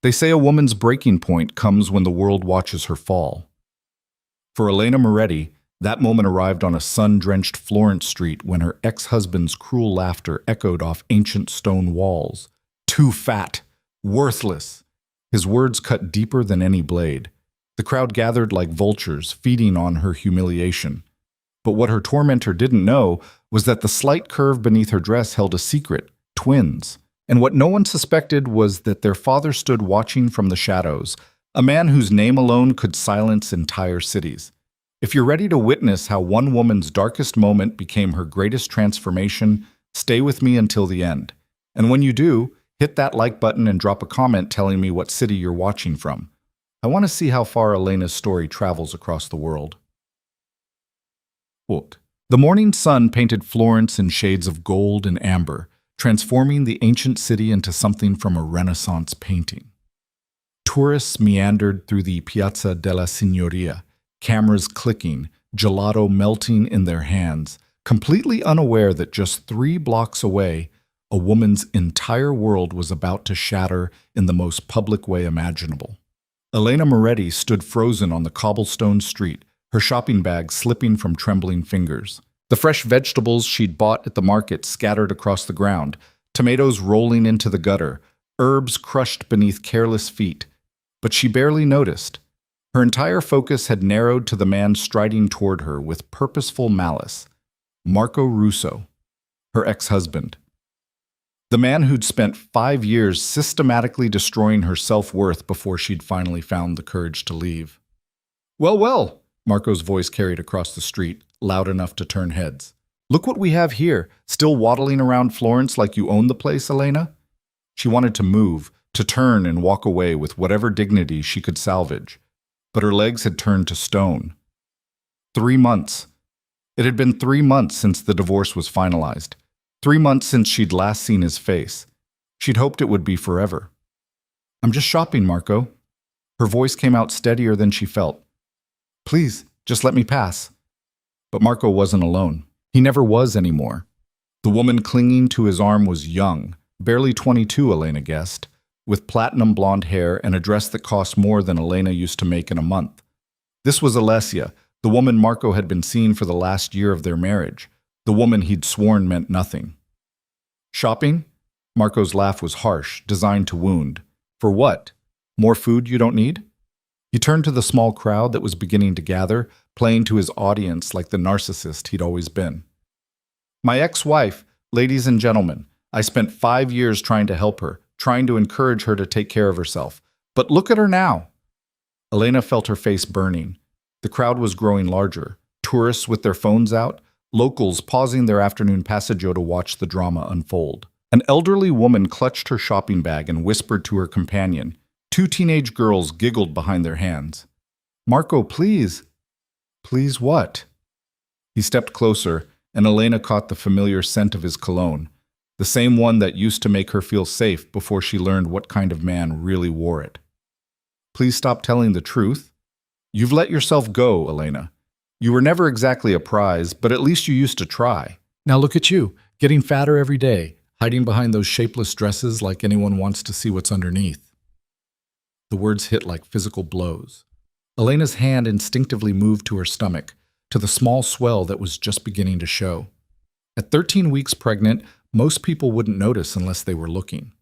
They say a woman's breaking point comes when the world watches her fall. For Elena Moretti, that moment arrived on a sun-drenched Florence street when her ex-husband's cruel laughter echoed off ancient stone walls. Too fat, worthless. His words cut deeper than any blade. The crowd gathered like vultures, feeding on her humiliation. But what her tormentor didn't know was that the slight curve beneath her dress held a secret: twins. And what no one suspected was that their father stood watching from the shadows, a man whose name alone could silence entire cities. If you're ready to witness how one woman's darkest moment became her greatest transformation, stay with me until the end. And when you do, hit that like button and drop a comment telling me what city you're watching from. I want to see how far Elena's story travels across the world. Quote, "The morning sun painted Florence in shades of gold and amber, transforming the ancient city into something from a Renaissance painting. Tourists meandered through the Piazza della Signoria, cameras clicking, gelato melting in their hands, completely unaware that just 3 blocks away, a woman's entire world was about to shatter in the most public way imaginable. Elena Moretti stood frozen on the cobblestone street, her shopping bag slipping from trembling fingers. The fresh vegetables she'd bought at the market scattered across the ground, tomatoes rolling into the gutter, herbs crushed beneath careless feet. But she barely noticed. Her entire focus had narrowed to the man striding toward her with purposeful malice: Marco Russo, her ex-husband. The man who'd spent 5 years systematically destroying her self-worth before she'd finally found the courage to leave. "Well, well," Marco's voice carried across the street, loud enough to turn heads. "Look what we have here, still waddling around Florence like you own the place, Elena?" She wanted to move, to turn and walk away with whatever dignity she could salvage. But her legs had turned to stone. 3 months. It had been 3 months since the divorce was finalized. 3 months since she'd last seen his face. She'd hoped it would be forever. "I'm just shopping, Marco." Her voice came out steadier than she felt. "Please, just let me pass." But Marco wasn't alone. He never was anymore. The woman clinging to his arm was young, barely 22, Elena guessed, with platinum blonde hair and a dress that cost more than Elena used to make in a month. This was Alessia, the woman Marco had been seeing for the last year of their marriage, the woman he'd sworn meant nothing. "Shopping?" Marco's laugh was harsh, designed to wound. "For what? More food you don't need?" He turned to the small crowd that was beginning to gather, playing to his audience like the narcissist he'd always been. "My ex-wife, ladies and gentlemen, I spent 5 years trying to help her, trying to encourage her to take care of herself. But look at her now." Elena felt her face burning. The crowd was growing larger, tourists with their phones out, locals pausing their afternoon passaggio to watch the drama unfold. An elderly woman clutched her shopping bag and whispered to her companion. 2 teenage girls giggled behind their hands. "Marco, please." "Please what?" He stepped closer, and Elena caught the familiar scent of his cologne, the same one that used to make her feel safe before she learned what kind of man really wore it. "Please stop telling the truth. You've let yourself go, Elena. You were never exactly a prize, but at least you used to try. Now look at you, getting fatter every day, hiding behind those shapeless dresses like anyone wants to see what's underneath." The words hit like physical blows. Elena's hand instinctively moved to her stomach, to the small swell that was just beginning to show. At 13 weeks pregnant, most people wouldn't notice unless they were looking.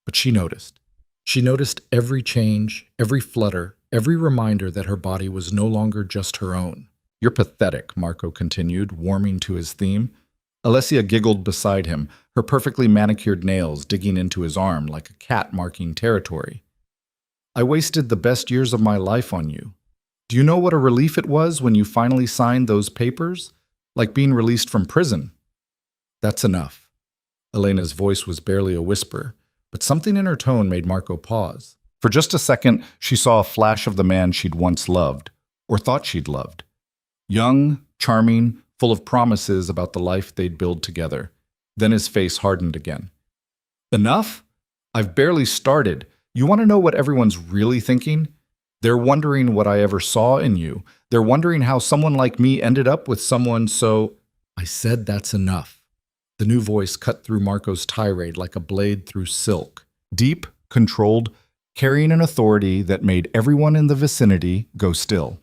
But she noticed. She noticed every change, every flutter, every reminder that her body was no longer just her own. "You're pathetic," Marco continued, warming to his theme. Alessia giggled beside him, her perfectly manicured nails digging into his arm like a cat marking territory. "I wasted the best years of my life on you. Do you know what a relief it was when you finally signed those papers? Like being released from prison." "That's enough." Elena's voice was barely a whisper, but something in her tone made Marco pause. For just a second, she saw a flash of the man she'd once loved, or thought she'd loved. Young, charming, full of promises about the life they'd build together. Then his face hardened again. "Enough? I've barely started. You want to know what everyone's really thinking? They're wondering what I ever saw in you. They're wondering how someone like me ended up with someone so—" "I said that's enough." The new voice cut through Marco's tirade like a blade through silk. Deep, controlled, carrying an authority that made everyone in the vicinity go still.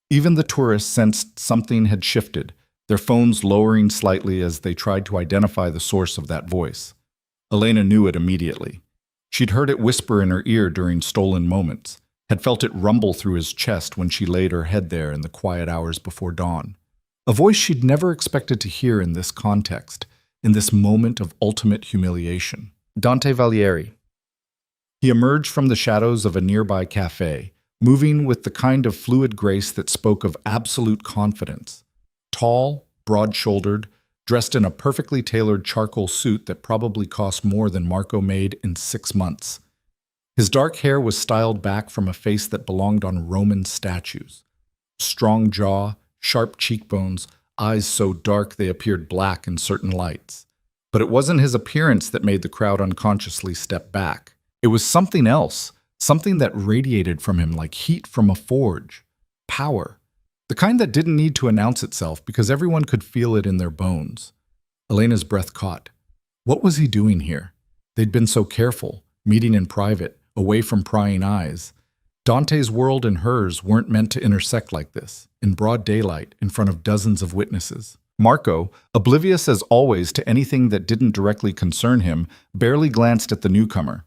Even the tourists sensed something had shifted, their phones lowering slightly as they tried to identify the source of that voice. Elena knew it immediately. She'd heard it whisper in her ear during stolen moments, had felt it rumble through his chest when she laid her head there in the quiet hours before dawn. A voice she'd never expected to hear in this context, in this moment of ultimate humiliation. Dante Valieri. He emerged from the shadows of a nearby cafe, moving with the kind of fluid grace that spoke of absolute confidence. Tall, broad-shouldered, dressed in a perfectly tailored charcoal suit that probably cost more than Marco made in 6 months. His dark hair was styled back from a face that belonged on Roman statues. Strong jaw, sharp cheekbones, eyes so dark they appeared black in certain lights. But it wasn't his appearance that made the crowd unconsciously step back. It was something else, something that radiated from him like heat from a forge. Power. The kind that didn't need to announce itself because everyone could feel it in their bones. Elena's breath caught. What was he doing here? They'd been so careful, meeting in private, away from prying eyes. Dante's world and hers weren't meant to intersect like this, in broad daylight, in front of dozens of witnesses. Marco, oblivious as always to anything that didn't directly concern him, barely glanced at the newcomer.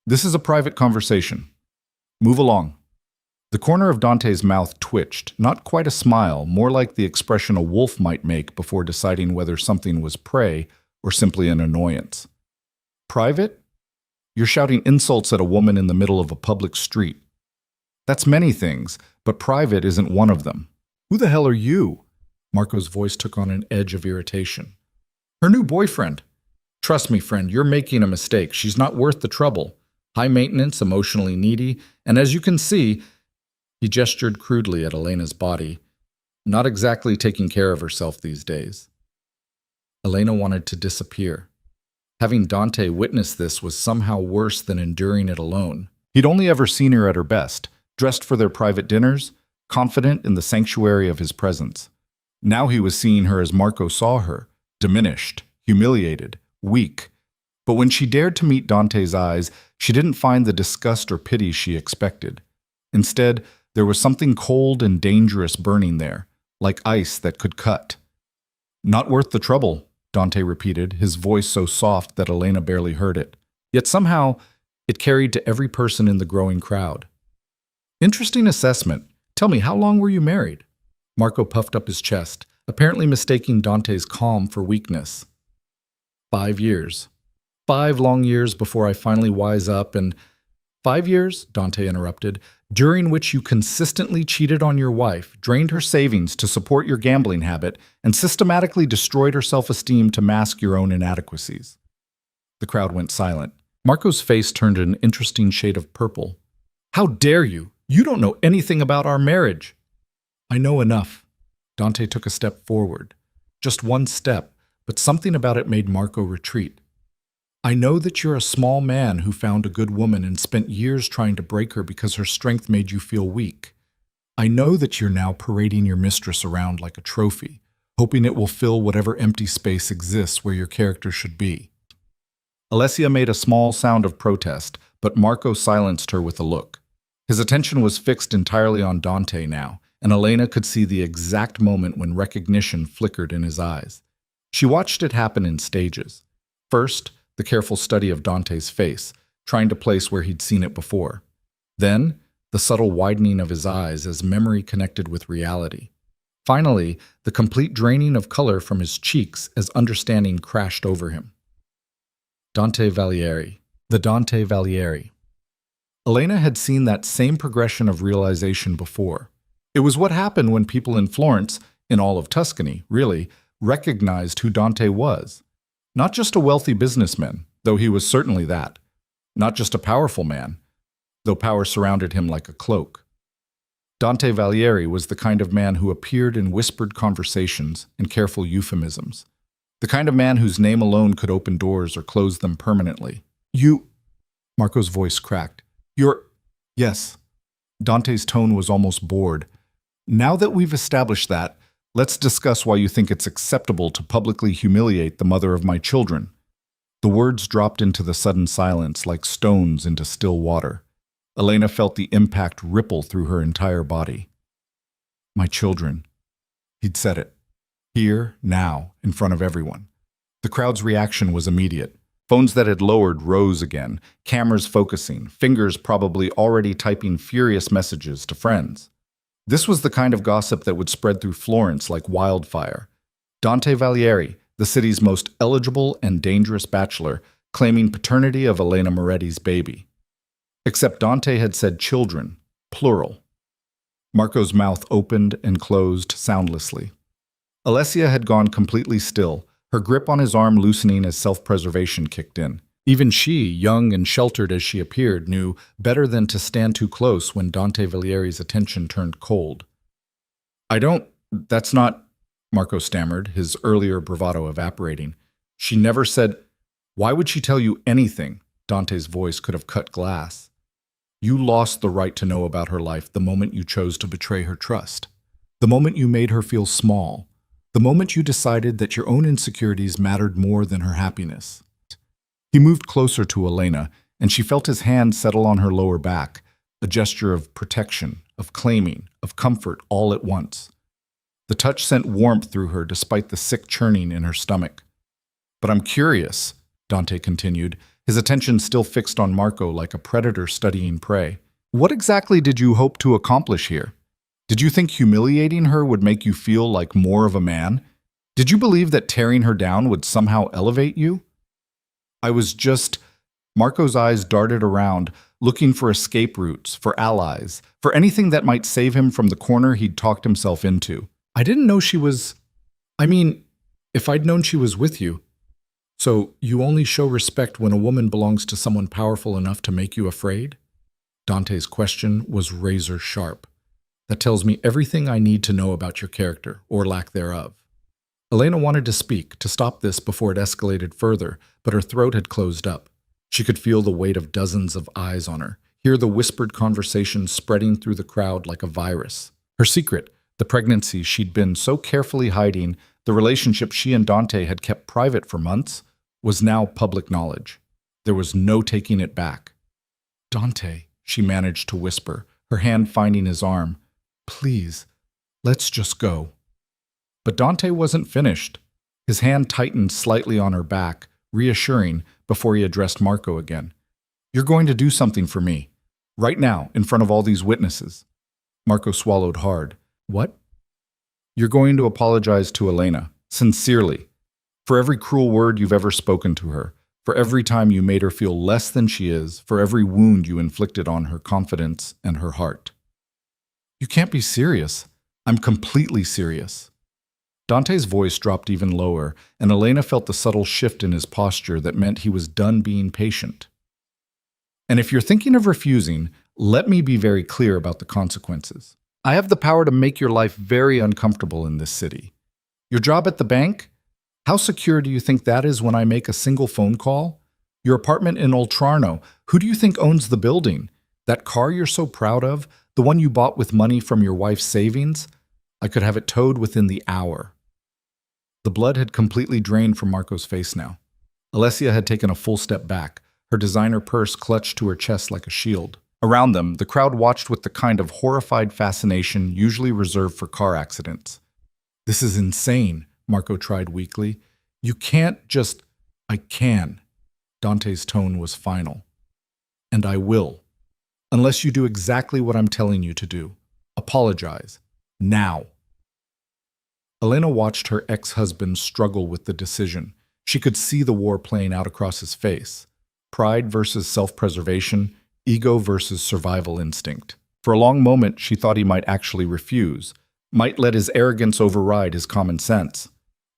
This is a private conversation. Move along. The corner of Dante's mouth twitched, not quite a smile, more like the expression a wolf might make before deciding whether something was prey or simply an annoyance. Private? You're shouting insults at a woman in the middle of a public street. That's many things, but private isn't one of them. Who the hell are you? Marco's voice took on an edge of irritation. Her new boyfriend. Trust me, friend, you're making a mistake. She's not worth the trouble. High maintenance, emotionally needy, and as you can see, he gestured crudely at Elena's body, not exactly taking care of herself these days. Elena wanted to disappear. Having Dante witness this was somehow worse than enduring it alone. He'd only ever seen her at her best, dressed for their private dinners, confident in the sanctuary of his presence. Now he was seeing her as Marco saw her, diminished, humiliated, weak. But when she dared to meet Dante's eyes, she didn't find the disgust or pity she expected. Instead, there was something cold and dangerous burning there, like ice that could cut. Not worth the trouble, Dante repeated, his voice so soft that Elena barely heard it. Yet somehow, it carried to every person in the growing crowd. Interesting assessment. Tell me, how long were you married? Marco puffed up his chest, apparently mistaking Dante's calm for weakness. 5 years. 5 long years before I finally wise up and... 5 years, Dante interrupted, during which you consistently cheated on your wife, drained her savings to support your gambling habit, and systematically destroyed her self-esteem to mask your own inadequacies. The crowd went silent. Marco's face turned an interesting shade of purple. How dare you? You don't know anything about our marriage. I know enough. Dante took a step forward. Just one step, but something about it made Marco retreat. I know that you're a small man who found a good woman and spent years trying to break her because her strength made you feel weak. I know that you're now parading your mistress around like a trophy, hoping it will fill whatever empty space exists where your character should be. Alessia made a small sound of protest, but Marco silenced her with a look. His attention was fixed entirely on Dante now, and Elena could see the exact moment when recognition flickered in his eyes. She watched it happen in stages. First, the careful study of Dante's face, trying to place where he'd seen it before. Then, the subtle widening of his eyes as memory connected with reality. Finally, the complete draining of color from his cheeks as understanding crashed over him. Dante Valieri. The Dante Valieri. Elena had seen that same progression of realization before. It was what happened when people in Florence, in all of Tuscany, really, recognized who Dante was. Not just a wealthy businessman, though he was certainly that. Not just a powerful man, though power surrounded him like a cloak. Dante Valieri was the kind of man who appeared in whispered conversations and careful euphemisms. The kind of man whose name alone could open doors or close them permanently. You... Marco's voice cracked. You're... Yes. Dante's tone was almost bored. Now that we've established that, let's discuss why you think it's acceptable to publicly humiliate the mother of my children. The words dropped into the sudden silence like stones into still water. Elena felt the impact ripple through her entire body. My children. He'd said it. Here, now, in front of everyone. The crowd's reaction was immediate. Phones that had lowered rose again, cameras focusing, fingers probably already typing furious messages to friends. This was the kind of gossip that would spread through Florence like wildfire. Dante Valieri, the city's most eligible and dangerous bachelor, claiming paternity of Elena Moretti's baby. Except Dante had said children, plural. Marco's mouth opened and closed soundlessly. Alessia had gone completely still, her grip on his arm loosening as self-preservation kicked in. Even she, young and sheltered as she appeared, knew better than to stand too close when Dante Valieri's attention turned cold. That's not, Marco stammered, his earlier bravado evaporating. She never said, why would she tell you anything? Dante's voice could have cut glass. You lost the right to know about her life the moment you chose to betray her trust. The moment you made her feel small. The moment you decided that your own insecurities mattered more than her happiness. He moved closer to Elena, and she felt his hand settle on her lower back, a gesture of protection, of claiming, of comfort all at once. The touch sent warmth through her despite the sick churning in her stomach. But I'm curious, Dante continued, his attention still fixed on Marco like a predator studying prey. What exactly did you hope to accomplish here? Did you think humiliating her would make you feel like more of a man? Did you believe that tearing her down would somehow elevate you? Marco's eyes darted around, looking for escape routes, for allies, for anything that might save him from the corner he'd talked himself into. I didn't know she was... if I'd known she was with you. So you only show respect when a woman belongs to someone powerful enough to make you afraid? Dante's question was razor sharp. That tells me everything I need to know about your character, or lack thereof. Elena wanted to speak, to stop this before it escalated further, but her throat had closed up. She could feel the weight of dozens of eyes on her, hear the whispered conversation spreading through the crowd like a virus. Her secret, the pregnancy she'd been so carefully hiding, the relationship she and Dante had kept private for months, was now public knowledge. There was no taking it back. Dante, she managed to whisper, her hand finding his arm. Please, let's just go. But Dante wasn't finished. His hand tightened slightly on her back, reassuring, before he addressed Marco again. You're going to do something for me. Right now, in front of all these witnesses. Marco swallowed hard. What? You're going to apologize to Elena, sincerely, for every cruel word you've ever spoken to her, for every time you made her feel less than she is, for every wound you inflicted on her confidence and her heart. You can't be serious. I'm completely serious. Dante's voice dropped even lower, and Elena felt the subtle shift in his posture that meant he was done being patient. And if you're thinking of refusing, let me be very clear about the consequences. I have the power to make your life very uncomfortable in this city. Your job at the bank? How secure do you think that is when I make a single phone call? Your apartment in Oltrarno, who do you think owns the building? That car you're so proud of? The one you bought with money from your wife's savings? I could have it towed within the hour. The blood had completely drained from Marco's face now. Alessia had taken a full step back, her designer purse clutched to her chest like a shield. Around them, the crowd watched with the kind of horrified fascination usually reserved for car accidents. This is insane, Marco tried weakly. You can't just... I can. Dante's tone was final. And I will. Unless you do exactly what I'm telling you to do. Apologize. Now. Elena watched her ex-husband struggle with the decision. She could see the war playing out across his face. Pride versus self-preservation, ego versus survival instinct. For a long moment, she thought he might actually refuse, might let his arrogance override his common sense.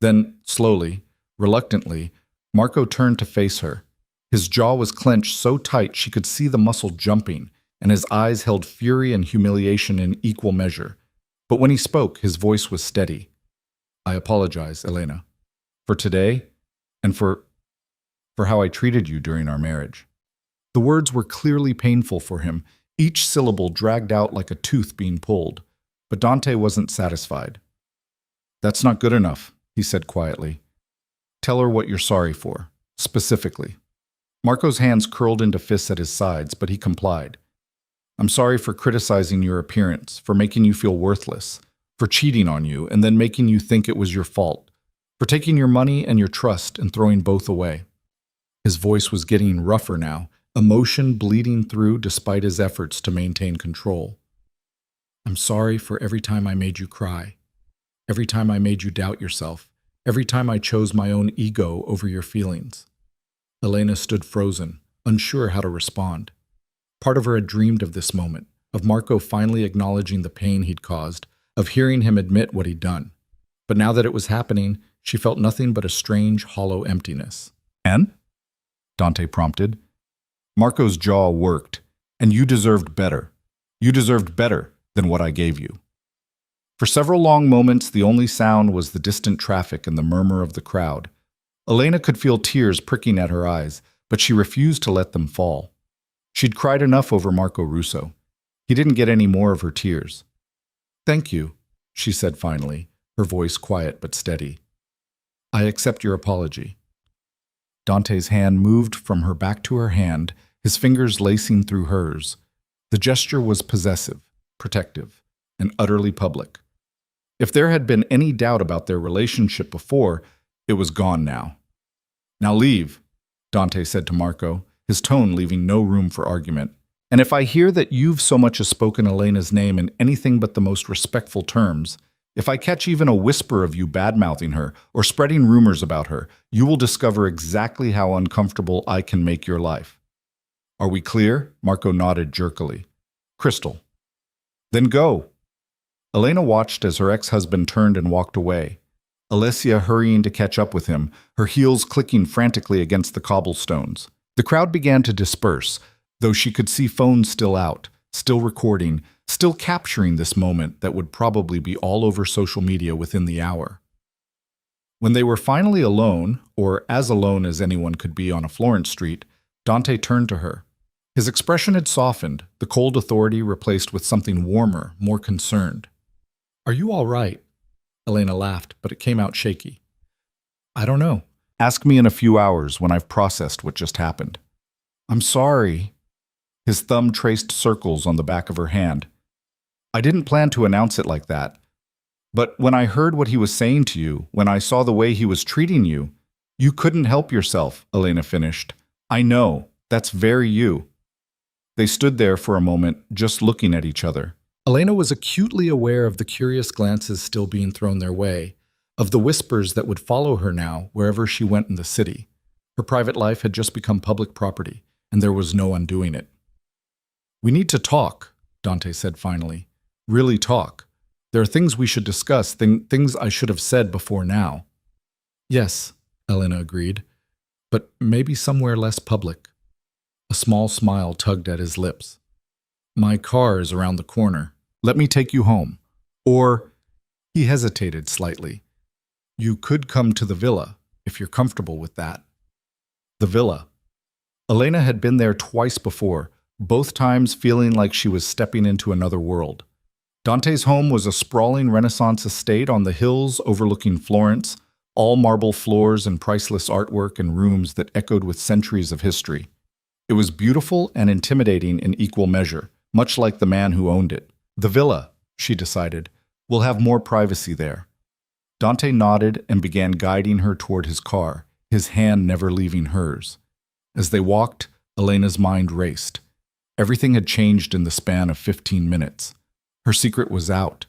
Then, slowly, reluctantly, Marco turned to face her. His jaw was clenched so tight she could see the muscle jumping, and his eyes held fury and humiliation in equal measure. But when he spoke, his voice was steady. I apologize, Elena, for today and for how I treated you during our marriage. The words were clearly painful for him, each syllable dragged out like a tooth being pulled. But Dante wasn't satisfied. That's not good enough, he said quietly. Tell her what you're sorry for, specifically. Marco's hands curled into fists at his sides, but he complied. I'm sorry for criticizing your appearance, for making you feel worthless, for cheating on you and then making you think it was your fault, for taking your money and your trust and throwing both away." His voice was getting rougher now, emotion bleeding through despite his efforts to maintain control. "I'm sorry for every time I made you cry, every time I made you doubt yourself, every time I chose my own ego over your feelings." Elena stood frozen, unsure how to respond. Part of her had dreamed of this moment, of Marco finally acknowledging the pain he'd caused, of hearing him admit what he'd done. But now that it was happening, she felt nothing but a strange, hollow emptiness. "And?" Dante prompted. Marco's jaw worked. "And you deserved better. You deserved better than what I gave you." For several long moments, the only sound was the distant traffic and the murmur of the crowd. Elena could feel tears pricking at her eyes, but she refused to let them fall. She'd cried enough over Marco Russo. He didn't get any more of her tears. "Thank you," she said finally, her voice quiet but steady. "I accept your apology." Dante's hand moved from her back to her hand, his fingers lacing through hers. The gesture was possessive, protective, and utterly public. If there had been any doubt about their relationship before, it was gone now. "Now leave," Dante said to Marco, his tone leaving no room for argument. "And if I hear that you've so much as spoken Elena's name in anything but the most respectful terms, if I catch even a whisper of you bad-mouthing her or spreading rumors about her, you will discover exactly how uncomfortable I can make your life." "Are we clear?" Marco nodded jerkily. "Crystal." "Then go." Elena watched as her ex-husband turned and walked away. Alessia hurrying to catch up with him, her heels clicking frantically against the cobblestones. The crowd began to disperse, though she could see phones still out, still recording, still capturing this moment that would probably be all over social media within the hour. When they were finally alone, or as alone as anyone could be on a Florence street, Dante turned to her. His expression had softened, the cold authority replaced with something warmer, more concerned. "Are you all right?" Elena laughed, but it came out shaky. "I don't know. Ask me in a few hours when I've processed what just happened." "I'm sorry." His thumb traced circles on the back of her hand. "I didn't plan to announce it like that. But when I heard what he was saying to you, when I saw the way he was treating you, you couldn't help yourself," Elena finished. "I know. That's very you." They stood there for a moment, just looking at each other. Elena was acutely aware of the curious glances still being thrown their way, of the whispers that would follow her now wherever she went in the city. Her private life had just become public property, and there was no undoing it. "We need to talk," Dante said finally. "Really talk. There are things we should discuss, things I should have said before now." "Yes," Elena agreed, "but maybe somewhere less public." A small smile tugged at his lips. "My car is around the corner. Let me take you home. Or," he hesitated slightly, "you could come to the villa, if you're comfortable with that." The villa. Elena had been there twice before, both times feeling like she was stepping into another world. Dante's home was a sprawling Renaissance estate on the hills overlooking Florence, all marble floors and priceless artwork and rooms that echoed with centuries of history. It was beautiful and intimidating in equal measure, much like the man who owned it. The villa, she decided, will have more privacy there. Dante nodded and began guiding her toward his car, his hand never leaving hers. As they walked, Elena's mind raced. Everything had changed in the span of 15 minutes. Her secret was out.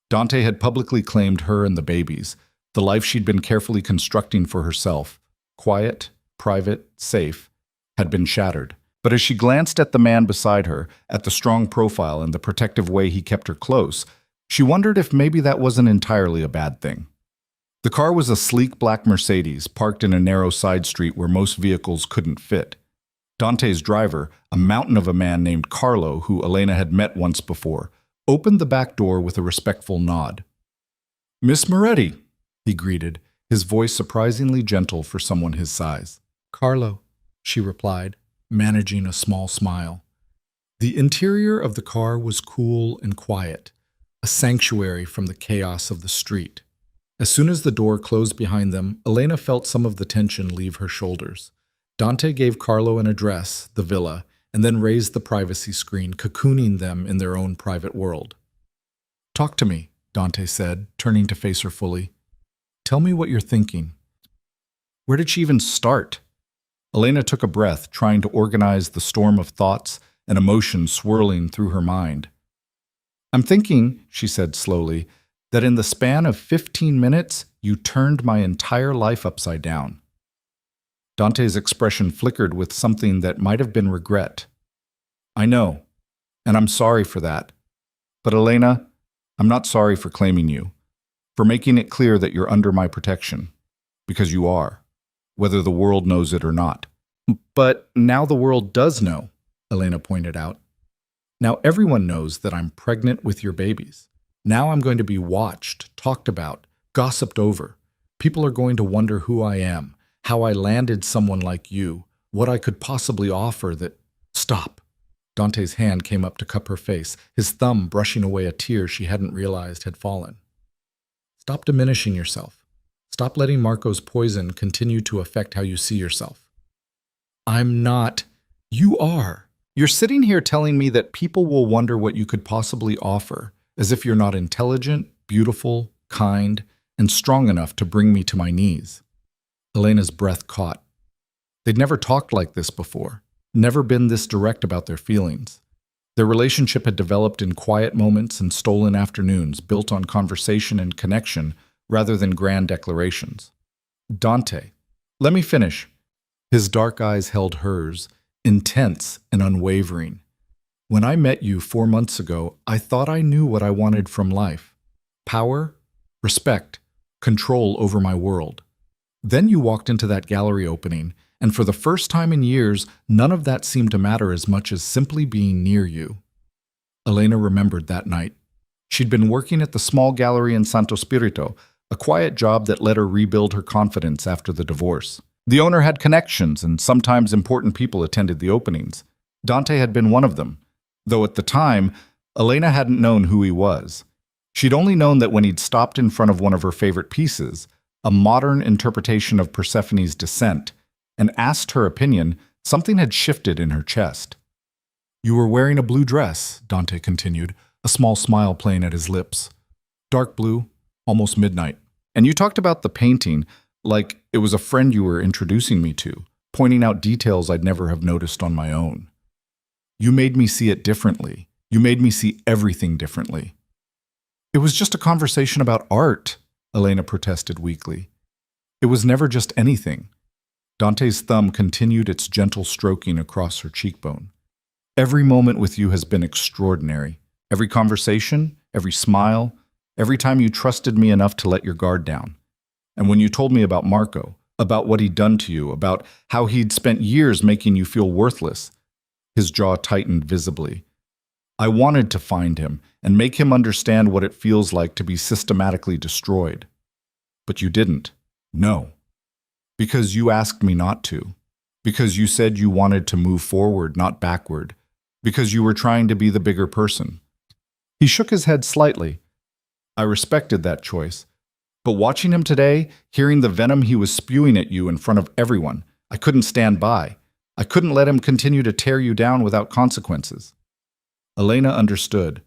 Dante had publicly claimed her and the babies, the life she'd been carefully constructing for herself, quiet, private, safe, had been shattered. But as she glanced at the man beside her, at the strong profile and the protective way he kept her close, she wondered if maybe that wasn't entirely a bad thing. The car was a sleek black Mercedes, parked in a narrow side street where most vehicles couldn't fit. Dante's driver, a mountain of a man named Carlo, who Elena had met once before, opened the back door with a respectful nod. "Miss Moretti," he greeted, his voice surprisingly gentle for someone his size. "Carlo," she replied, managing a small smile. The interior of the car was cool and quiet, a sanctuary from the chaos of the street. As soon as the door closed behind them, Elena felt some of the tension leave her shoulders. Dante gave Carlo an address, the villa, and then raised the privacy screen, cocooning them in their own private world. "Talk to me," Dante said, turning to face her fully. "Tell me what you're thinking." Where did she even start? Elena took a breath, trying to organize the storm of thoughts and emotions swirling through her mind. "I'm thinking," she said slowly, "that in the span of 15 minutes, you turned my entire life upside down." Dante's expression flickered with something that might have been regret. "I know, and I'm sorry for that. But Elena, I'm not sorry for claiming you, for making it clear that you're under my protection, because you are, whether the world knows it or not." "But now the world does know," Elena pointed out. "Now everyone knows that I'm pregnant with your babies. Now I'm going to be watched, talked about, gossiped over. People are going to wonder who I am, how I landed someone like you, what I could possibly offer that—" "Stop!" Dante's hand came up to cup her face, his thumb brushing away a tear she hadn't realized had fallen. "Stop diminishing yourself. Stop letting Marco's poison continue to affect how you see yourself." "I'm not—" "You are. You're sitting here telling me that people will wonder what you could possibly offer, as if you're not intelligent, beautiful, kind, and strong enough to bring me to my knees." Elena's breath caught. They'd never talked like this before, never been this direct about their feelings. Their relationship had developed in quiet moments and stolen afternoons, built on conversation and connection rather than grand declarations. "Dante, let me finish." His dark eyes held hers, intense and unwavering. "When I met you 4 months ago, I thought I knew what I wanted from life. Power, respect, control over my world. Then you walked into that gallery opening, and for the first time in years, none of that seemed to matter as much as simply being near you." Elena remembered that night. She'd been working at the small gallery in Santo Spirito, a quiet job that let her rebuild her confidence after the divorce. The owner had connections, and sometimes important people attended the openings. Dante had been one of them, though at the time, Elena hadn't known who he was. She'd only known that when he'd stopped in front of one of her favorite pieces, a modern interpretation of Persephone's descent, and asked her opinion, something had shifted in her chest. "You were wearing a blue dress," Dante continued, a small smile playing at his lips. "Dark blue, almost midnight. And you talked about the painting like it was a friend you were introducing me to, pointing out details I'd never have noticed on my own. You made me see it differently. You made me see everything differently." "It was just a conversation about art," Elena protested weakly. "It was never just anything." Dante's thumb continued its gentle stroking across her cheekbone. "Every moment with you has been extraordinary. Every conversation, every smile, every time you trusted me enough to let your guard down. And when you told me about Marco, about what he'd done to you, about how he'd spent years making you feel worthless," his jaw tightened visibly. "I wanted to find him and make him understand what it feels like to be systematically destroyed. But you didn't. No. Because you asked me not to. Because you said you wanted to move forward, not backward. Because you were trying to be the bigger person." He shook his head slightly. "I respected that choice. But watching him today, hearing the venom he was spewing at you in front of everyone, I couldn't stand by. I couldn't let him continue to tear you down without consequences." Elena understood.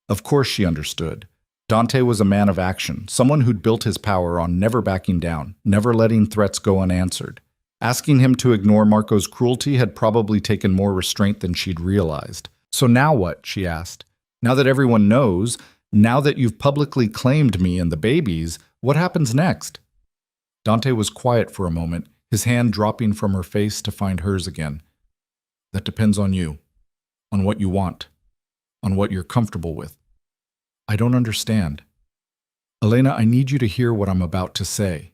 Of course she understood. Dante was a man of action, someone who'd built his power on never backing down, never letting threats go unanswered. Asking him to ignore Marco's cruelty had probably taken more restraint than she'd realized. "So now what?" she asked. "Now that everyone knows, now that you've publicly claimed me and the babies, what happens next?" Dante was quiet for a moment, his hand dropping from her face to find hers again. "That depends on you, on what you want, on what you're comfortable with." "I don't understand." "Elena, I need you to hear what I'm about to say."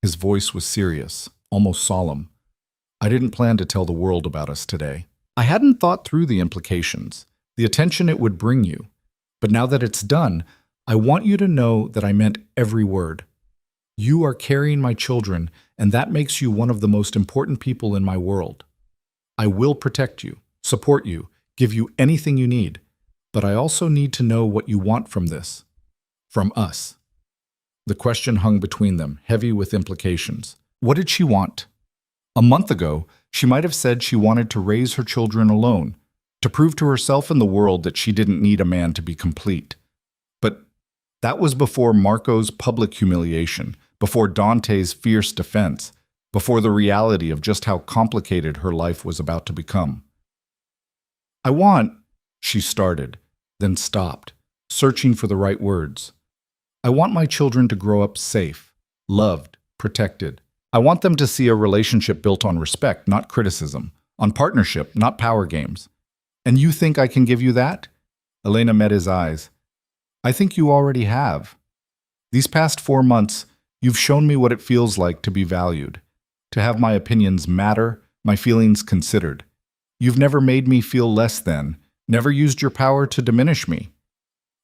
His voice was serious, almost solemn. "I didn't plan to tell the world about us today. I hadn't thought through the implications, the attention it would bring you. But now that it's done, I want you to know that I meant every word. You are carrying my children, and that makes you one of the most important people in my world. I will protect you, support you, give you anything you need, but I also need to know what you want from this, from us." The question hung between them, heavy with implications. What did she want? A month ago, She might have said she wanted to raise her children alone, to prove to herself and the world that she didn't need a man to be complete. But that was before Marco's public humiliation, before Dante's fierce defense, before the reality of just how complicated her life was about to become. I want, she started, then stopped, searching for the right words. I want my children to grow up safe, loved, protected. I want them to see a relationship built on respect, not criticism, on partnership, not power games. And you think I can give you that? Elena met his eyes. I think you already have. These past 4 months, you've shown me what it feels like to be valued, to have my opinions matter, my feelings considered. You've never made me feel less than, never used your power to diminish me.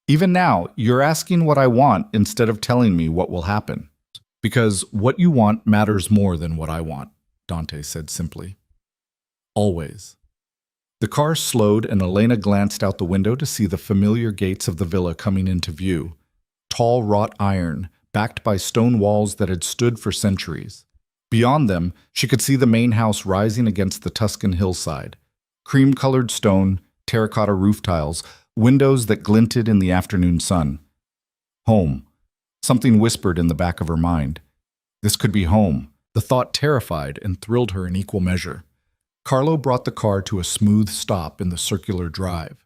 Even now, you're asking what I want instead of telling me what will happen. Because what you want matters more than what I want, Dante said simply. Always. The car slowed and Elena glanced out the window to see the familiar gates of the villa coming into view. Tall wrought iron, backed by stone walls that had stood for centuries. Beyond them, she could see the main house rising against the Tuscan hillside. Cream-colored stone, terracotta roof tiles, windows that glinted in the afternoon sun. Home. Something whispered in the back of her mind. This could be home. The thought terrified and thrilled her in equal measure. Carlo brought the car to a smooth stop in the circular drive.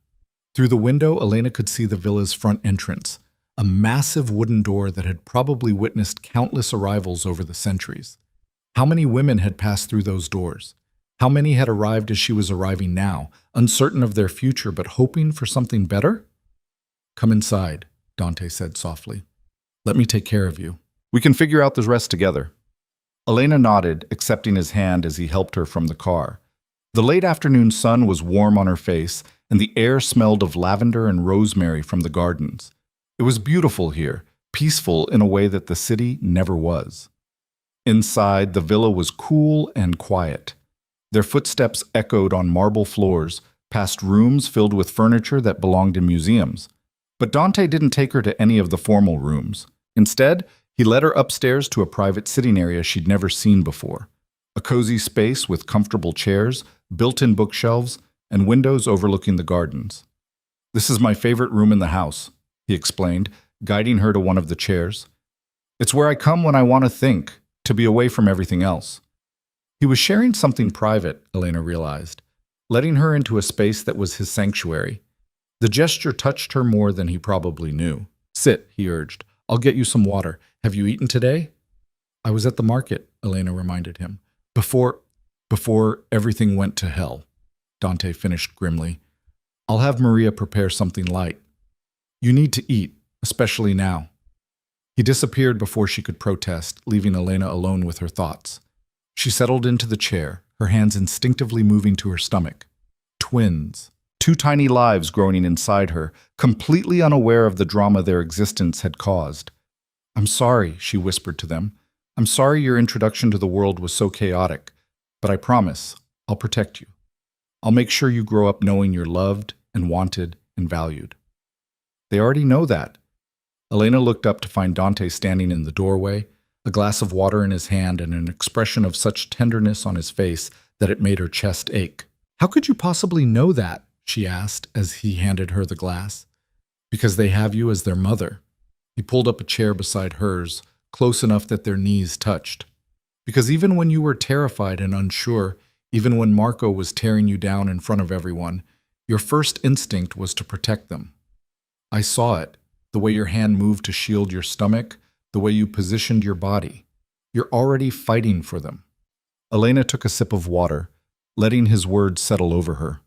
Through the window, Elena could see the villa's front entrance, a massive wooden door that had probably witnessed countless arrivals over the centuries. How many women had passed through those doors? How many had arrived as she was arriving now, uncertain of their future but hoping for something better? Come inside, Dante said softly. Let me take care of you. We can figure out the rest together. Elena nodded, accepting his hand as he helped her from the car. The late afternoon sun was warm on her face, and the air smelled of lavender and rosemary from the gardens. It was beautiful here, peaceful in a way that the city never was. Inside, the villa was cool and quiet. Their footsteps echoed on marble floors, past rooms filled with furniture that belonged in museums. But Dante didn't take her to any of the formal rooms. Instead, he led her upstairs to a private sitting area she'd never seen before. A cozy space with comfortable chairs, built-in bookshelves, and windows overlooking the gardens. This is my favorite room in the house, he explained, guiding her to one of the chairs. It's where I come when I want to think, to be away from everything else. He was sharing something private, Elena realized, letting her into a space that was his sanctuary. The gesture touched her more than he probably knew. Sit, he urged. I'll get you some water. Have you eaten today? I was at the market, Elena reminded him. Before everything went to hell, Dante finished grimly. I'll have Maria prepare something light. You need to eat, especially now. He disappeared before she could protest, leaving Elena alone with her thoughts. She settled into the chair, her hands instinctively moving to her stomach. Twins. 2 tiny lives growing inside her, completely unaware of the drama their existence had caused. I'm sorry, she whispered to them. I'm sorry your introduction to the world was so chaotic, but I promise, I'll protect you. I'll make sure you grow up knowing you're loved and wanted and valued. They already know that. Elena looked up to find Dante standing in the doorway, a glass of water in his hand and an expression of such tenderness on his face that it made her chest ache. How could you possibly know that? She asked as he handed her the glass. Because they have you as their mother. He pulled up a chair beside hers, close enough that their knees touched. Because even when you were terrified and unsure, even when Marco was tearing you down in front of everyone, your first instinct was to protect them. I saw it, the way your hand moved to shield your stomach, the way you positioned your body. You're already fighting for them. Elena took a sip of water, letting his words settle over her.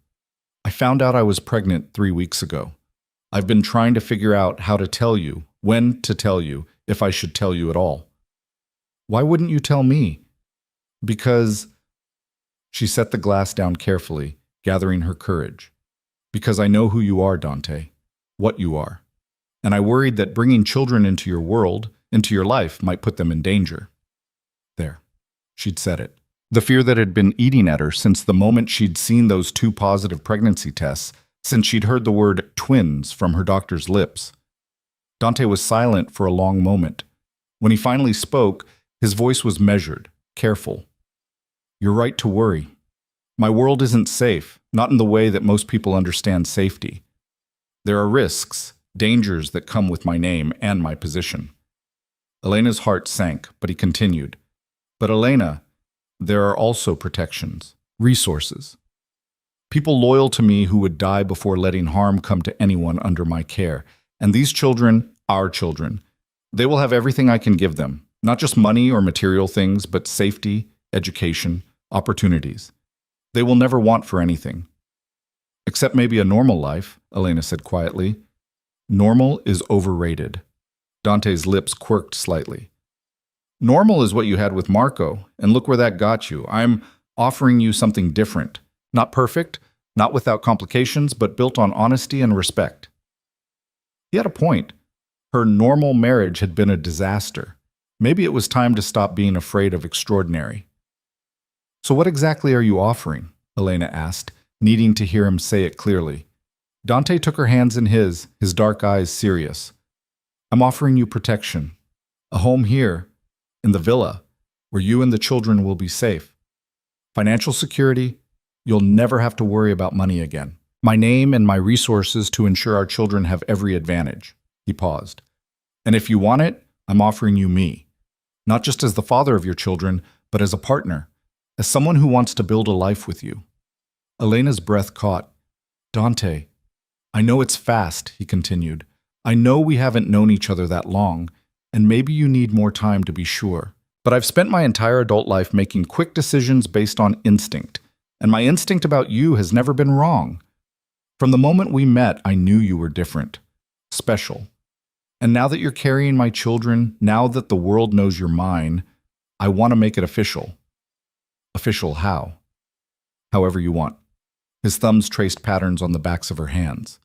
I found out I was pregnant 3 weeks ago. I've been trying to figure out how to tell you, when to tell you, if I should tell you at all. Why wouldn't you tell me? Because... She set the glass down carefully, gathering her courage. Because I know who you are, Dante. What you are. And I worried that bringing children into your world, into your life, might put them in danger. There. She'd said it. The fear that had been eating at her since the moment she'd seen those 2 positive pregnancy tests, since she'd heard the word twins from her doctor's lips. Dante was silent for a long moment. When he finally spoke, his voice was measured, careful. You're right to worry. My world isn't safe, not in the way that most people understand safety. There are risks, dangers that come with my name and my position. Elena's heart sank, but he continued. But Elena, there are also protections, resources. People loyal to me who would die before letting harm come to anyone under my care. And these children, our children, they will have everything I can give them. Not just money or material things, but safety, education, opportunities. They will never want for anything. Except maybe a normal life, Elena said quietly. Normal is overrated. Dante's lips quirked slightly. Normal is what you had with Marco, and look where that got you. I'm offering you something different. Not perfect, not without complications, but built on honesty and respect. He had a point. Her normal marriage had been a disaster. Maybe it was time to stop being afraid of extraordinary. So what exactly are you offering? Elena asked, needing to hear him say it clearly. Dante took her hands in his dark eyes serious. I'm offering you protection. A home here, in the villa, where you and the children will be safe. Financial security, you'll never have to worry about money again. My name and my resources to ensure our children have every advantage. He paused. And if you want it, I'm offering you me. Not just as the father of your children, but as a partner, as someone who wants to build a life with you. Elena's breath caught. Dante, I know it's fast, he continued. I know we haven't known each other that long, and maybe you need more time to be sure. But I've spent my entire adult life making quick decisions based on instinct, and my instinct about you has never been wrong. From the moment we met, I knew you were different, special. And now that you're carrying my children, now that the world knows you're mine, I want to make it official. Official how? However you want. His thumbs traced patterns on the backs of her hands.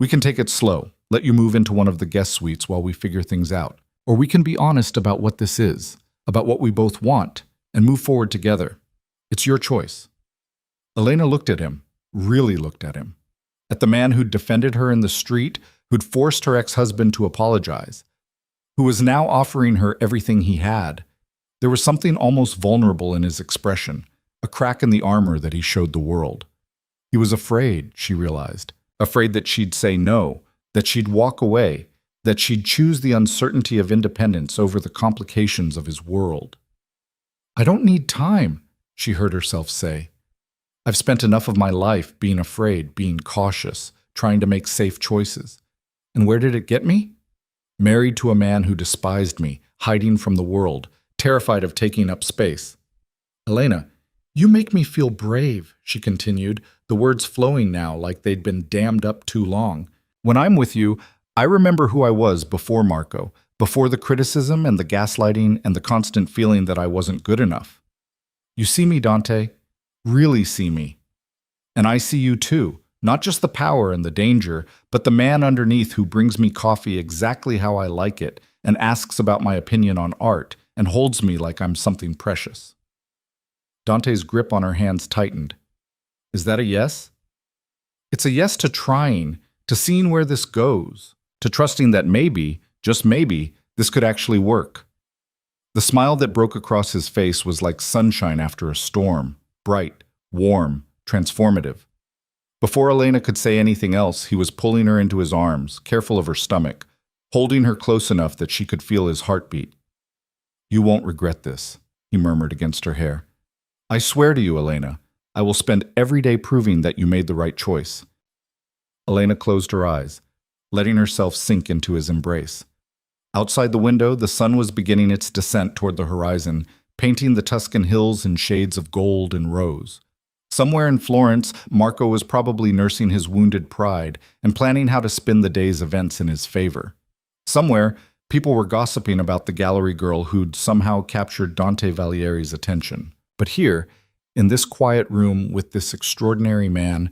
We can take it slow, let you move into one of the guest suites while we figure things out. Or we can be honest about what this is, about what we both want, and move forward together. It's your choice. Elena looked at him, really looked at him. At the man who'd defended her in the street, who'd forced her ex-husband to apologize, who was now offering her everything he had. There was something almost vulnerable in his expression, a crack in the armor that he showed the world. He was afraid, she realized, afraid that she'd say no, that she'd walk away, that she'd choose the uncertainty of independence over the complications of his world. I don't need time, she heard herself say. I've spent enough of my life being afraid, being cautious, trying to make safe choices. And where did it get me? Married to a man who despised me, hiding from the world, terrified of taking up space. Elena, you make me feel brave, she continued, the words flowing now like they'd been dammed up too long. When I'm with you, I remember who I was before Marco, before the criticism and the gaslighting and the constant feeling that I wasn't good enough. You see me, Dante, really see me. And I see you too, not just the power and the danger, but the man underneath who brings me coffee exactly how I like it and asks about my opinion on art and holds me like I'm something precious. Dante's grip on her hands tightened. Is that a yes? It's a yes to trying, to seeing where this goes, to trusting that maybe, just maybe, this could actually work. The smile that broke across his face was like sunshine after a storm, bright, warm, transformative. Before Elena could say anything else, he was pulling her into his arms, careful of her stomach, holding her close enough that she could feel his heartbeat. You won't regret this, he murmured against her hair. I swear to you, Elena, I will spend every day proving that you made the right choice. Elena closed her eyes, letting herself sink into his embrace. Outside the window, the sun was beginning its descent toward the horizon, painting the Tuscan hills in shades of gold and rose. Somewhere in Florence, Marco was probably nursing his wounded pride and planning how to spin the day's events in his favor. Somewhere, people were gossiping about the gallery girl who'd somehow captured Dante Valieri's attention. But here, in this quiet room with this extraordinary man,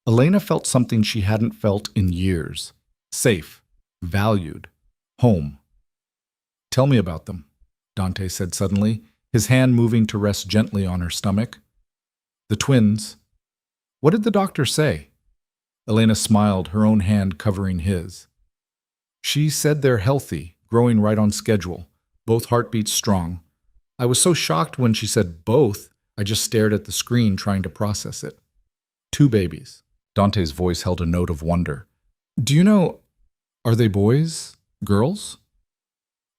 Elena felt something she hadn't felt in years. Safe, valued, home. Tell me about them, Dante said suddenly, his hand moving to rest gently on her stomach. The twins. What did the doctor say? Elena smiled, her own hand covering his. She said they're healthy, growing right on schedule, both heartbeats strong. I was so shocked when she said both. I just stared at the screen trying to process it. 2 babies. Dante's voice held a note of wonder. Do you know, are they boys? Girls?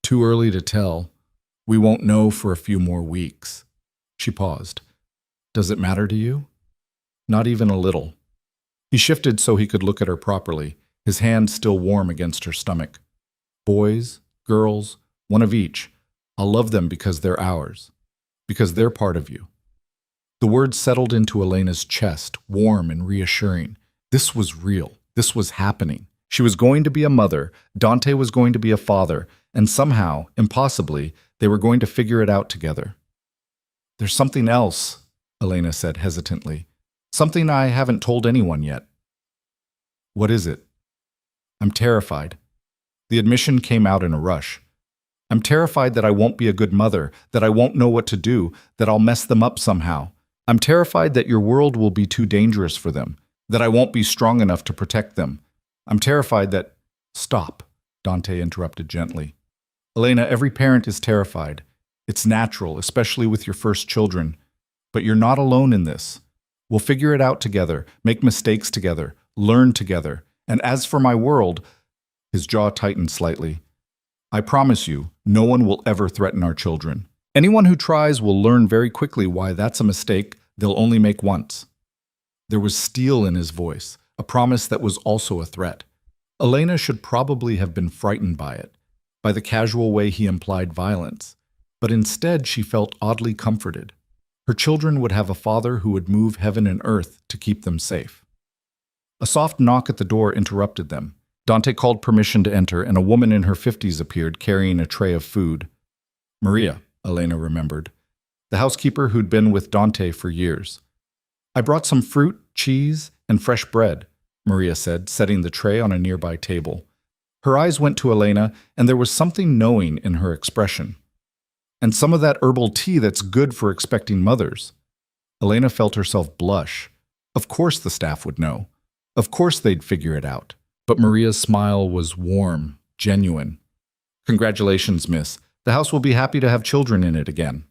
Too early to tell. We won't know for a few more weeks. She paused. Does it matter to you? Not even a little. He shifted so he could look at her properly, his hand still warm against her stomach. Boys, girls, one of each. I'll love them because they're ours. Because they're part of you. The words settled into Elena's chest, warm and reassuring. This was real. This was happening. She was going to be a mother, Dante was going to be a father, and somehow, impossibly, they were going to figure it out together. There's something else, Elena said hesitantly. Something I haven't told anyone yet. What is it? I'm terrified. The admission came out in a rush. I'm terrified that I won't be a good mother, that I won't know what to do, that I'll mess them up somehow. I'm terrified that your world will be too dangerous for them, that I won't be strong enough to protect them. I'm terrified that— Stop, Dante interrupted gently. Elena, every parent is terrified. It's natural, especially with your first children. But you're not alone in this. We'll figure it out together, make mistakes together, learn together. And as for my world— His jaw tightened slightly. I promise you, no one will ever threaten our children. Anyone who tries will learn very quickly why that's a mistake they'll only make once. There was steel in his voice, a promise that was also a threat. Elena should probably have been frightened by it, by the casual way he implied violence. But instead she felt oddly comforted. Her children would have a father who would move heaven and earth to keep them safe. A soft knock at the door interrupted them. Dante called permission to enter, and a woman in her 50s appeared carrying a tray of food. Maria, Elena remembered, the housekeeper who'd been with Dante for years. I brought some fruit, cheese, and fresh bread, Maria said, setting the tray on a nearby table. Her eyes went to Elena, and there was something knowing in her expression. And some of that herbal tea that's good for expecting mothers. Elena felt herself blush. Of course the staff would know. Of course they'd figure it out. But Maria's smile was warm, genuine. Congratulations, miss. The house will be happy to have children in it again.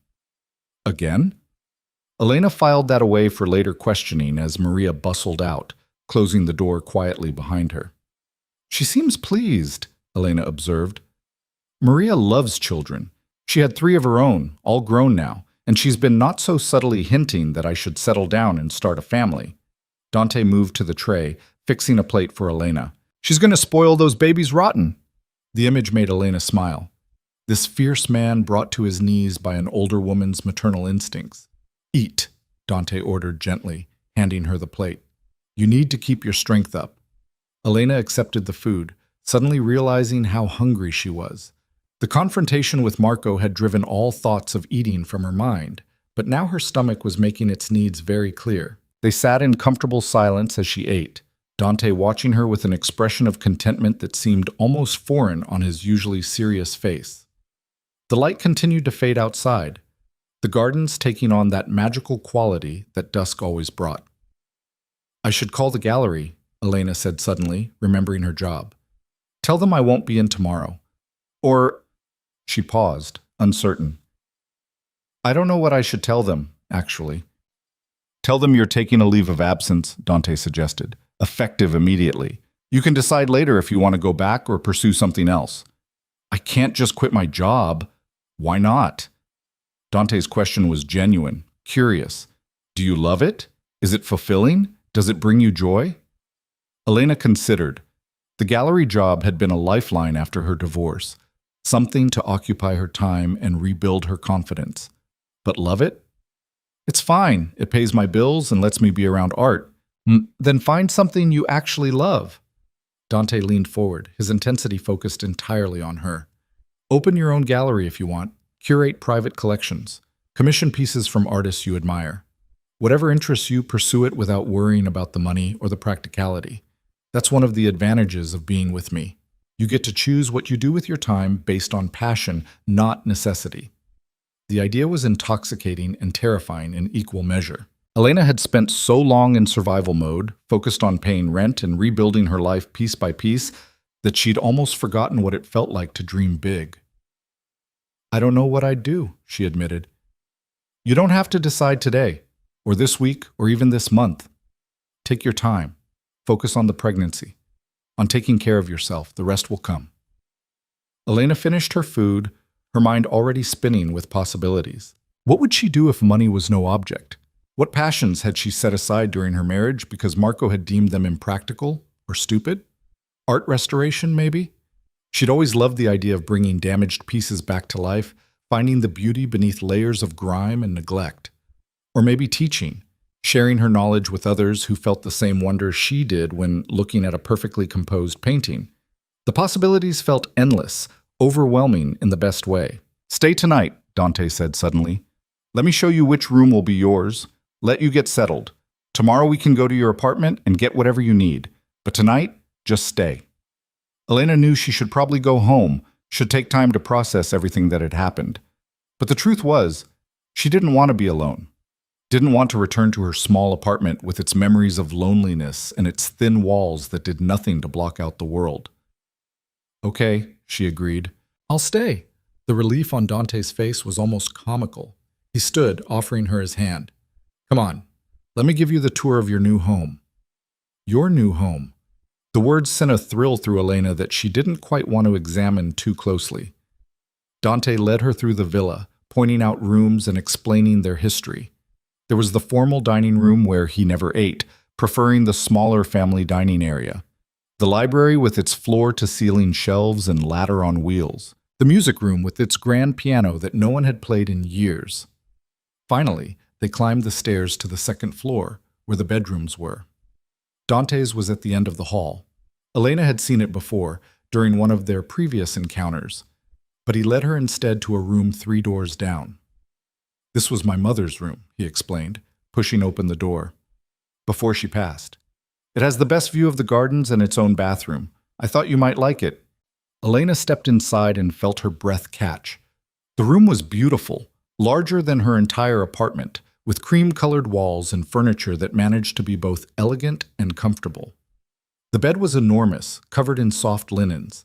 Again? Elena filed that away for later questioning as Maria bustled out, closing the door quietly behind her. She seems pleased, Elena observed. Maria loves children. She had 3 of her own, all grown now, and she's been not so subtly hinting that I should settle down and start a family. Dante moved to the tray, fixing a plate for Elena. She's going to spoil those babies rotten. The image made Elena smile. This fierce man brought to his knees by an older woman's maternal instincts. Eat, Dante ordered gently, handing her the plate. You need to keep your strength up. Elena accepted the food, suddenly realizing how hungry she was. The confrontation with Marco had driven all thoughts of eating from her mind, but now her stomach was making its needs very clear. They sat in comfortable silence as she ate, Dante watching her with an expression of contentment that seemed almost foreign on his usually serious face. The light continued to fade outside, the gardens taking on that magical quality that dusk always brought. I should call the gallery, Elena said suddenly, remembering her job. Tell them I won't be in tomorrow. Or— She paused, uncertain. I don't know what I should tell them, actually. Tell them you're taking a leave of absence, Dante suggested. Effective immediately. You can decide later if you want to go back or pursue something else. I can't just quit my job. Why not? Dante's question was genuine, curious. Do you love it? Is it fulfilling? Does it bring you joy? Elena considered. The gallery job had been a lifeline after her divorce, something to occupy her time and rebuild her confidence. But love it? It's fine. It pays my bills and lets me be around art. Then find something you actually love. Dante leaned forward, his intensity focused entirely on her. Open your own gallery if you want. Curate private collections. Commission pieces from artists you admire. Whatever interests you, pursue it without worrying about the money or the practicality. That's one of the advantages of being with me. You get to choose what you do with your time based on passion, not necessity. The idea was intoxicating and terrifying in equal measure. Elena had spent so long in survival mode, focused on paying rent and rebuilding her life piece by piece, that she'd almost forgotten what it felt like to dream big. I don't know what I'd do, she admitted. You don't have to decide today, or this week, or even this month. Take your time. Focus on the pregnancy, on taking care of yourself. The rest will come. Elena finished her food, her mind already spinning with possibilities. What would she do if money was no object? What passions had she set aside during her marriage because Marco had deemed them impractical or stupid? Art restoration, maybe? She'd always loved the idea of bringing damaged pieces back to life, finding the beauty beneath layers of grime and neglect. Or maybe teaching, sharing her knowledge with others who felt the same wonder she did when looking at a perfectly composed painting. The possibilities felt endless, overwhelming in the best way. "Stay tonight," Dante said suddenly. "Let me show you which room will be yours. Let you get settled. Tomorrow we can go to your apartment and get whatever you need. But tonight, just stay." Elena knew she should probably go home, should take time to process everything that had happened. But the truth was, she didn't want to be alone. Didn't want to return to her small apartment with its memories of loneliness and its thin walls that did nothing to block out the world. "Okay," she agreed. "I'll stay." The relief on Dante's face was almost comical. He stood, offering her his hand. "Come on, let me give you the tour of your new home." Your new home. The words sent a thrill through Elena that she didn't quite want to examine too closely. Dante led her through the villa, pointing out rooms and explaining their history. There was the formal dining room where he never ate, preferring the smaller family dining area. The library with its floor-to-ceiling shelves and ladder on wheels. The music room with its grand piano that no one had played in years. Finally, they climbed the stairs to the second floor, where the bedrooms were. Dante's was at the end of the hall. Elena had seen it before, during one of their previous encounters, but he led her instead to a room 3 doors down. "This was my mother's room," he explained, pushing open the door. Before she passed. "It has the best view of the gardens and its own bathroom. I thought you might like it." Elena stepped inside and felt her breath catch. The room was beautiful, larger than her entire apartment, with cream-colored walls and furniture that managed to be both elegant and comfortable. The bed was enormous, covered in soft linens.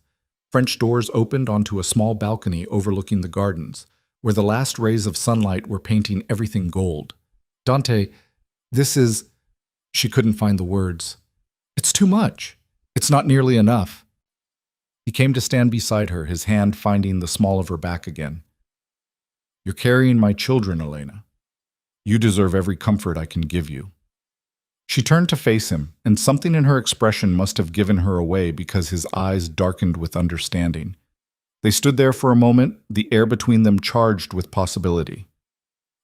French doors opened onto a small balcony overlooking the gardens, where the last rays of sunlight were painting everything gold. "Dante, this is..." She couldn't find the words. "It's too much. It's not nearly enough." He came to stand beside her, his hand finding the small of her back again. "You're carrying my children, Elena. You deserve every comfort I can give you." She turned to face him, and something in her expression must have given her away because his eyes darkened with understanding. They stood there for a moment, the air between them charged with possibility.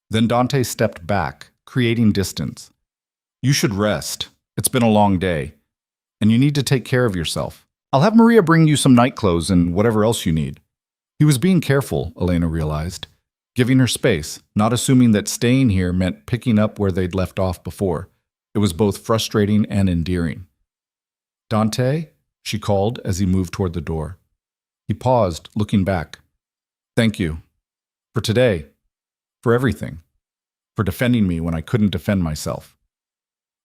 Then Dante stepped back, creating distance. "You should rest. It's been a long day. And you need to take care of yourself. I'll have Maria bring you some night clothes and whatever else you need." He was being careful, Elena realized, giving her space, not assuming that staying here meant picking up where they'd left off before. It was both frustrating and endearing. "Dante?" she called as he moved toward the door. He paused, looking back. "Thank you. For today. For everything. For defending me when I couldn't defend myself."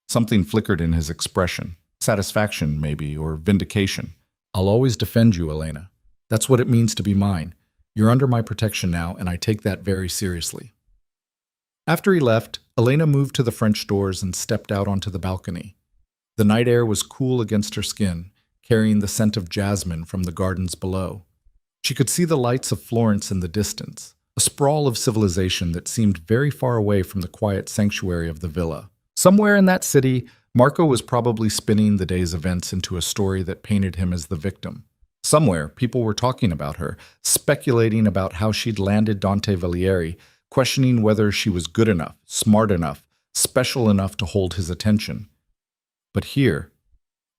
Something flickered in his expression. Satisfaction, maybe, or vindication. "I'll always defend you, Elena. That's what it means to be mine. You're under my protection now, and I take that very seriously." After he left, Elena moved to the French doors and stepped out onto the balcony. The night air was cool against her skin, carrying the scent of jasmine from the gardens below. She could see the lights of Florence in the distance, a sprawl of civilization that seemed very far away from the quiet sanctuary of the villa. Somewhere in that city, Marco was probably spinning the day's events into a story that painted him as the victim. Somewhere, people were talking about her, speculating about how she'd landed Dante Valieri, questioning whether she was good enough, smart enough, special enough to hold his attention. But here,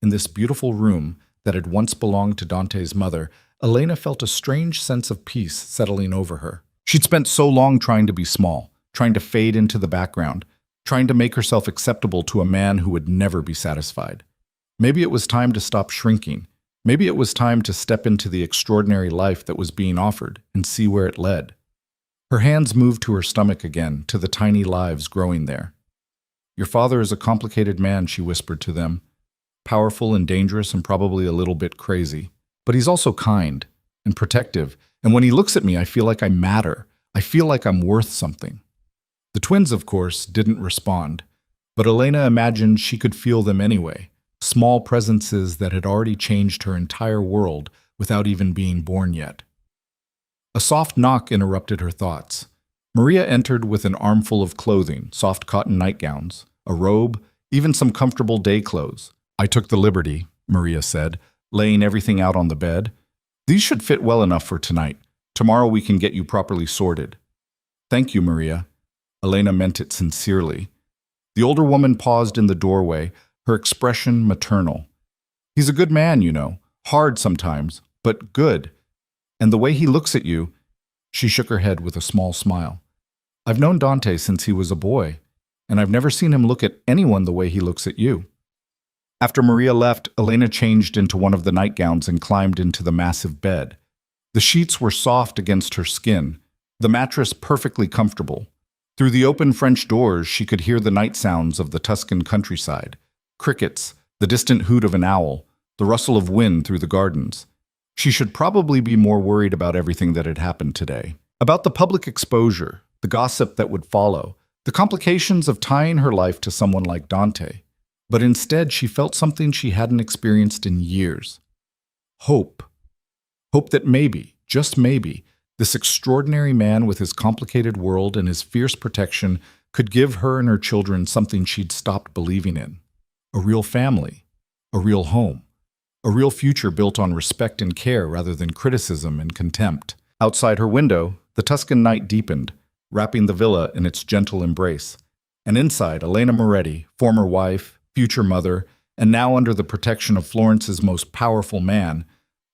in this beautiful room that had once belonged to Dante's mother, Elena felt a strange sense of peace settling over her. She'd spent so long trying to be small, trying to fade into the background, trying to make herself acceptable to a man who would never be satisfied. Maybe it was time to stop shrinking. Maybe it was time to step into the extraordinary life that was being offered and see where it led. Her hands moved to her stomach again, to the tiny lives growing there. "Your father is a complicated man," she whispered to them. "Powerful and dangerous and probably a little bit crazy. But he's also kind and protective, and when he looks at me, I feel like I matter. I feel like I'm worth something." The twins, of course, didn't respond, but Elena imagined she could feel them anyway, small presences that had already changed her entire world without even being born yet. A soft knock interrupted her thoughts. Maria entered with an armful of clothing, soft cotton nightgowns, a robe, even some comfortable day clothes. "I took the liberty," Maria said, laying everything out on the bed. "These should fit well enough for tonight. Tomorrow we can get you properly sorted." "Thank you, Maria." Elena meant it sincerely. The older woman paused in the doorway, her expression maternal. "He's a good man, you know. Hard sometimes, but good. And the way he looks at you—" She shook her head with a small smile. "I've known Dante since he was a boy, and I've never seen him look at anyone the way he looks at you." After Maria left, Elena changed into one of the nightgowns and climbed into the massive bed. The sheets were soft against her skin, the mattress perfectly comfortable. Through the open French doors, she could hear the night sounds of the Tuscan countryside. Crickets, the distant hoot of an owl, the rustle of wind through the gardens. She should probably be more worried about everything that had happened today. About the public exposure, the gossip that would follow, the complications of tying her life to someone like Dante. But instead, she felt something she hadn't experienced in years. Hope. Hope that maybe, just maybe, this extraordinary man with his complicated world and his fierce protection could give her and her children something she'd stopped believing in. A real family, a real home, a real future built on respect and care rather than criticism and contempt. Outside her window, the Tuscan night deepened, wrapping the villa in its gentle embrace. And inside, Elena Moretti, former wife, future mother, and now under the protection of Florence's most powerful man,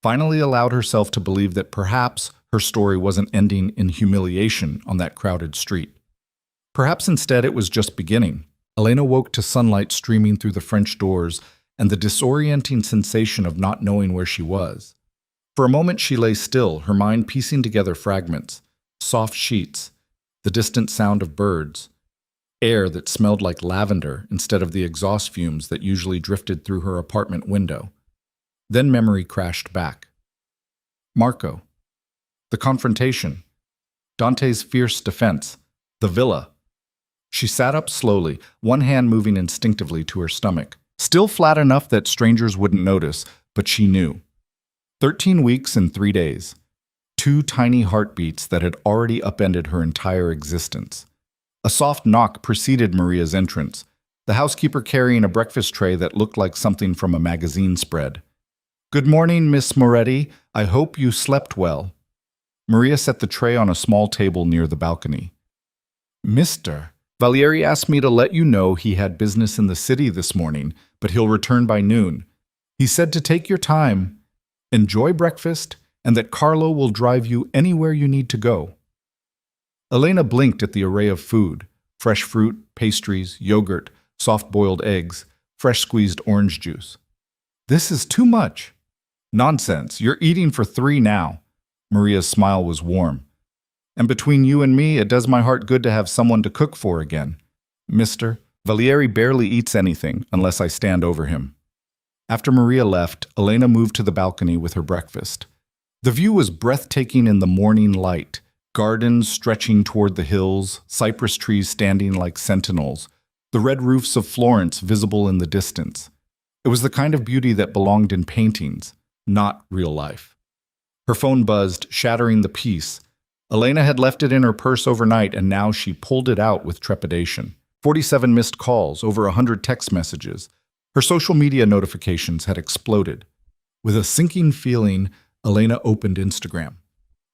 finally allowed herself to believe that perhaps her story wasn't ending in humiliation on that crowded street. Perhaps instead it was just beginning. Elena woke to sunlight streaming through the French doors and the disorienting sensation of not knowing where she was. For a moment she lay still, her mind piecing together fragments, soft sheets, the distant sound of birds, air that smelled like lavender instead of the exhaust fumes that usually drifted through her apartment window. Then memory crashed back. Marco. The confrontation. Dante's fierce defense. The villa. She sat up slowly, one hand moving instinctively to her stomach. Still flat enough that strangers wouldn't notice, but she knew. 13 weeks and 3 days. 2 tiny heartbeats that had already upended her entire existence. A soft knock preceded Maria's entrance, the housekeeper carrying a breakfast tray that looked like something from a magazine spread. "Good morning, Miss Moretti. I hope you slept well." Maria set the tray on a small table near the balcony. "Mr. Valieri asked me to let you know he had business in the city this morning, but he'll return by noon. He said to take your time, enjoy breakfast, and that Carlo will drive you anywhere you need to go." Elena blinked at the array of food: fresh fruit, pastries, yogurt, soft-boiled eggs, fresh squeezed orange juice. "This is too much." "Nonsense, you're eating for 3 now." Maria's smile was warm. "And between you and me, it does my heart good to have someone to cook for again. Mr. Valieri barely eats anything unless I stand over him." After Maria left, Elena moved to the balcony with her breakfast. The view was breathtaking in the morning light. Gardens stretching toward the hills, cypress trees standing like sentinels, the red roofs of Florence visible in the distance. It was the kind of beauty that belonged in paintings, not real life. Her phone buzzed, shattering the peace. Elena had left it in her purse overnight, and now she pulled it out with trepidation. 47 missed calls, over 100 text messages. Her social media notifications had exploded. With a sinking feeling, Elena opened Instagram.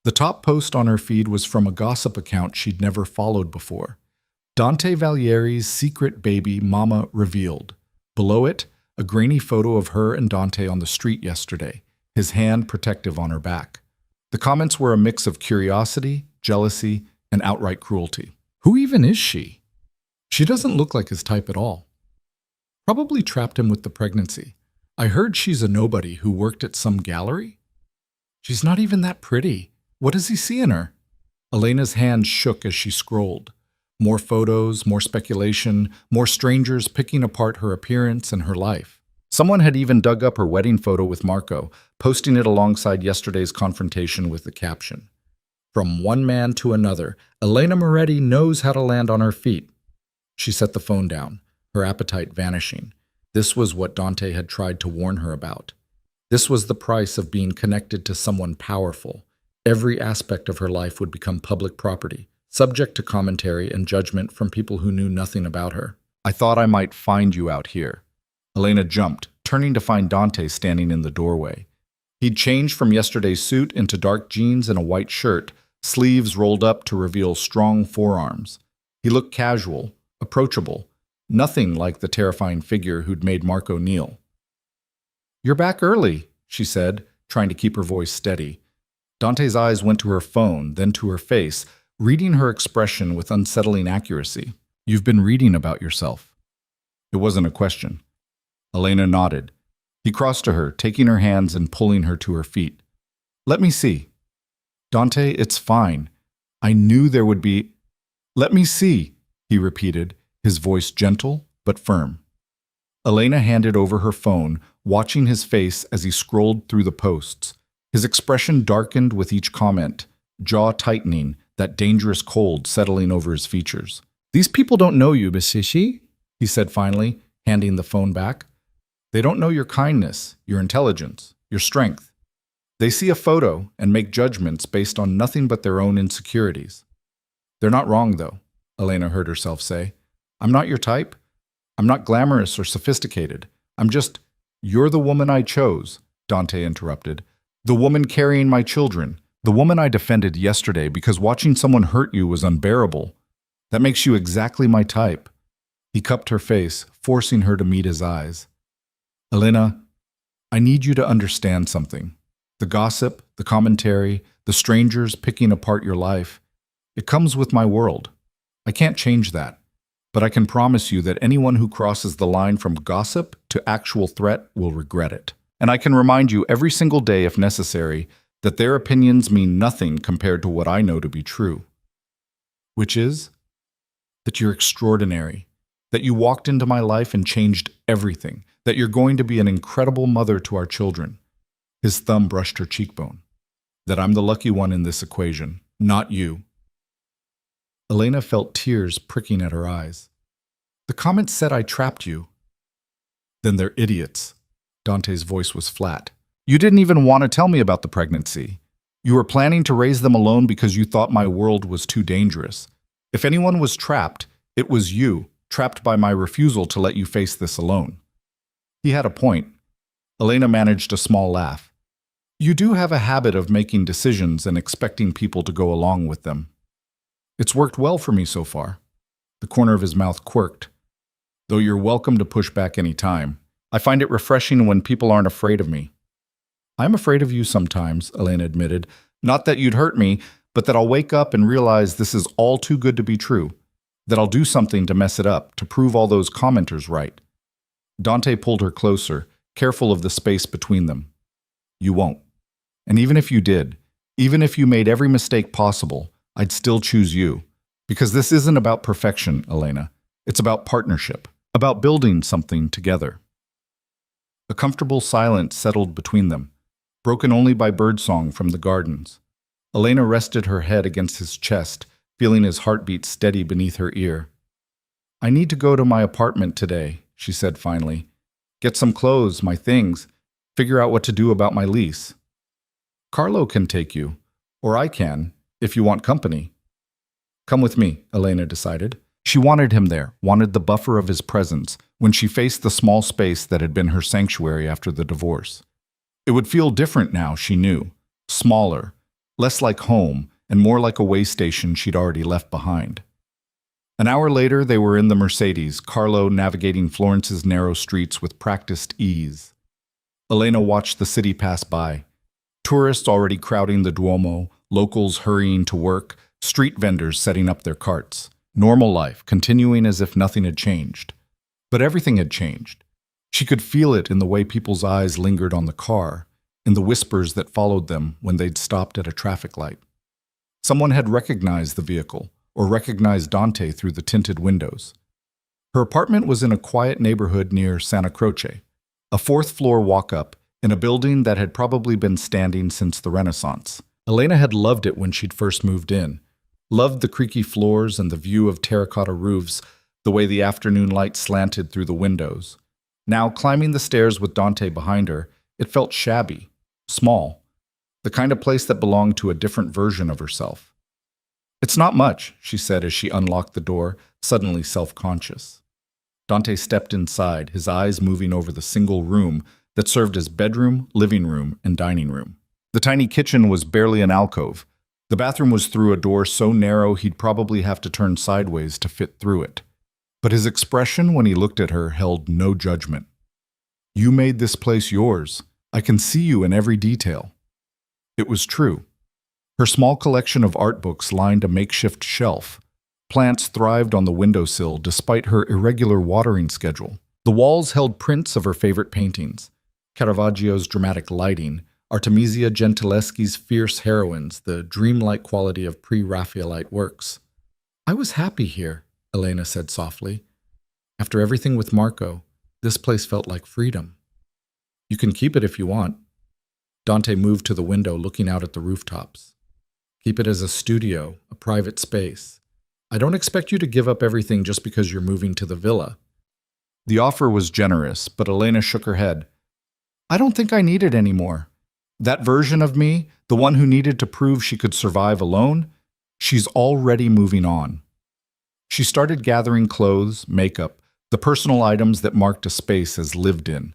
The top post on her feed was from a gossip account she'd never followed before. Dante Valieri's secret baby mama revealed. Below it, a grainy photo of her and Dante on the street yesterday, his hand protective on her back. The comments were a mix of curiosity, jealousy, and outright cruelty. Who even is she? She doesn't look like his type at all. Probably trapped him with the pregnancy. I heard she's a nobody who worked at some gallery. She's not even that pretty. What does he see in her? Elena's hand shook as she scrolled. More photos, more speculation, more strangers picking apart her appearance and her life. Someone had even dug up her wedding photo with Marco, posting it alongside yesterday's confrontation with the caption, From one man to another, Elena Moretti knows how to land on her feet. She set the phone down, her appetite vanishing. This was what Dante had tried to warn her about. This was the price of being connected to someone powerful. Every aspect of her life would become public property, subject to commentary and judgment from people who knew nothing about her. I thought I might find you out here. Elena jumped, turning to find Dante standing in the doorway. He'd changed from yesterday's suit into dark jeans and a white shirt, sleeves rolled up to reveal strong forearms. He looked casual, approachable, nothing like the terrifying figure who'd made Marco kneel. "You're back early," she said, trying to keep her voice steady. Dante's eyes went to her phone, then to her face, reading her expression with unsettling accuracy. "You've been reading about yourself." It wasn't a question. Elena nodded. He crossed to her, taking her hands and pulling her to her feet. "Let me see." "Dante, it's fine. I knew there would be—" "Let me see," he repeated, his voice gentle but firm. Elena handed over her phone, watching his face as he scrolled through the posts. His expression darkened with each comment, jaw tightening, that dangerous cold settling over his features. "These people don't know you, Basishi," he said finally, handing the phone back. "They don't know your kindness, your intelligence, your strength. They see a photo and make judgments based on nothing but their own insecurities. They're not wrong, though," Elena heard herself say. "I'm not your type. I'm not glamorous or sophisticated. I'm just—" "You're the woman I chose," Dante interrupted. "The woman carrying my children. The woman I defended yesterday because watching someone hurt you was unbearable. That makes you exactly my type." He cupped her face, forcing her to meet his eyes. "Elena, I need you to understand something. The gossip, the commentary, the strangers picking apart your life, it comes with my world. I can't change that. But I can promise you that anyone who crosses the line from gossip to actual threat will regret it. And I can remind you every single day, if necessary, that their opinions mean nothing compared to what I know to be true. Which is that you're extraordinary, that you walked into my life and changed everything, that you're going to be an incredible mother to our children." His thumb brushed her cheekbone. "That I'm the lucky one in this equation, not you." Elena felt tears pricking at her eyes. "The comments said I trapped you." "Then they're idiots." Dante's voice was flat. "You didn't even want to tell me about the pregnancy. You were planning to raise them alone because you thought my world was too dangerous. If anyone was trapped, it was you, trapped by my refusal to let you face this alone." He had a point. Elena managed a small laugh. "You do have a habit of making decisions and expecting people to go along with them. It's worked well for me so far." The corner of his mouth quirked. "Though you're welcome to push back any time. I find it refreshing when people aren't afraid of me." "I'm afraid of you sometimes," Elena admitted. "Not that you'd hurt me, but that I'll wake up and realize this is all too good to be true. That I'll do something to mess it up, to prove all those commenters right." Dante pulled her closer, careful of the space between them. "You won't. And even if you did, even if you made every mistake possible, I'd still choose you. Because this isn't about perfection, Elena. It's about partnership, about building something together." A comfortable silence settled between them, broken only by birdsong from the gardens. Elena rested her head against his chest, feeling his heartbeat steady beneath her ear. "I need to go to my apartment today," she said finally. "Get some clothes, my things, figure out what to do about my lease. Carlo can take you, or I can, if you want company." "Come with me," Elena decided. She wanted him there, wanted the buffer of his presence, when she faced the small space that had been her sanctuary after the divorce. It would feel different now, she knew. Smaller, less like home, and more like a way station she'd already left behind. An hour later, they were in the Mercedes, Carlo navigating Florence's narrow streets with practiced ease. Elena watched the city pass by. Tourists already crowding the Duomo, locals hurrying to work, street vendors setting up their carts. Normal life, continuing as if nothing had changed. But everything had changed. She could feel it in the way people's eyes lingered on the car, in the whispers that followed them when they'd stopped at a traffic light. Someone had recognized the vehicle, or recognized Dante through the tinted windows. Her apartment was in a quiet neighborhood near Santa Croce, a fourth-floor walk-up in a building that had probably been standing since the Renaissance. Elena had loved it when she'd first moved in. Loved the creaky floors and the view of terracotta roofs, the way the afternoon light slanted through the windows. Now, climbing the stairs with Dante behind her, it felt shabby, small, the kind of place that belonged to a different version of herself. "It's not much," she said as she unlocked the door, suddenly self-conscious. Dante stepped inside, his eyes moving over the single room that served as bedroom, living room, and dining room. The tiny kitchen was barely an alcove. The bathroom was through a door so narrow he'd probably have to turn sideways to fit through it. But his expression when he looked at her held no judgment. "You made this place yours. I can see you in every detail." It was true. Her small collection of art books lined a makeshift shelf. Plants thrived on the windowsill despite her irregular watering schedule. The walls held prints of her favorite paintings: Caravaggio's dramatic lighting, Artemisia Gentileschi's fierce heroines, the dreamlike quality of pre-Raphaelite works. "I was happy here," Elena said softly. "After everything with Marco, this place felt like freedom." "You can keep it if you want." Dante moved to the window, looking out at the rooftops. "Keep it as a studio, a private space. I don't expect you to give up everything just because you're moving to the villa." The offer was generous, but Elena shook her head. "I don't think I need it anymore. That version of me, the one who needed to prove she could survive alone, she's already moving on." She started gathering clothes, makeup, the personal items that marked a space as lived in.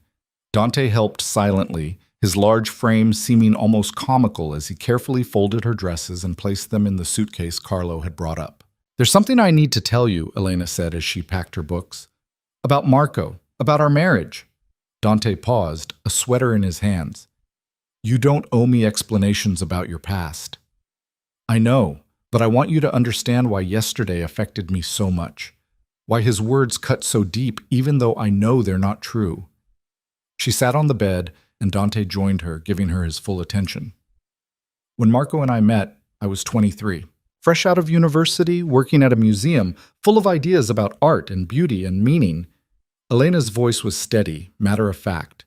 Dante helped silently, his large frame seeming almost comical as he carefully folded her dresses and placed them in the suitcase Carlo had brought up. "There's something I need to tell you," Elena said as she packed her books. "About Marco, about our marriage." Dante paused, a sweater in his hands. "You don't owe me explanations about your past." "I know, but I want you to understand why yesterday affected me so much. Why his words cut so deep even though I know they're not true." She sat on the bed, and Dante joined her, giving her his full attention. "When Marco and I met, I was 23. Fresh out of university, working at a museum, full of ideas about art and beauty and meaning." Elena's voice was steady, matter-of-fact.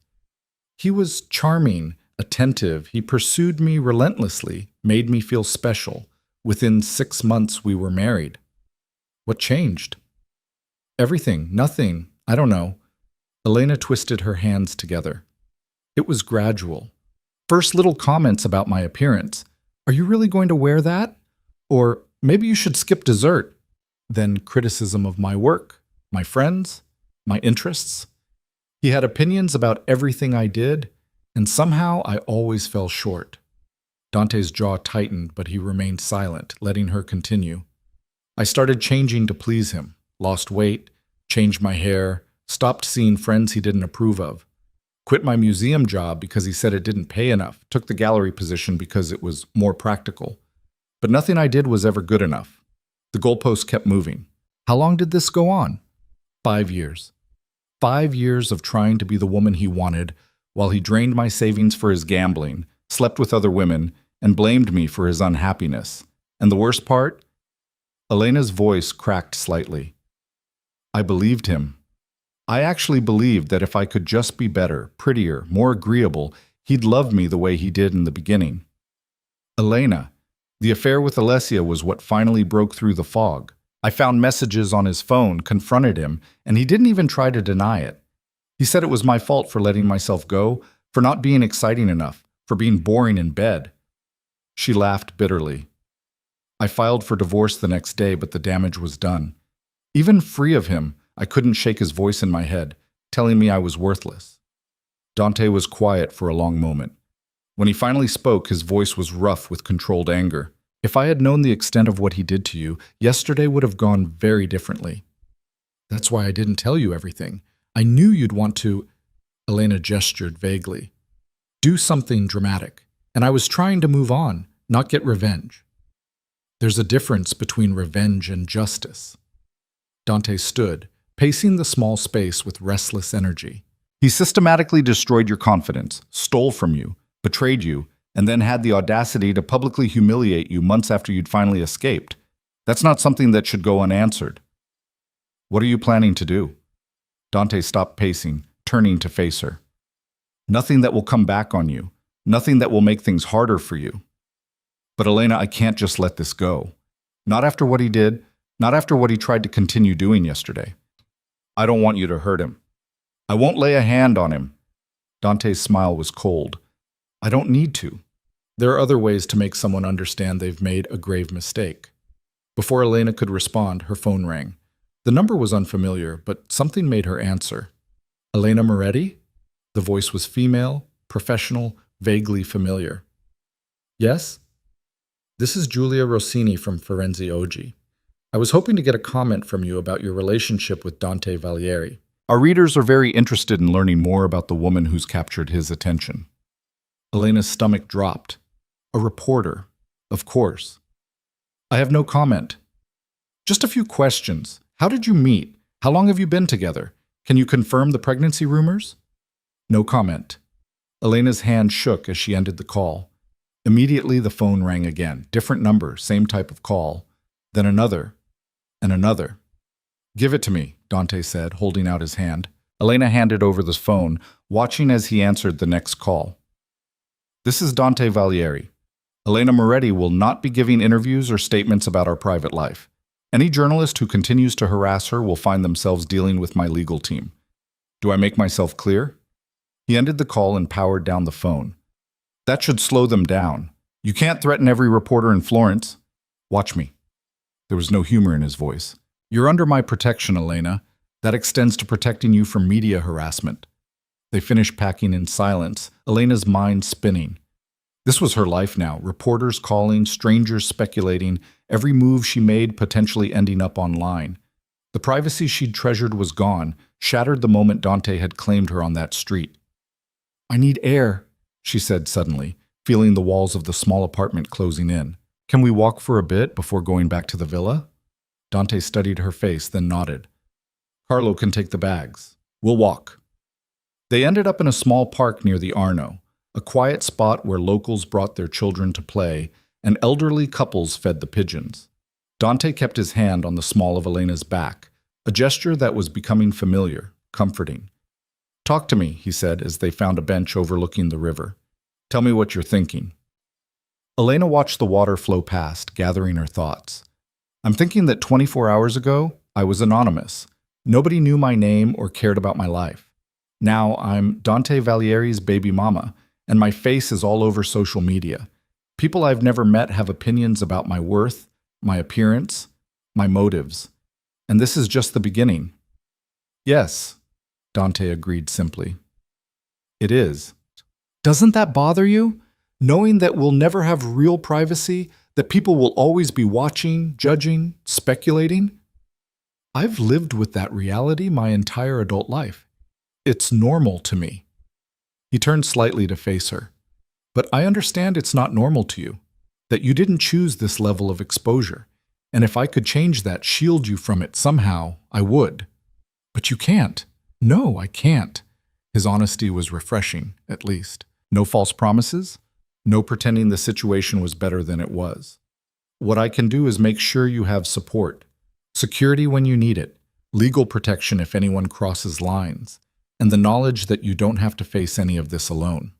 "He was charming, attentive. He pursued me relentlessly, made me feel special. Within 6 months, we were married." "What changed?" "Everything. Nothing. I don't know." Elena twisted her hands together. "It was gradual. First little comments about my appearance. 'Are you really going to wear that?' Or, 'Maybe you should skip dessert.' Then criticism of my work, my friends, my interests. He had opinions about everything I did, and somehow I always fell short." Dante's jaw tightened, but he remained silent, letting her continue. "I started changing to please him, lost weight, changed my hair, stopped seeing friends he didn't approve of. Quit my museum job because he said it didn't pay enough, took the gallery position because it was more practical. But nothing I did was ever good enough. The goalposts kept moving." "How long did this go on?" 5 years. 5 years of trying to be the woman he wanted, while he drained my savings for his gambling, slept with other women, and blamed me for his unhappiness. And the worst part? Elena's voice cracked slightly. I believed him. I actually believed that if I could just be better, prettier, more agreeable, he'd love me the way he did in the beginning. Elena, the affair with Alessia was what finally broke through the fog. I found messages on his phone, confronted him, and he didn't even try to deny it. He said it was my fault for letting myself go, for not being exciting enough, for being boring in bed. She laughed bitterly. I filed for divorce the next day, but the damage was done. Even free of him, I couldn't shake his voice in my head, telling me I was worthless. Dante was quiet for a long moment. When he finally spoke, his voice was rough with controlled anger. If I had known the extent of what he did to you, yesterday would have gone very differently. That's why I didn't tell you everything. I knew you'd want to... Elena gestured vaguely. Do something dramatic. And I was trying to move on, not get revenge. There's a difference between revenge and justice. Dante stood, pacing the small space with restless energy. He systematically destroyed your confidence, stole from you, betrayed you, and then had the audacity to publicly humiliate you months after you'd finally escaped. That's not something that should go unanswered. What are you planning to do? Dante stopped pacing, turning to face her. Nothing that will come back on you. Nothing that will make things harder for you. But Elena, I can't just let this go. Not after what he did, not after what he tried to continue doing yesterday. I don't want you to hurt him. I won't lay a hand on him. Dante's smile was cold. I don't need to. There are other ways to make someone understand they've made a grave mistake. Before Elena could respond, her phone rang. The number was unfamiliar, but something made her answer. Elena Moretti? The voice was female, professional, vaguely familiar. Yes? This is Giulia Rossini from Firenze Oggi. I was hoping to get a comment from you about your relationship with Dante Valieri. Our readers are very interested in learning more about the woman who's captured his attention. Elena's stomach dropped. A reporter, of course. I have no comment. Just a few questions. How did you meet? How long have you been together? Can you confirm the pregnancy rumors? No comment. Elena's hand shook as she ended the call. Immediately the phone rang again. Different number, same type of call. Then another, and another. Give it to me, Dante said, holding out his hand. Elena handed over the phone, watching as he answered the next call. This is Dante Valieri. Elena Moretti will not be giving interviews or statements about our private life. Any journalist who continues to harass her will find themselves dealing with my legal team. Do I make myself clear? He ended the call and powered down the phone. That should slow them down. You can't threaten every reporter in Florence. Watch me. There was no humor in his voice. You're under my protection, Elena. That extends to protecting you from media harassment. They finished packing in silence, Elena's mind spinning. This was her life now, reporters calling, strangers speculating, every move she made potentially ending up online. The privacy she'd treasured was gone, shattered the moment Dante had claimed her on that street. I need air, she said suddenly, feeling the walls of the small apartment closing in. Can we walk for a bit before going back to the villa? Dante studied her face, then nodded. Carlo can take the bags. We'll walk. They ended up in a small park near the Arno, a quiet spot where locals brought their children to play and elderly couples fed the pigeons. Dante kept his hand on the small of Elena's back, a gesture that was becoming familiar, comforting. Talk to me, he said as they found a bench overlooking the river. Tell me what you're thinking. Elena watched the water flow past, gathering her thoughts. I'm thinking that 24 hours ago, I was anonymous. Nobody knew my name or cared about my life. Now I'm Dante Valieri's baby mama, and my face is all over social media. People I've never met have opinions about my worth, my appearance, my motives. And this is just the beginning. Yes, Dante agreed simply. It is. Doesn't that bother you? Knowing that we'll never have real privacy, that people will always be watching, judging, speculating? I've lived with that reality my entire adult life. It's normal to me. He turned slightly to face her. But I understand it's not normal to you, that you didn't choose this level of exposure, and if I could change that, shield you from it somehow, I would. But you can't. No, I can't. His honesty was refreshing, at least. No false promises? No pretending the situation was better than it was. What I can do is make sure you have support, security when you need it, legal protection if anyone crosses lines, and the knowledge that you don't have to face any of this alone.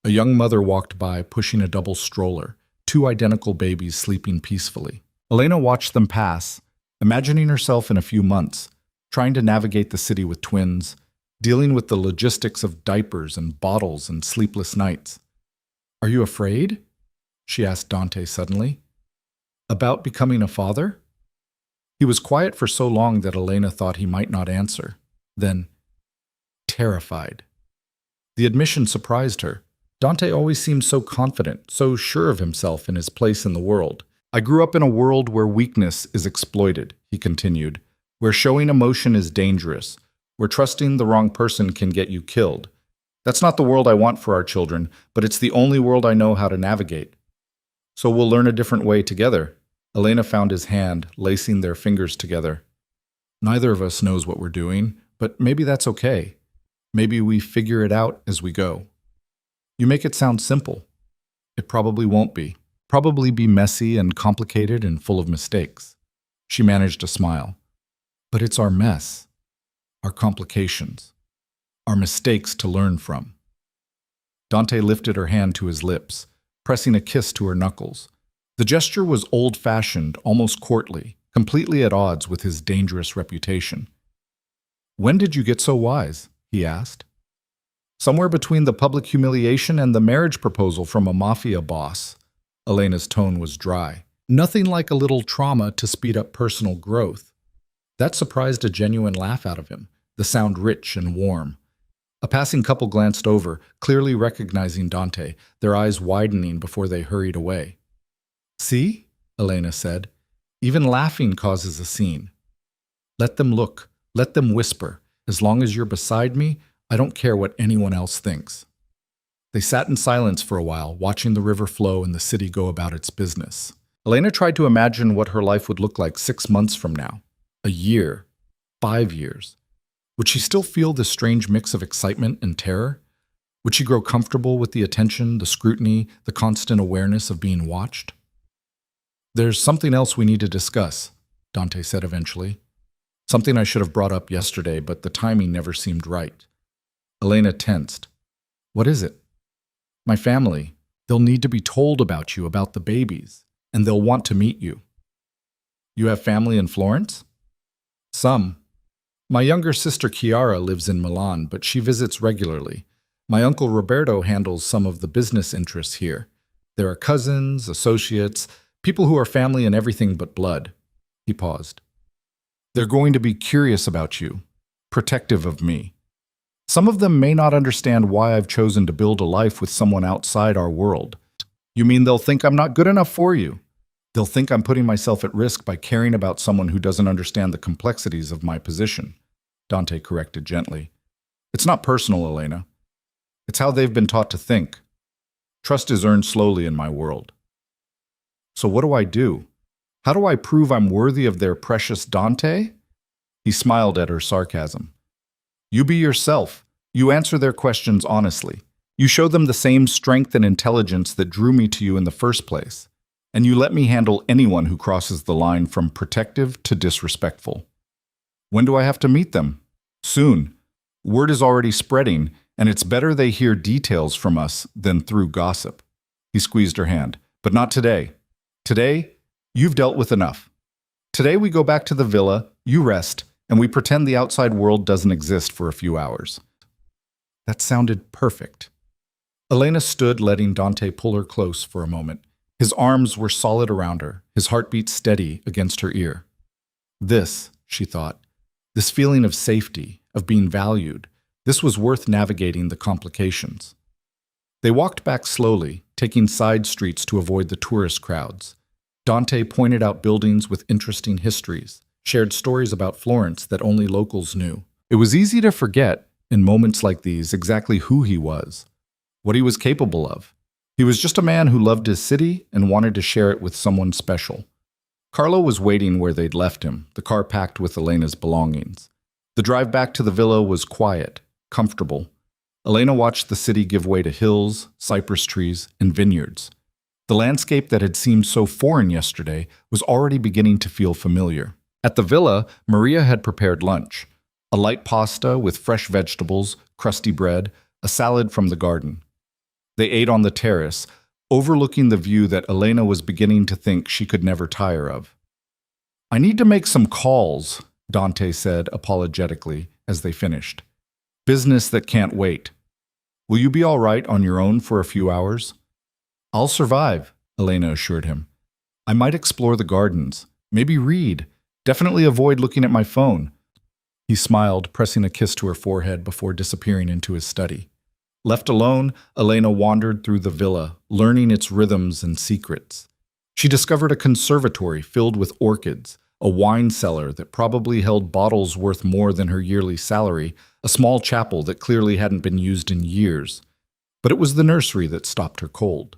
A young mother walked by pushing a double stroller, two identical babies sleeping peacefully. Elena watched them pass, imagining herself in a few months, trying to navigate the city with twins, dealing with the logistics of diapers and bottles and sleepless nights. Are you afraid? She asked Dante suddenly. About becoming a father? He was quiet for so long that Elena thought he might not answer. Then, terrified. The admission surprised her. Dante always seemed so confident, so sure of himself and his place in the world. I grew up in a world where weakness is exploited, he continued, where showing emotion is dangerous, where trusting the wrong person can get you killed. That's not the world I want for our children, but it's the only world I know how to navigate. So we'll learn a different way together. Elena found his hand, lacing their fingers together. Neither of us knows what we're doing, but maybe that's okay. Maybe we figure it out as we go. You make it sound simple. It probably won't be. Probably be messy and complicated and full of mistakes. She managed a smile. But it's our mess, our complications, our mistakes to learn from. Dante lifted her hand to his lips, pressing a kiss to her knuckles. The gesture was old-fashioned, almost courtly, completely at odds with his dangerous reputation. "When did you get so wise?" he asked. "Somewhere between the public humiliation and the marriage proposal from a Mafia boss." Elena's tone was dry. Nothing like a little trauma to speed up personal growth. That surprised a genuine laugh out of him, the sound rich and warm. A passing couple glanced over, clearly recognizing Dante, their eyes widening before they hurried away. "See?" Elena said. "Even laughing causes a scene. Let them look, let them whisper. As long as you're beside me, I don't care what anyone else thinks." They sat in silence for a while, watching the river flow and the city go about its business. Elena tried to imagine what her life would look like 6 months from now, a year, 5 years. Would she still feel this strange mix of excitement and terror? Would she grow comfortable with the attention, the scrutiny, the constant awareness of being watched? "There's something else we need to discuss," Dante said eventually. "Something I should have brought up yesterday, but the timing never seemed right." Elena tensed. "What is it?" "My family. They'll need to be told about you, about the babies, and they'll want to meet you." "You have family in Florence?" "Some. My younger sister Chiara lives in Milan, but she visits regularly. My uncle Roberto handles some of the business interests here. There are cousins, associates, people who are family in everything but blood." He paused. "They're going to be curious about you, protective of me. Some of them may not understand why I've chosen to build a life with someone outside our world." "You mean they'll think I'm not good enough for you?" "They'll think I'm putting myself at risk by caring about someone who doesn't understand the complexities of my position," Dante corrected gently. "It's not personal, Elena. It's how they've been taught to think. Trust is earned slowly in my world." "So what do I do? How do I prove I'm worthy of their precious Dante?" He smiled at her sarcasm. "You be yourself. You answer their questions honestly. You show them the same strength and intelligence that drew me to you in the first place. And you let me handle anyone who crosses the line from protective to disrespectful." "When do I have to meet them?" "Soon. Word is already spreading, and it's better they hear details from us than through gossip." He squeezed her hand. "But not today. Today, you've dealt with enough. Today we go back to the villa, you rest, and we pretend the outside world doesn't exist for a few hours." That sounded perfect. Elena stood, letting Dante pull her close for a moment. His arms were solid around her, his heartbeat steady against her ear. This, she thought, this feeling of safety, of being valued, this was worth navigating the complications. They walked back slowly, taking side streets to avoid the tourist crowds. Dante pointed out buildings with interesting histories, shared stories about Florence that only locals knew. It was easy to forget, in moments like these, exactly who he was, what he was capable of. He was just a man who loved his city and wanted to share it with someone special. Carlo was waiting where they'd left him, the car packed with Elena's belongings. The drive back to the villa was quiet, comfortable. Elena watched the city give way to hills, cypress trees, and vineyards. The landscape that had seemed so foreign yesterday was already beginning to feel familiar. At the villa, Maria had prepared lunch. A light pasta with fresh vegetables, crusty bread, a salad from the garden. They ate on the terrace, overlooking the view that Elena was beginning to think she could never tire of. "I need to make some calls," Dante said apologetically as they finished. "Business that can't wait. Will you be all right on your own for a few hours?" "I'll survive," Elena assured him. "I might explore the gardens, maybe read, definitely avoid looking at my phone." He smiled, pressing a kiss to her forehead before disappearing into his study. Left alone, Elena wandered through the villa, learning its rhythms and secrets. She discovered a conservatory filled with orchids, a wine cellar that probably held bottles worth more than her yearly salary, a small chapel that clearly hadn't been used in years. But it was the nursery that stopped her cold.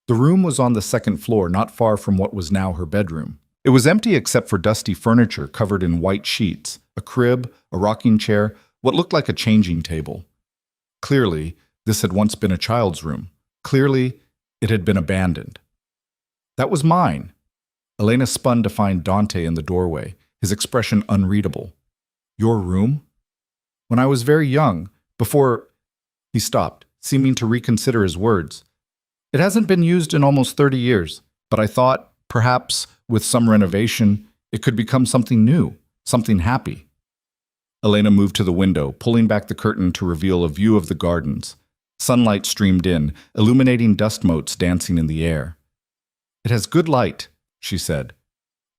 The room was on the second floor, not far from what was now her bedroom. It was empty except for dusty furniture covered in white sheets, a crib, a rocking chair, what looked like a changing table. Clearly, this had once been a child's room. Clearly, it had been abandoned. "That was mine." Elena spun to find Dante in the doorway, his expression unreadable. "Your room?" "When I was very young, before—" He stopped, seeming to reconsider his words. It hasn't been used in almost 30 years, but I thought, perhaps, with some renovation, it could become something new, something happy. Elena moved to the window, pulling back the curtain to reveal a view of the gardens. Sunlight streamed in, illuminating dust motes dancing in the air. "It has good light," she said,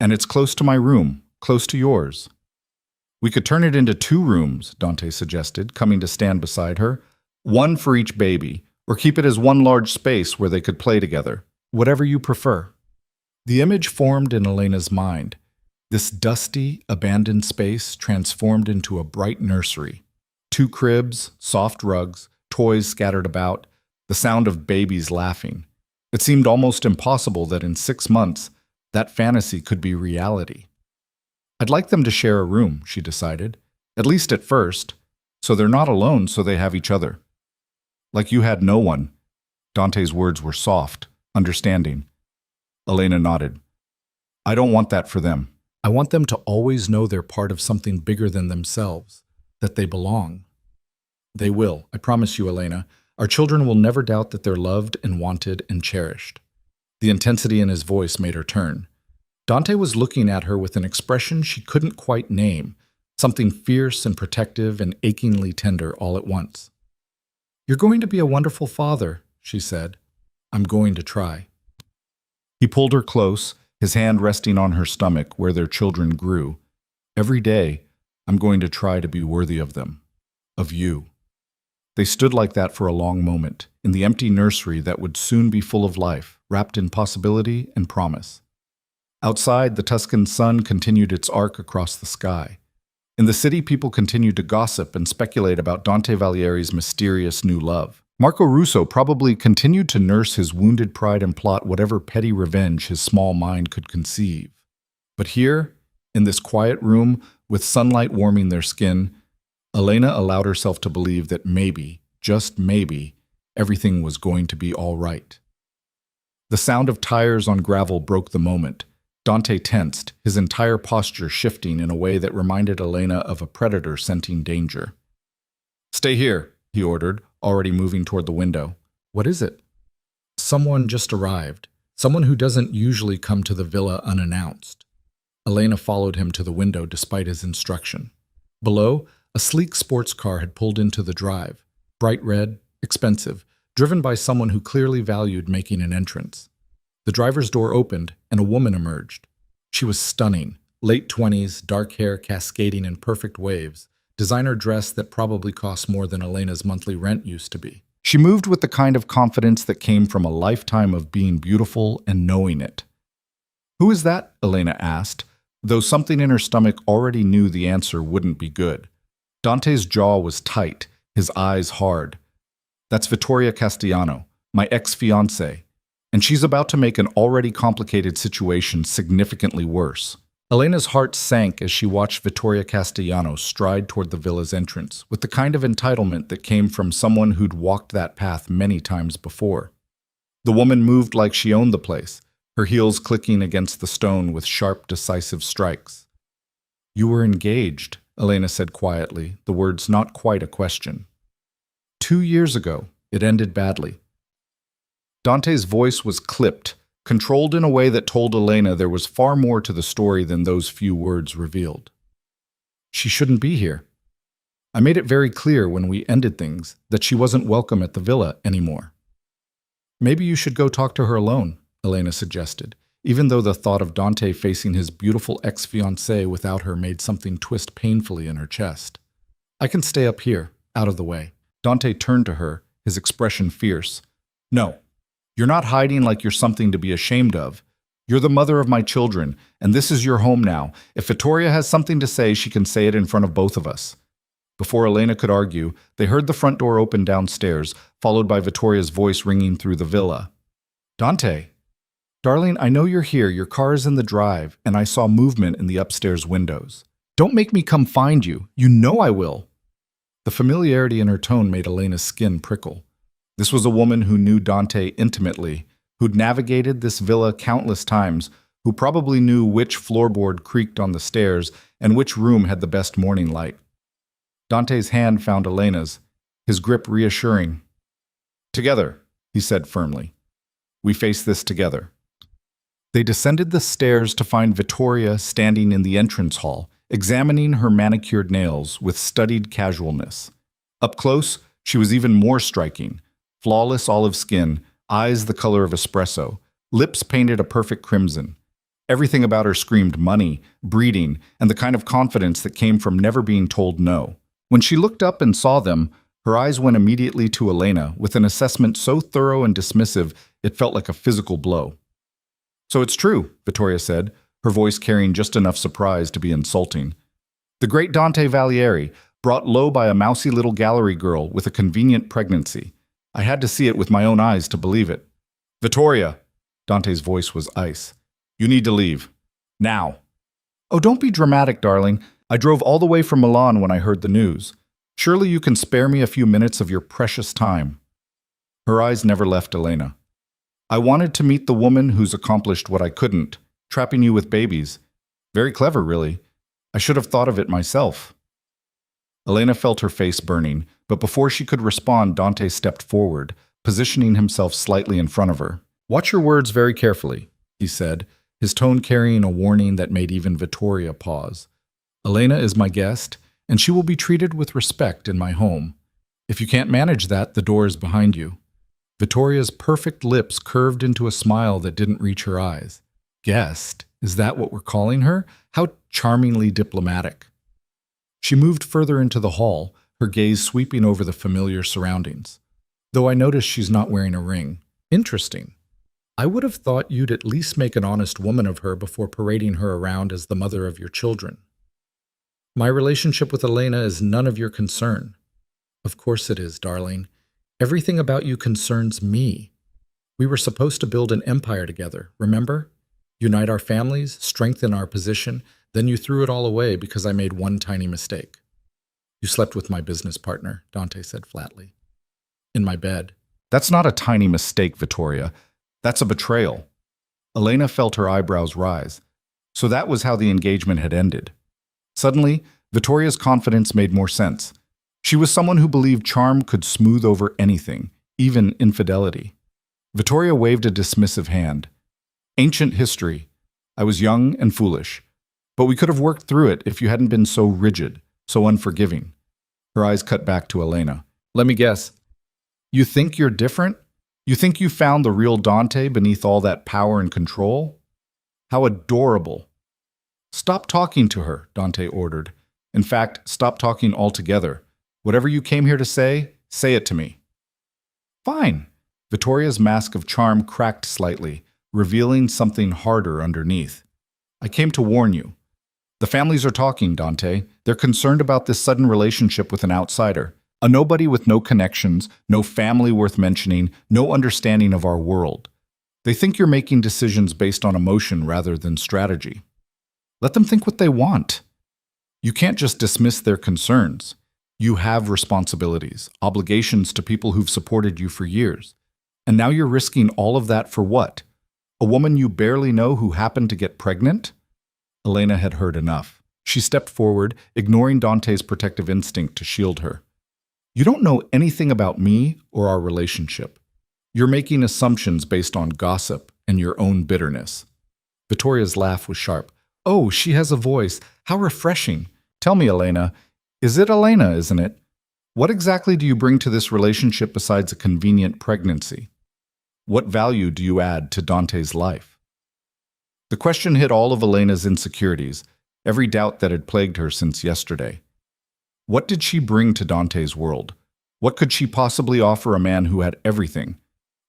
"and it's close to my room, close to yours." "We could turn it into 2 rooms," Dante suggested, coming to stand beside her. "One for each baby, or keep it as one large space where they could play together. Whatever you prefer." The image formed in Elena's mind. This dusty, abandoned space transformed into a bright nursery. 2 cribs, soft rugs, toys scattered about, the sound of babies laughing. It seemed almost impossible that in 6 months, that fantasy could be reality. "I'd like them to share a room," she decided, "at least at first, so they're not alone, so they have each other." "Like you had no one." Dante's words were soft, understanding. Elena nodded. "I don't want that for them. I want them to always know they're part of something bigger than themselves, that they belong." "They will, I promise you, Elena. Our children will never doubt that they're loved and wanted and cherished." The intensity in his voice made her turn. Dante was looking at her with an expression she couldn't quite name, something fierce and protective and achingly tender all at once. "You're going to be a wonderful father," she said. "I'm going to try." He pulled her close, his hand resting on her stomach where their children grew. "Every day, I'm going to try to be worthy of them, of you." They stood like that for a long moment, in the empty nursery that would soon be full of life, wrapped in possibility and promise. Outside, the Tuscan sun continued its arc across the sky. In the city, people continued to gossip and speculate about Dante Alighieri's mysterious new love. Marco Russo probably continued to nurse his wounded pride and plot whatever petty revenge his small mind could conceive. But here, in this quiet room, with sunlight warming their skin, Elena allowed herself to believe that maybe, just maybe, everything was going to be all right. The sound of tires on gravel broke the moment. Dante tensed, his entire posture shifting in a way that reminded Elena of a predator scenting danger. "Stay here," he ordered, already moving toward the window. "What is it?" "Someone just arrived. Someone who doesn't usually come to the villa unannounced." Elena followed him to the window despite his instruction. Below, a sleek sports car had pulled into the drive, bright red, expensive, driven by someone who clearly valued making an entrance. The driver's door opened, and a woman emerged. She was stunning, late 20s, dark hair cascading in perfect waves, designer dress that probably cost more than Elena's monthly rent used to be. She moved with the kind of confidence that came from a lifetime of being beautiful and knowing it. "Who is that?" Elena asked, though something in her stomach already knew the answer wouldn't be good. Dante's jaw was tight, his eyes hard. "That's Vittoria Castellano, my ex-fiancée, and she's about to make an already complicated situation significantly worse." Elena's heart sank as she watched Vittoria Castellano stride toward the villa's entrance, with the kind of entitlement that came from someone who'd walked that path many times before. The woman moved like she owned the place, her heels clicking against the stone with sharp, decisive strikes. "You were engaged," Elena said quietly, the words not quite a question. 2 years ago, it ended badly." Dante's voice was clipped, controlled in a way that told Elena there was far more to the story than those few words revealed. "She shouldn't be here. I made it very clear when we ended things that she wasn't welcome at the villa anymore." "Maybe you should go talk to her alone," Elena suggested, even though the thought of Dante facing his beautiful ex-fiancée without her made something twist painfully in her chest. "I can stay up here, out of the way." Dante turned to her, his expression fierce. "No. You're not hiding like you're something to be ashamed of. You're the mother of my children, and this is your home now. If Vittoria has something to say, she can say it in front of both of us." Before Elena could argue, they heard the front door open downstairs, followed by Vittoria's voice ringing through the villa. "Dante! Darling, I know you're here. Your car is in the drive, and I saw movement in the upstairs windows. Don't make me come find you. You know I will." The familiarity in her tone made Elena's skin prickle. This was a woman who knew Dante intimately, who'd navigated this villa countless times, who probably knew which floorboard creaked on the stairs and which room had the best morning light. Dante's hand found Elena's, his grip reassuring. "Together," he said firmly. We face this together. They descended the stairs to find Vittoria standing in the entrance hall, examining her manicured nails with studied casualness. Up close, she was even more striking. Flawless olive skin, eyes the color of espresso, lips painted a perfect crimson. Everything about her screamed money, breeding, and the kind of confidence that came from never being told no. When she looked up and saw them, her eyes went immediately to Elena with an assessment so thorough and dismissive it felt like a physical blow. "So it's true," Vittoria said, her voice carrying just enough surprise to be insulting. "The great Dante Valieri, brought low by a mousy little gallery girl with a convenient pregnancy. I had to see it with my own eyes to believe it." "Vittoria!" Dante's voice was ice. "You need to leave. Now." "Oh, don't be dramatic, darling. I drove all the way from Milan when I heard the news. Surely you can spare me a few minutes of your precious time." Her eyes never left Elena. "I wanted to meet the woman who's accomplished what I couldn't, trapping you with babies. Very clever, really. I should have thought of it myself." Elena felt her face burning, but before she could respond, Dante stepped forward, positioning himself slightly in front of her. "Watch your words very carefully," he said, his tone carrying a warning that made even Vittoria pause. "Elena is my guest, and she will be treated with respect in my home. If you can't manage that, the door is behind you." Vittoria's perfect lips curved into a smile that didn't reach her eyes. "Guest? Is that what we're calling her? How charmingly diplomatic." She moved further into the hall, her gaze sweeping over the familiar surroundings. "Though I notice she's not wearing a ring. Interesting. I would have thought you'd at least make an honest woman of her before parading her around as the mother of your children. My relationship with Elena is none of your concern." "Of course it is, darling. Everything about you concerns me. We were supposed to build an empire together, remember? Unite our families, strengthen our position, then you threw it all away because I made one tiny mistake." "You slept with my business partner," Dante said flatly. "In my bed." "That's not a tiny mistake, Vittoria. That's a betrayal." Elena felt her eyebrows rise. So that was how the engagement had ended. Suddenly, Vittoria's confidence made more sense. She was someone who believed charm could smooth over anything, even infidelity. Vittoria waved a dismissive hand. "Ancient history. I was young and foolish. But we could have worked through it if you hadn't been so rigid, so unforgiving." Her eyes cut back to Elena. "Let me guess. You think you're different? You think you found the real Dante beneath all that power and control? How adorable." "Stop talking to her," Dante ordered. "In fact, stop talking altogether. Whatever you came here to say it to me." "Fine." Vittoria's mask of charm cracked slightly, revealing something harder underneath. "I came to warn you. The families are talking, Dante. They're concerned about this sudden relationship with an outsider. A nobody with no connections, no family worth mentioning, no understanding of our world. They think you're making decisions based on emotion rather than strategy. Let them think what they want. You can't just dismiss their concerns. You have responsibilities, obligations to people who've supported you for years. And now you're risking all of that for what? A woman you barely know who happened to get pregnant?" Elena had heard enough. She stepped forward, ignoring Dante's protective instinct to shield her. "You don't know anything about me or our relationship. You're making assumptions based on gossip and your own bitterness." Vittoria's laugh was sharp. "Oh, she has a voice. How refreshing. Tell me, Elena. Is it Elena, isn't it? What exactly do you bring to this relationship besides a convenient pregnancy? What value do you add to Dante's life?" The question hit all of Elena's insecurities, every doubt that had plagued her since yesterday. What did she bring to Dante's world? What could she possibly offer a man who had everything?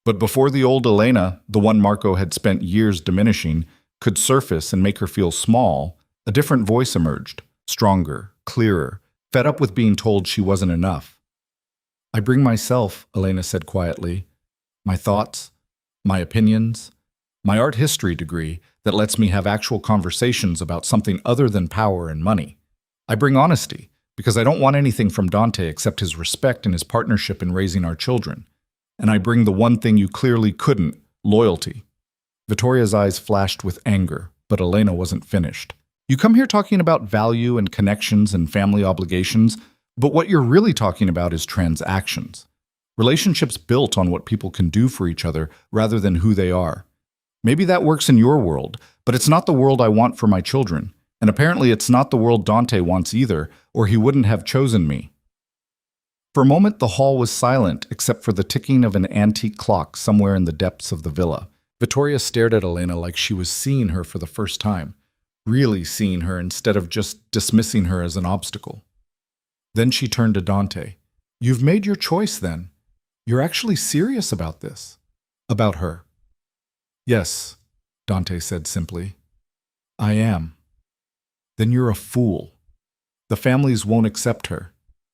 But before the old Elena, the one Marco had spent years diminishing, could surface and make her feel small, a different voice emerged, stronger, clearer, fed up with being told she wasn't enough. "I bring myself," Elena said quietly, "my thoughts, my opinions, my art history degree that lets me have actual conversations about something other than power and money. I bring honesty, because I don't want anything from Dante except his respect and his partnership in raising our children. And I bring the one thing you clearly couldn't, loyalty." Vittoria's eyes flashed with anger, but Elena wasn't finished. "You come here talking about value and connections and family obligations, but what you're really talking about is transactions. Relationships built on what people can do for each other rather than who they are. Maybe that works in your world, but it's not the world I want for my children. And apparently it's not the world Dante wants either, or he wouldn't have chosen me. For a moment, the hall was silent, except for the ticking of an antique clock somewhere in the depths of the villa. Vittoria stared at Elena like she was seeing her for the first time, really seeing her instead of just dismissing her as an obstacle. Then she turned to Dante. You've made your choice then. You're actually serious about this. About her. Yes, Dante said simply. I am. Then you're a fool. The families won't accept her.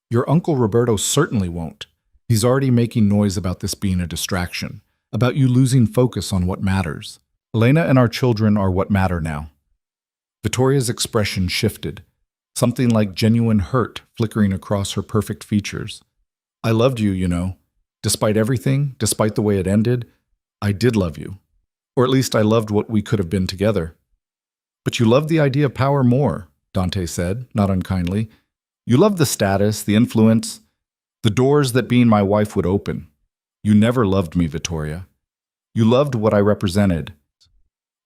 Your Uncle Roberto certainly won't. He's already making noise about this being a distraction, about you losing focus on what matters. Elena and our children are what matter now. Vittoria's expression shifted, something like genuine hurt flickering across her perfect features. I loved you, you know. Despite everything, despite the way it ended, I did love you. Or at least I loved what we could have been together. But you loved the idea of power more, Dante said, not unkindly. You loved the status, the influence, the doors that being my wife would open. You never loved me, Vittoria. You loved what I represented.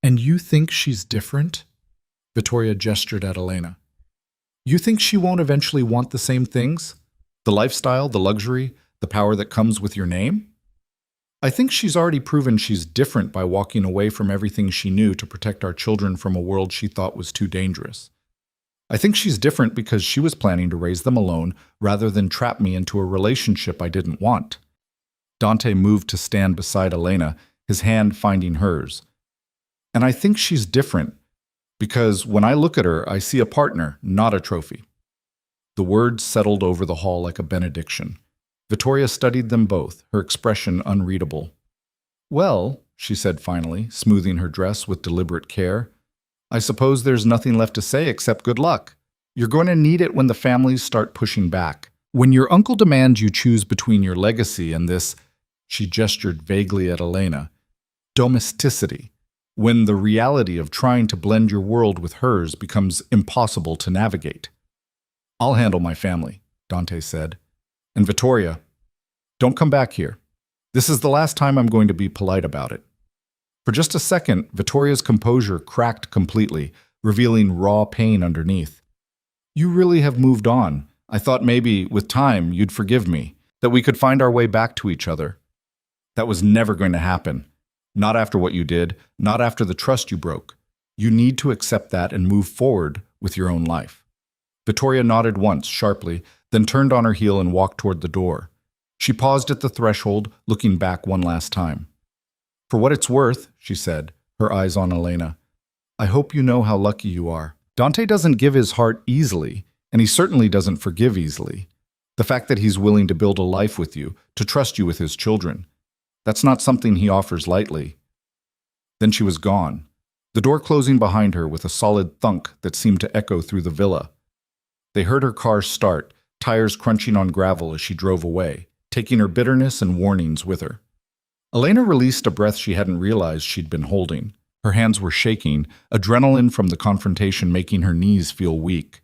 And you think she's different? Vittoria gestured at Elena. You think she won't eventually want the same things? The lifestyle, the luxury, the power that comes with your name? I think she's already proven she's different by walking away from everything she knew to protect our children from a world she thought was too dangerous. I think she's different because she was planning to raise them alone rather than trap me into a relationship I didn't want. Dante moved to stand beside Elena, his hand finding hers. And I think she's different because when I look at her, I see a partner, not a trophy. The words settled over the hall like a benediction. Vittoria studied them both, her expression unreadable. Well, she said finally, smoothing her dress with deliberate care, I suppose there's nothing left to say except good luck. You're going to need it when the families start pushing back. When your uncle demands you choose between your legacy and this, she gestured vaguely at Elena, domesticity, when the reality of trying to blend your world with hers becomes impossible to navigate. I'll handle my family, Dante said. And Vittoria, don't come back here. This is the last time I'm going to be polite about it. For just a second, Vittoria's composure cracked completely, revealing raw pain underneath. You really have moved on. I thought maybe, with time, you'd forgive me, that we could find our way back to each other. That was never going to happen. Not after what you did, not after the trust you broke. You need to accept that and move forward with your own life. Vittoria nodded once, sharply, then turned on her heel and walked toward the door. She paused at the threshold, looking back one last time. For what it's worth, she said, her eyes on Elena, I hope you know how lucky you are. Dante doesn't give his heart easily, and he certainly doesn't forgive easily. The fact that he's willing to build a life with you, to trust you with his children, that's not something he offers lightly. Then she was gone, the door closing behind her with a solid thunk that seemed to echo through the villa. They heard her car start, tires crunching on gravel as she drove away, taking her bitterness and warnings with her. Elena released a breath she hadn't realized she'd been holding. Her hands were shaking, adrenaline from the confrontation making her knees feel weak.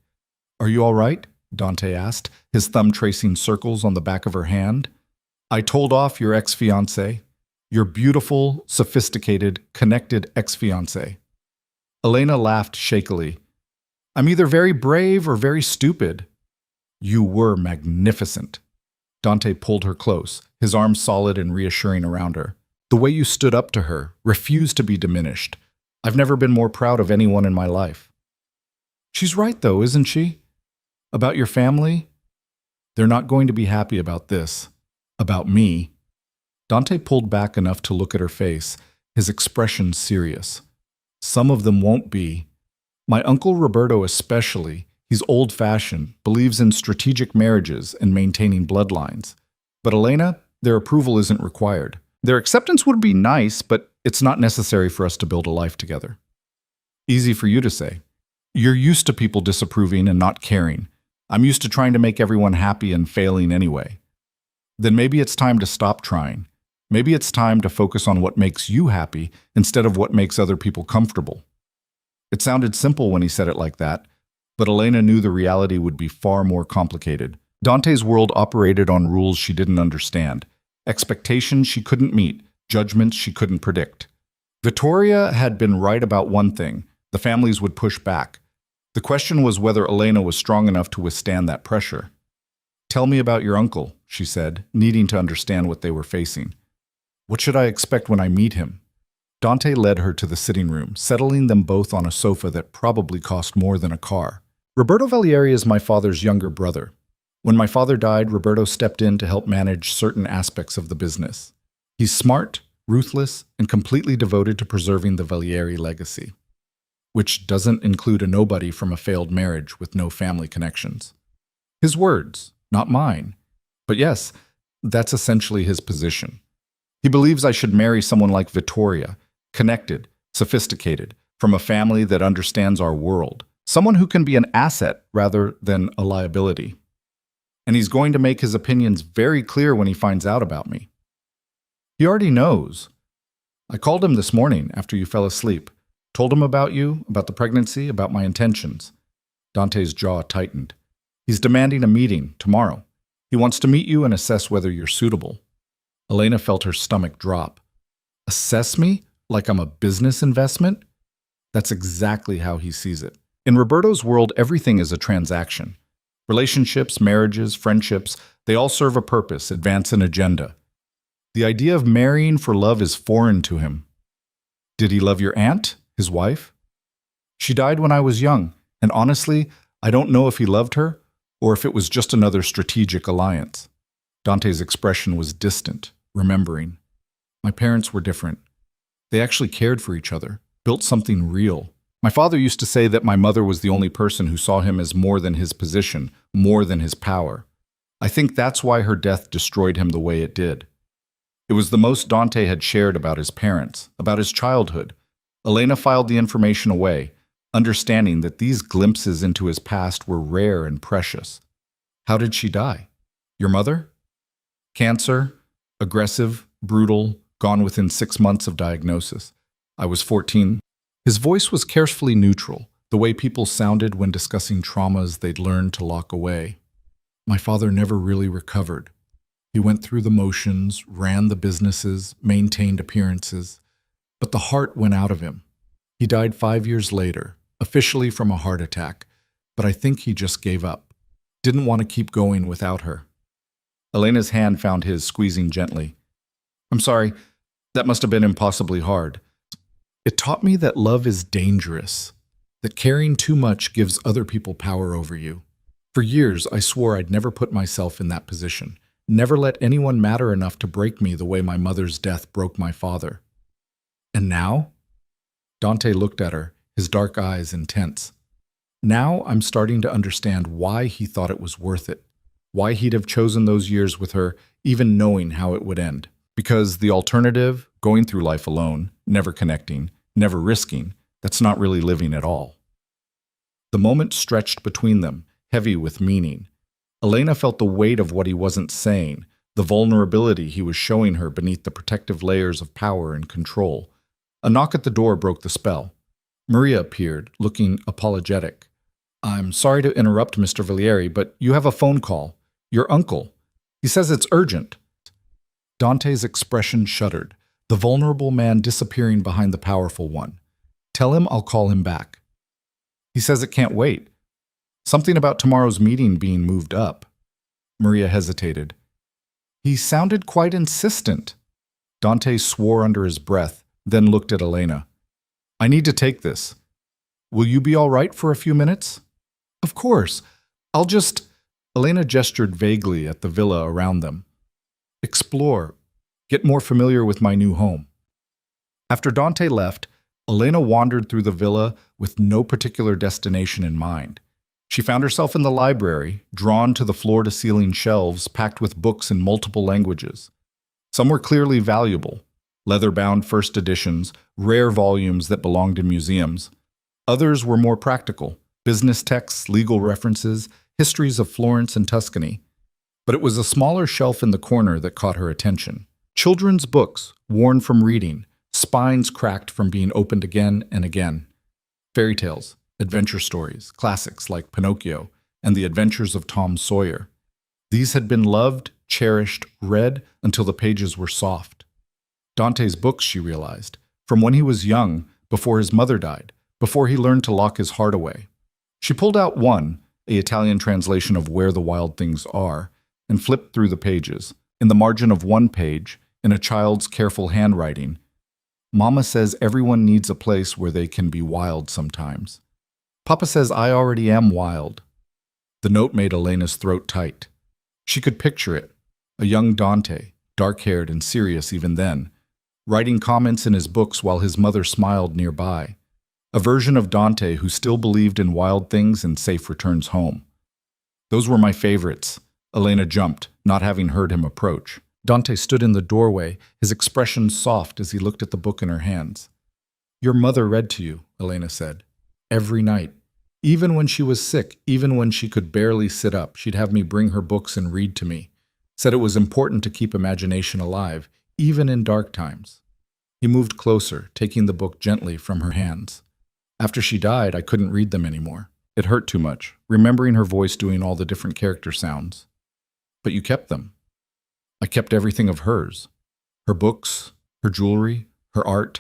Are you all right? Dante asked, his thumb tracing circles on the back of her hand. I told off your ex-fiancé, your beautiful, sophisticated, connected ex-fiancé. Elena laughed shakily. I'm either very brave or very stupid. You were magnificent. Dante pulled her close, his arms solid and reassuring around her. The way you stood up to her, refused to be diminished. I've never been more proud of anyone in my life. She's right, though, isn't she? About your family? They're not going to be happy about this. About me. Dante pulled back enough to look at her face, his expression serious. Some of them won't be. My Uncle Roberto especially. He's old-fashioned, believes in strategic marriages and maintaining bloodlines. But Elena, their approval isn't required. Their acceptance would be nice, but it's not necessary for us to build a life together. Easy for you to say. You're used to people disapproving and not caring. I'm used to trying to make everyone happy and failing anyway. Then maybe it's time to stop trying. Maybe it's time to focus on what makes you happy instead of what makes other people comfortable. It sounded simple when he said it like that, but Elena knew the reality would be far more complicated. Dante's world operated on rules she didn't understand, expectations she couldn't meet, judgments she couldn't predict. Vittoria had been right about one thing: the families would push back. The question was whether Elena was strong enough to withstand that pressure. "Tell me about your uncle," she said, needing to understand what they were facing. "What should I expect when I meet him?" Dante led her to the sitting room, settling them both on a sofa that probably cost more than a car. "Roberto Valieri is my father's younger brother. When my father died, Roberto stepped in to help manage certain aspects of the business. He's smart, ruthless, and completely devoted to preserving the Valieri legacy, which doesn't include a nobody from a failed marriage with no family connections. His words, not mine. But yes, that's essentially his position. He believes I should marry someone like Vittoria, connected, sophisticated, from a family that understands our world, someone who can be an asset rather than a liability. And he's going to make his opinions very clear when he finds out about me. He already knows. I called him this morning after you fell asleep, told him about you, about the pregnancy, about my intentions." Dante's jaw tightened. "He's demanding a meeting tomorrow. He wants to meet you and assess whether you're suitable." Elena felt her stomach drop. "Assess me? Like I'm a business investment?" That's exactly how he sees it. In Roberto's world, everything is a transaction. Relationships, marriages, friendships, they all serve a purpose, advance an agenda. The idea of marrying for love is foreign to him. Did he love your aunt, his wife? She died when I was young, and honestly, I don't know if he loved her or if it was just another strategic alliance. Dante's expression was distant, remembering. My parents were different. They actually cared for each other, built something real. My father used to say that my mother was the only person who saw him as more than his position, more than his power. I think that's why her death destroyed him the way it did. It was the most Dante had shared about his parents, about his childhood. Elena filed the information away, understanding that these glimpses into his past were rare and precious. How did she die? Your mother? Cancer, aggressive, brutal, gone within 6 months of diagnosis. I was 14. His voice was carefully neutral, the way people sounded when discussing traumas they'd learned to lock away. My father never really recovered. He went through the motions, ran the businesses, maintained appearances, but the heart went out of him. He died 5 years later, officially from a heart attack, but I think he just gave up. Didn't want to keep going without her. Elena's hand found his, squeezing gently. I'm sorry, that must have been impossibly hard. It taught me that love is dangerous, that caring too much gives other people power over you. For years, I swore I'd never put myself in that position, never let anyone matter enough to break me the way my mother's death broke my father. And now? Dante looked at her, his dark eyes intense. Now I'm starting to understand why he thought it was worth it, why he'd have chosen those years with her, even knowing how it would end. Because the alternative, going through life alone, never connecting, never risking, that's not really living at all. The moment stretched between them, heavy with meaning. Elena felt the weight of what he wasn't saying, the vulnerability he was showing her beneath the protective layers of power and control. A knock at the door broke the spell. Maria appeared, looking apologetic. I'm sorry to interrupt, Mr. Valieri, but you have a phone call. Your uncle. He says it's urgent. Dante's expression shuddered, the vulnerable man disappearing behind the powerful one. Tell him I'll call him back. He says it can't wait. Something about tomorrow's meeting being moved up. Maria hesitated. He sounded quite insistent. Dante swore under his breath, then looked at Elena. I need to take this. Will you be all right for a few minutes? Of course. I'll just... Elena gestured vaguely at the villa around them. Explore. Get more familiar with my new home. After Dante left, Elena wandered through the villa with no particular destination in mind. She found herself in the library, drawn to the floor-to-ceiling shelves packed with books in multiple languages. Some were clearly valuable, leather-bound first editions, rare volumes that belonged in museums. Others were more practical, business texts, legal references, histories of Florence and Tuscany. But it was a smaller shelf in the corner that caught her attention. Children's books, worn from reading, spines cracked from being opened again and again. Fairy tales, adventure stories, classics like Pinocchio and The Adventures of Tom Sawyer. These had been loved, cherished, read until the pages were soft. Dante's books, she realized, from when he was young, before his mother died, before he learned to lock his heart away. She pulled out one, an Italian translation of Where the Wild Things Are, and flipped through the pages. In the margin of one page, in a child's careful handwriting, Mama says everyone needs a place where they can be wild sometimes. Papa says I already am wild. The note made Elena's throat tight. She could picture it, a young Dante, dark-haired and serious even then, writing comments in his books while his mother smiled nearby. A version of Dante who still believed in wild things and safe returns home. Those were my favorites. Elena jumped, not having heard him approach. Dante stood in the doorway, his expression soft as he looked at the book in her hands. Your mother read to you, Elena said. Every night. Even when she was sick, even when she could barely sit up, she'd have me bring her books and read to me. Said it was important to keep imagination alive, even in dark times. He moved closer, taking the book gently from her hands. After she died, I couldn't read them anymore. It hurt too much, remembering her voice doing all the different character sounds. But you kept them. I kept everything of hers. Her books, her jewelry, her art.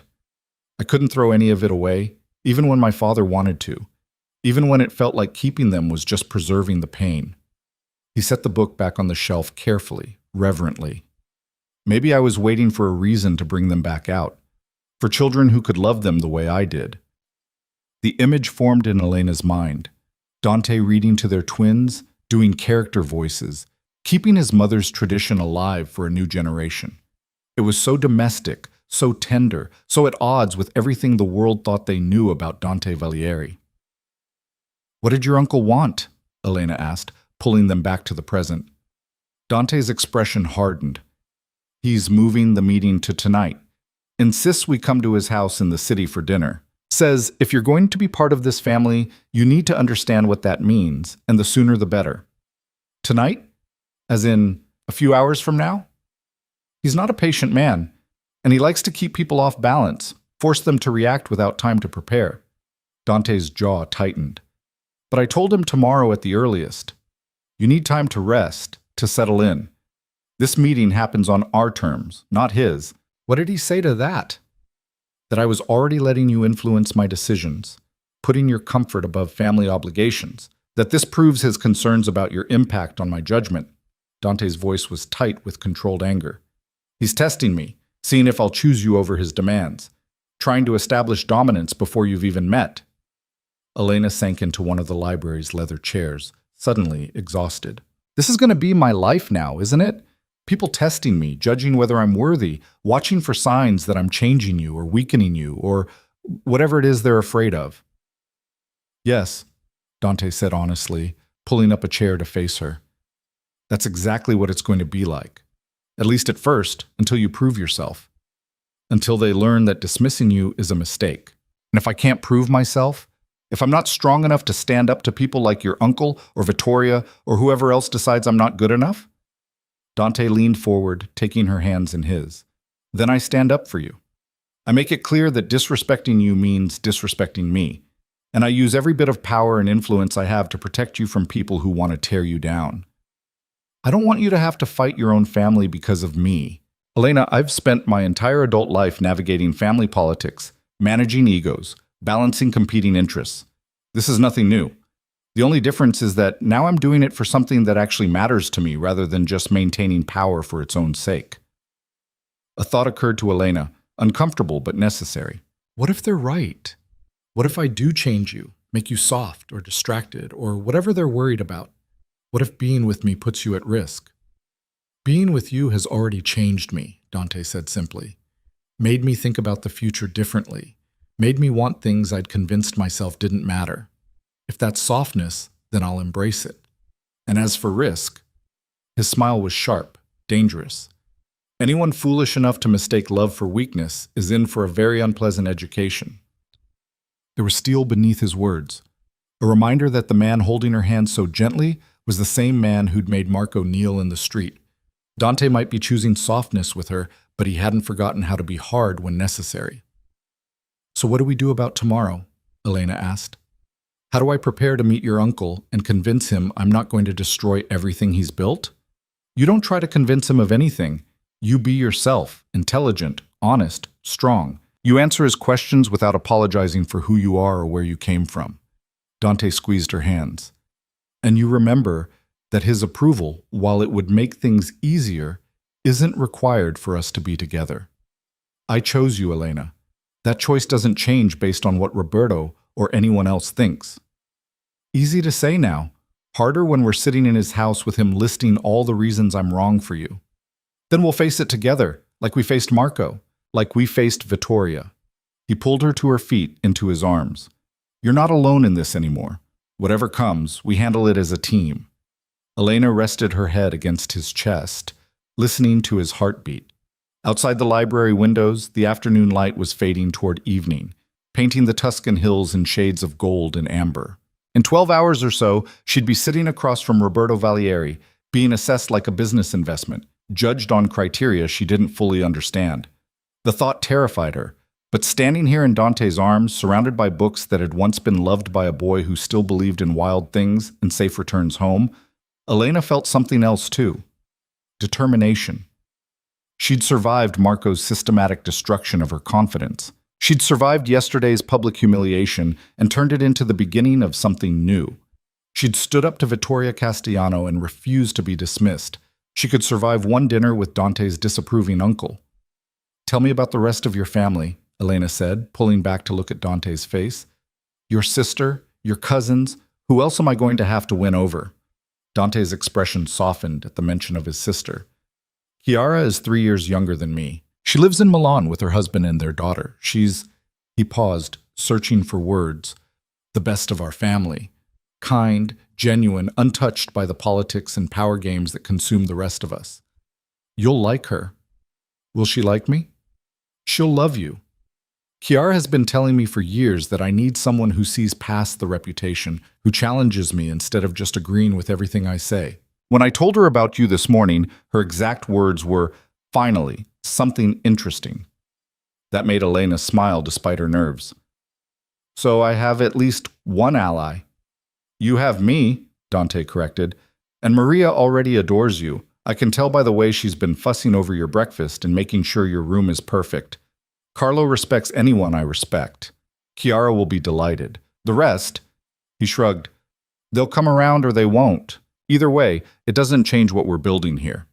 I couldn't throw any of it away, even when my father wanted to, even when it felt like keeping them was just preserving the pain. He set the book back on the shelf carefully, reverently. Maybe I was waiting for a reason to bring them back out, for children who could love them the way I did. The image formed in Elena's mind, Dante reading to their twins, doing character voices, keeping his mother's tradition alive for a new generation. It was so domestic, so tender, so at odds with everything the world thought they knew about Dante Alighieri. What did your uncle want? Elena asked, pulling them back to the present. Dante's expression hardened. He's moving the meeting to tonight. Insists we come to his house in the city for dinner. Says if you're going to be part of this family, you need to understand what that means, and the sooner the better. Tonight? As in, a few hours from now? He's not a patient man, and he likes to keep people off balance, force them to react without time to prepare. Dante's jaw tightened. But I told him tomorrow at the earliest. You need time to rest, to settle in. This meeting happens on our terms, not his. What did he say to that? That I was already letting you influence my decisions, putting your comfort above family obligations, that this proves his concerns about your impact on my judgment. Dante's voice was tight with controlled anger. He's testing me, seeing if I'll choose you over his demands, trying to establish dominance before you've even met. Elena sank into one of the library's leather chairs, suddenly exhausted. This is going to be my life now, isn't it? People testing me, judging whether I'm worthy, watching for signs that I'm changing you or weakening you or whatever it is they're afraid of. Yes, Dante said honestly, pulling up a chair to face her. That's exactly what it's going to be like. At least at first, until you prove yourself. Until they learn that dismissing you is a mistake. And if I can't prove myself, if I'm not strong enough to stand up to people like your uncle or Vittoria or whoever else decides I'm not good enough, Dante leaned forward, taking her hands in his. Then I stand up for you. I make it clear that disrespecting you means disrespecting me, and I use every bit of power and influence I have to protect you from people who want to tear you down. I don't want you to have to fight your own family because of me. Elena, I've spent my entire adult life navigating family politics, managing egos, balancing competing interests. This is nothing new. The only difference is that now I'm doing it for something that actually matters to me rather than just maintaining power for its own sake. A thought occurred to Elena, uncomfortable but necessary. What if they're right? What if I do change you, make you soft or distracted or whatever they're worried about? What if being with me puts you at risk? Being with you has already changed me, Dante said simply. Made me think about the future differently. Made me want things I'd convinced myself didn't matter. If that's softness, then I'll embrace it. And as for risk, his smile was sharp, dangerous. Anyone foolish enough to mistake love for weakness is in for a very unpleasant education. There was steel beneath his words, a reminder that the man holding her hand so gently was the same man who'd made Marco kneel in the street. Dante might be choosing softness with her, but he hadn't forgotten how to be hard when necessary. So what do we do about tomorrow? Elena asked. How do I prepare to meet your uncle and convince him I'm not going to destroy everything he's built? You don't try to convince him of anything. You be yourself, intelligent, honest, strong. You answer his questions without apologizing for who you are or where you came from. Dante squeezed her hands. And you remember that his approval, while it would make things easier, isn't required for us to be together. I chose you, Elena. That choice doesn't change based on what Roberto or anyone else thinks. Easy to say now. Harder when we're sitting in his house with him listing all the reasons I'm wrong for you. Then we'll face it together, like we faced Marco, like we faced Vittoria. He pulled her to her feet, into his arms. You're not alone in this anymore. Whatever comes, we handle it as a team. Elena rested her head against his chest, listening to his heartbeat. Outside the library windows, the afternoon light was fading toward evening, painting the Tuscan hills in shades of gold and amber. In 12 hours or so, she'd be sitting across from Roberto Valieri, being assessed like a business investment, judged on criteria she didn't fully understand. The thought terrified her, but standing here in Dante's arms, surrounded by books that had once been loved by a boy who still believed in wild things and safe returns home, Elena felt something else too. Determination. She'd survived Marco's systematic destruction of her confidence. She'd survived yesterday's public humiliation and turned it into the beginning of something new. She'd stood up to Vittoria Castellano and refused to be dismissed. She could survive one dinner with Dante's disapproving uncle. Tell me about the rest of your family, Elena said, pulling back to look at Dante's face. Your sister, your cousins, who else am I going to have to win over? Dante's expression softened at the mention of his sister. Chiara is 3 years younger than me. She lives in Milan with her husband and their daughter. He paused, searching for words. The best of our family. Kind, genuine, untouched by the politics and power games that consume the rest of us. You'll like her. Will she like me? She'll love you. Chiara has been telling me for years that I need someone who sees past the reputation, who challenges me instead of just agreeing with everything I say. When I told her about you this morning, her exact words were, finally, something interesting. That made Elena smile despite her nerves. So I have at least one ally. You have me, Dante corrected, and Maria already adores you. I can tell by the way she's been fussing over your breakfast and making sure your room is perfect. Carlo respects anyone I respect. Chiara will be delighted. The rest, he shrugged, they'll come around or they won't. Either way, it doesn't change what we're building here.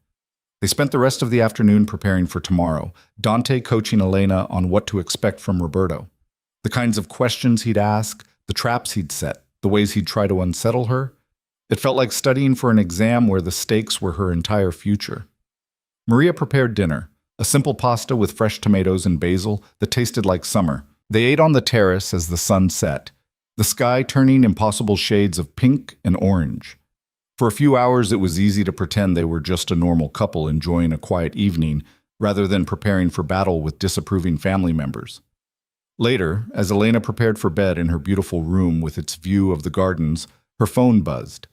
They spent the rest of the afternoon preparing for tomorrow, Dante coaching Elena on what to expect from Roberto. The kinds of questions he'd ask, the traps he'd set, the ways he'd try to unsettle her. It felt like studying for an exam where the stakes were her entire future. Maria prepared dinner, a simple pasta with fresh tomatoes and basil that tasted like summer. They ate on the terrace as the sun set, the sky turning impossible shades of pink and orange. For a few hours, it was easy to pretend they were just a normal couple enjoying a quiet evening, rather than preparing for battle with disapproving family members. Later, as Elena prepared for bed in her beautiful room with its view of the gardens, her phone buzzed.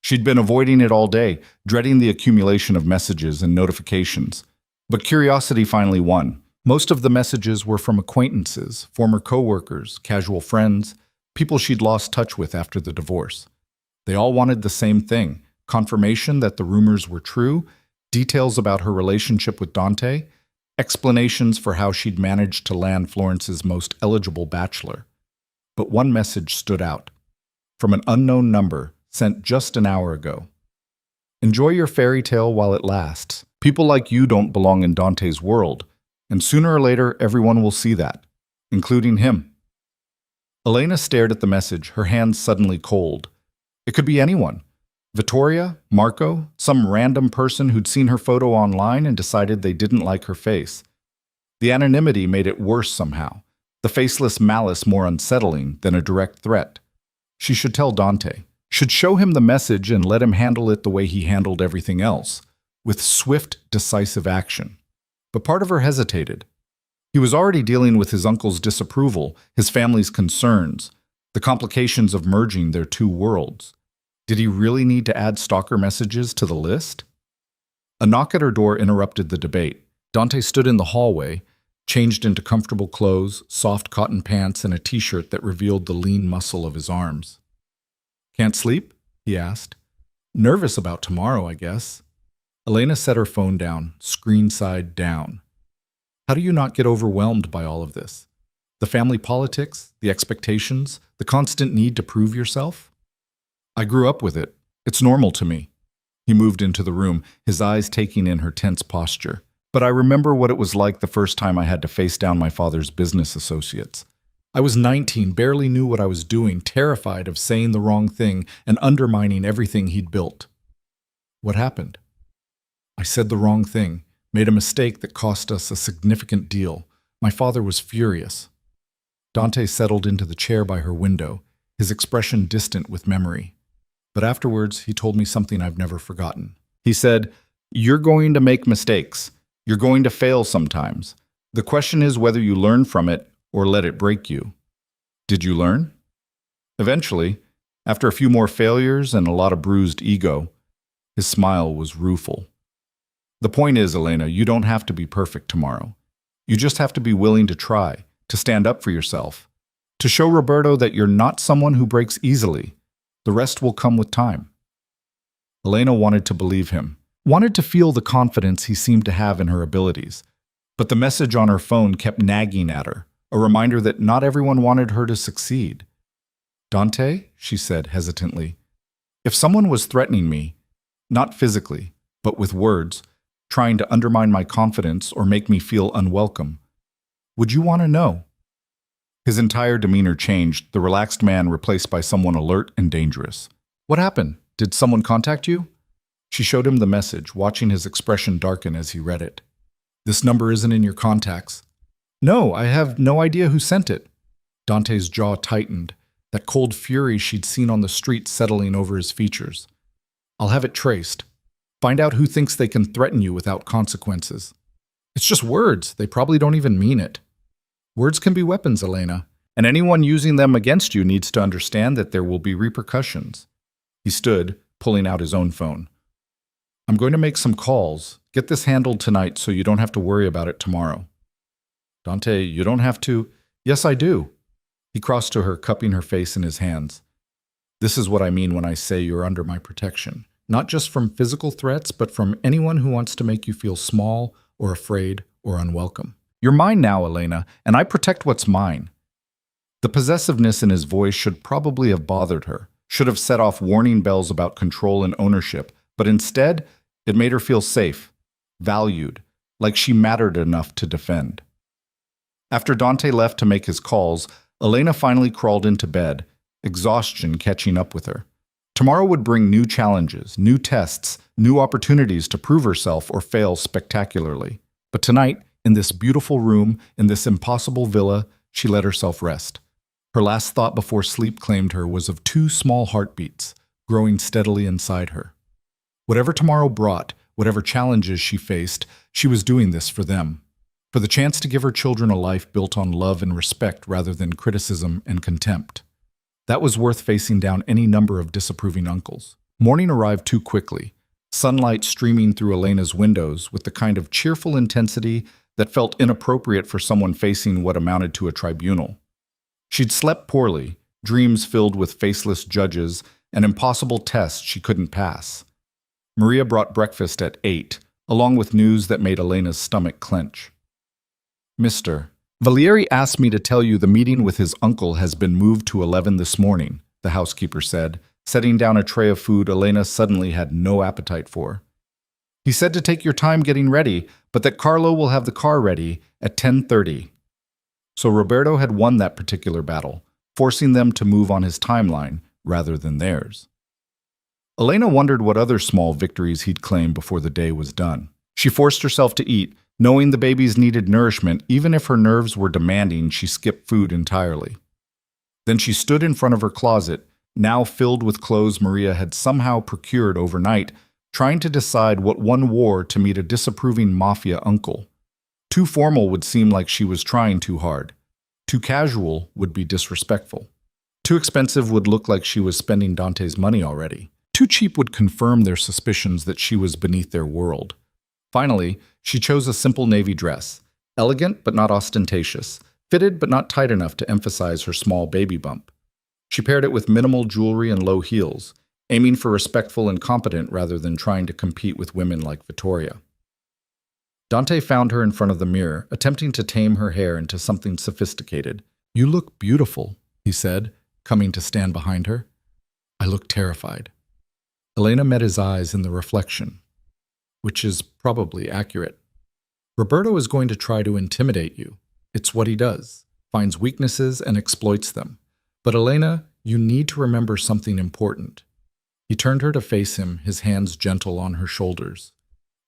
She'd been avoiding it all day, dreading the accumulation of messages and notifications. But curiosity finally won. Most of the messages were from acquaintances, former coworkers, casual friends, people she'd lost touch with after the divorce. They all wanted the same thing, confirmation that the rumors were true, details about her relationship with Dante, explanations for how she'd managed to land Florence's most eligible bachelor. But one message stood out, from an unknown number sent just an hour ago. Enjoy your fairy tale while it lasts. People like you don't belong in Dante's world, and sooner or later everyone will see that, including him. Elena stared at the message, her hands suddenly cold. It could be anyone. Vittoria, Marco, some random person who'd seen her photo online and decided they didn't like her face. The anonymity made it worse somehow, the faceless malice more unsettling than a direct threat. She should tell Dante, should show him the message and let him handle it the way he handled everything else, with swift, decisive action. But part of her hesitated. He was already dealing with his uncle's disapproval, his family's concerns, the complications of merging their two worlds. Did he really need to add stalker messages to the list? A knock at her door interrupted the debate. Dante stood in the hallway, changed into comfortable clothes, soft cotton pants, and a t-shirt that revealed the lean muscle of his arms. Can't sleep? He asked. Nervous about tomorrow, I guess. Elena set her phone down, screen side down. How do you not get overwhelmed by all of this? The family politics, the expectations, the constant need to prove yourself? I grew up with it. It's normal to me. He moved into the room, his eyes taking in her tense posture. But I remember what it was like the first time I had to face down my father's business associates. I was 19, barely knew what I was doing, terrified of saying the wrong thing and undermining everything he'd built. What happened? I said the wrong thing, made a mistake that cost us a significant deal. My father was furious. Dante settled into the chair by her window, his expression distant with memory. But afterwards, he told me something I've never forgotten. He said, "You're going to make mistakes. You're going to fail sometimes. The question is whether you learn from it or let it break you." Did you learn? Eventually, after a few more failures and a lot of bruised ego, his smile was rueful. The point is, Elena, you don't have to be perfect tomorrow. You just have to be willing to try, to stand up for yourself, to show Roberto that you're not someone who breaks easily. The rest will come with time. Elena wanted to believe him, wanted to feel the confidence he seemed to have in her abilities. But the message on her phone kept nagging at her, a reminder that not everyone wanted her to succeed. "Dante," she said hesitantly, "if someone was threatening me, not physically, but with words, trying to undermine my confidence or make me feel unwelcome, would you want to know?" His entire demeanor changed, the relaxed man replaced by someone alert and dangerous. "What happened? Did someone contact you?" She showed him the message, watching his expression darken as he read it. "This number isn't in your contacts." "No, I have no idea who sent it." Dante's jaw tightened, that cold fury she'd seen on the street settling over his features. "I'll have it traced. Find out who thinks they can threaten you without consequences." "It's just words. They probably don't even mean it." "Words can be weapons, Elena, and anyone using them against you needs to understand that there will be repercussions." He stood, pulling out his own phone. "I'm going to make some calls. Get this handled tonight so you don't have to worry about it tomorrow." "Dante, you don't have to." "Yes, I do." He crossed to her, cupping her face in his hands. "This is what I mean when I say you're under my protection. Not just from physical threats, but from anyone who wants to make you feel small or afraid or unwelcome. You're mine now, Elena, and I protect what's mine." The possessiveness in his voice should probably have bothered her, should have set off warning bells about control and ownership, but instead, it made her feel safe, valued, like she mattered enough to defend. After Dante left to make his calls, Elena finally crawled into bed, exhaustion catching up with her. Tomorrow would bring new challenges, new tests, new opportunities to prove herself or fail spectacularly. But tonight, in this beautiful room, in this impossible villa, she let herself rest. Her last thought before sleep claimed her was of 2 small heartbeats, growing steadily inside her. Whatever tomorrow brought, whatever challenges she faced, she was doing this for them. For the chance to give her children a life built on love and respect rather than criticism and contempt. That was worth facing down any number of disapproving uncles. Morning arrived too quickly, sunlight streaming through Elena's windows with the kind of cheerful intensity that felt inappropriate for someone facing what amounted to a tribunal. She'd slept poorly, dreams filled with faceless judges, and impossible tests she couldn't pass. Maria brought breakfast at 8, along with news that made Elena's stomach clench. "Mr. Valieri asked me to tell you the meeting with his uncle has been moved to 11 this morning," the housekeeper said, setting down a tray of food Elena suddenly had no appetite for. "He said to take your time getting ready, but that Carlo will have the car ready at 10:30. So Roberto had won that particular battle, forcing them to move on his timeline rather than theirs. Elena wondered what other small victories he'd claimed before the day was done. She forced herself to eat, knowing the babies needed nourishment. Even if her nerves were demanding, she skipped food entirely. Then she stood in front of her closet, now filled with clothes Maria had somehow procured overnight, trying to decide what one wore to meet a disapproving Mafia uncle. Too formal would seem like she was trying too hard. Too casual would be disrespectful. Too expensive would look like she was spending Dante's money already. Too cheap would confirm their suspicions that she was beneath their world. Finally, she chose a simple navy dress, elegant but not ostentatious, fitted but not tight enough to emphasize her small baby bump. She paired it with minimal jewelry and low heels, aiming for respectful and competent rather than trying to compete with women like Vittoria. Dante found her in front of the mirror, attempting to tame her hair into something sophisticated. "You look beautiful," he said, coming to stand behind her. "I look terrified." Elena met his eyes in the reflection, which is probably accurate. "Roberto is going to try to intimidate you. It's what he does, finds weaknesses and exploits them. But Elena, you need to remember something important." He turned her to face him, his hands gentle on her shoulders.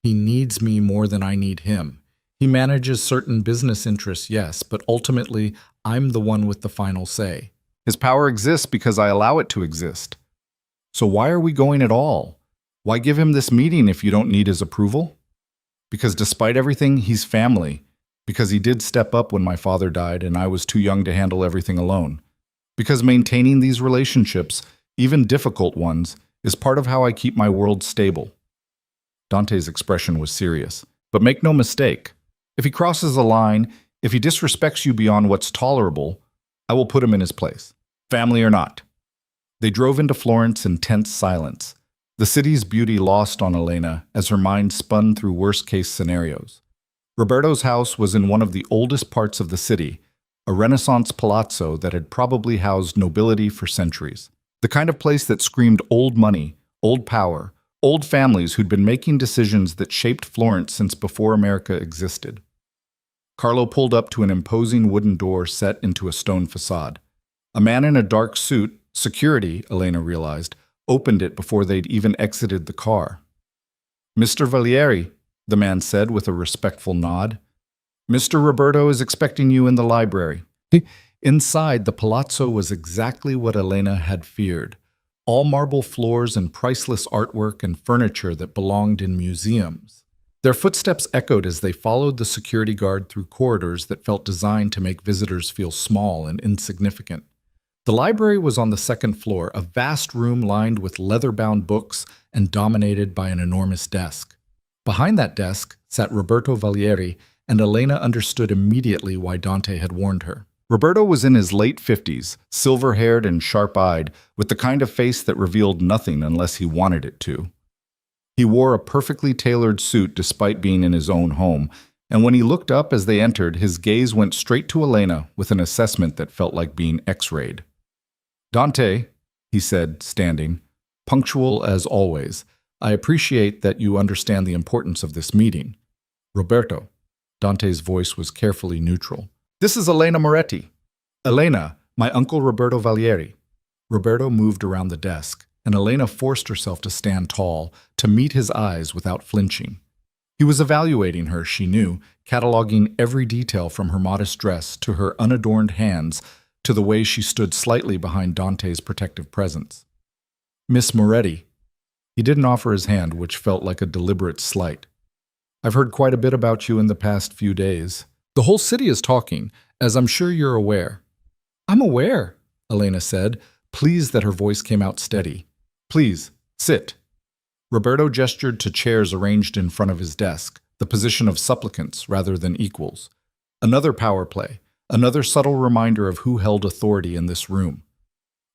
"He needs me more than I need him. He manages certain business interests, yes, but ultimately, I'm the one with the final say. His power exists because I allow it to exist. So why are we going at all? Why give him this meeting if you don't need his approval? Because despite everything, he's family. Because he did step up when my father died and I was too young to handle everything alone. Because maintaining these relationships, even difficult ones, is part of how I keep my world stable." Dante's expression was serious. "But make no mistake, if he crosses a line, if he disrespects you beyond what's tolerable, I will put him in his place, family or not." They drove into Florence in tense silence, the city's beauty lost on Elena as her mind spun through worst-case scenarios. Roberto's house was in one of the oldest parts of the city, a Renaissance palazzo that had probably housed nobility for centuries. The kind of place that screamed old money, old power, old families who'd been making decisions that shaped Florence since before America existed. Carlo pulled up to an imposing wooden door set into a stone facade. A man in a dark suit, security, Elena realized, opened it before they'd even exited the car. "Mr. Valieri," the man said with a respectful nod. "Mr. Roberto is expecting you in the library." Inside, the palazzo was exactly what Elena had feared. All marble floors and priceless artwork and furniture that belonged in museums. Their footsteps echoed as they followed the security guard through corridors that felt designed to make visitors feel small and insignificant. The library was on the second floor, a vast room lined with leather-bound books and dominated by an enormous desk. Behind that desk sat Roberto Valieri, and Elena understood immediately why Dante had warned her. Roberto was in his late 50s, silver-haired and sharp-eyed, with the kind of face that revealed nothing unless he wanted it to. He wore a perfectly tailored suit despite being in his own home, and when he looked up as they entered, his gaze went straight to Elena with an assessment that felt like being X-rayed. "Dante," he said, standing, "punctual as always, I appreciate that you understand the importance of this meeting." "Roberto." Dante's voice was carefully neutral. "This is Elena Moretti." "Elena, my uncle Roberto Valieri." Roberto moved around the desk, and Elena forced herself to stand tall, to meet his eyes without flinching. He was evaluating her, she knew, cataloging every detail from her modest dress to her unadorned hands to the way she stood slightly behind Dante's protective presence. "Miss Moretti." He didn't offer his hand, which felt like a deliberate slight. "I've heard quite a bit about you in the past few days. The whole city is talking, as I'm sure you're aware." "I'm aware," Elena said, pleased that her voice came out steady. "Please, sit." Roberto gestured to chairs arranged in front of his desk, the position of supplicants rather than equals. Another power play, another subtle reminder of who held authority in this room.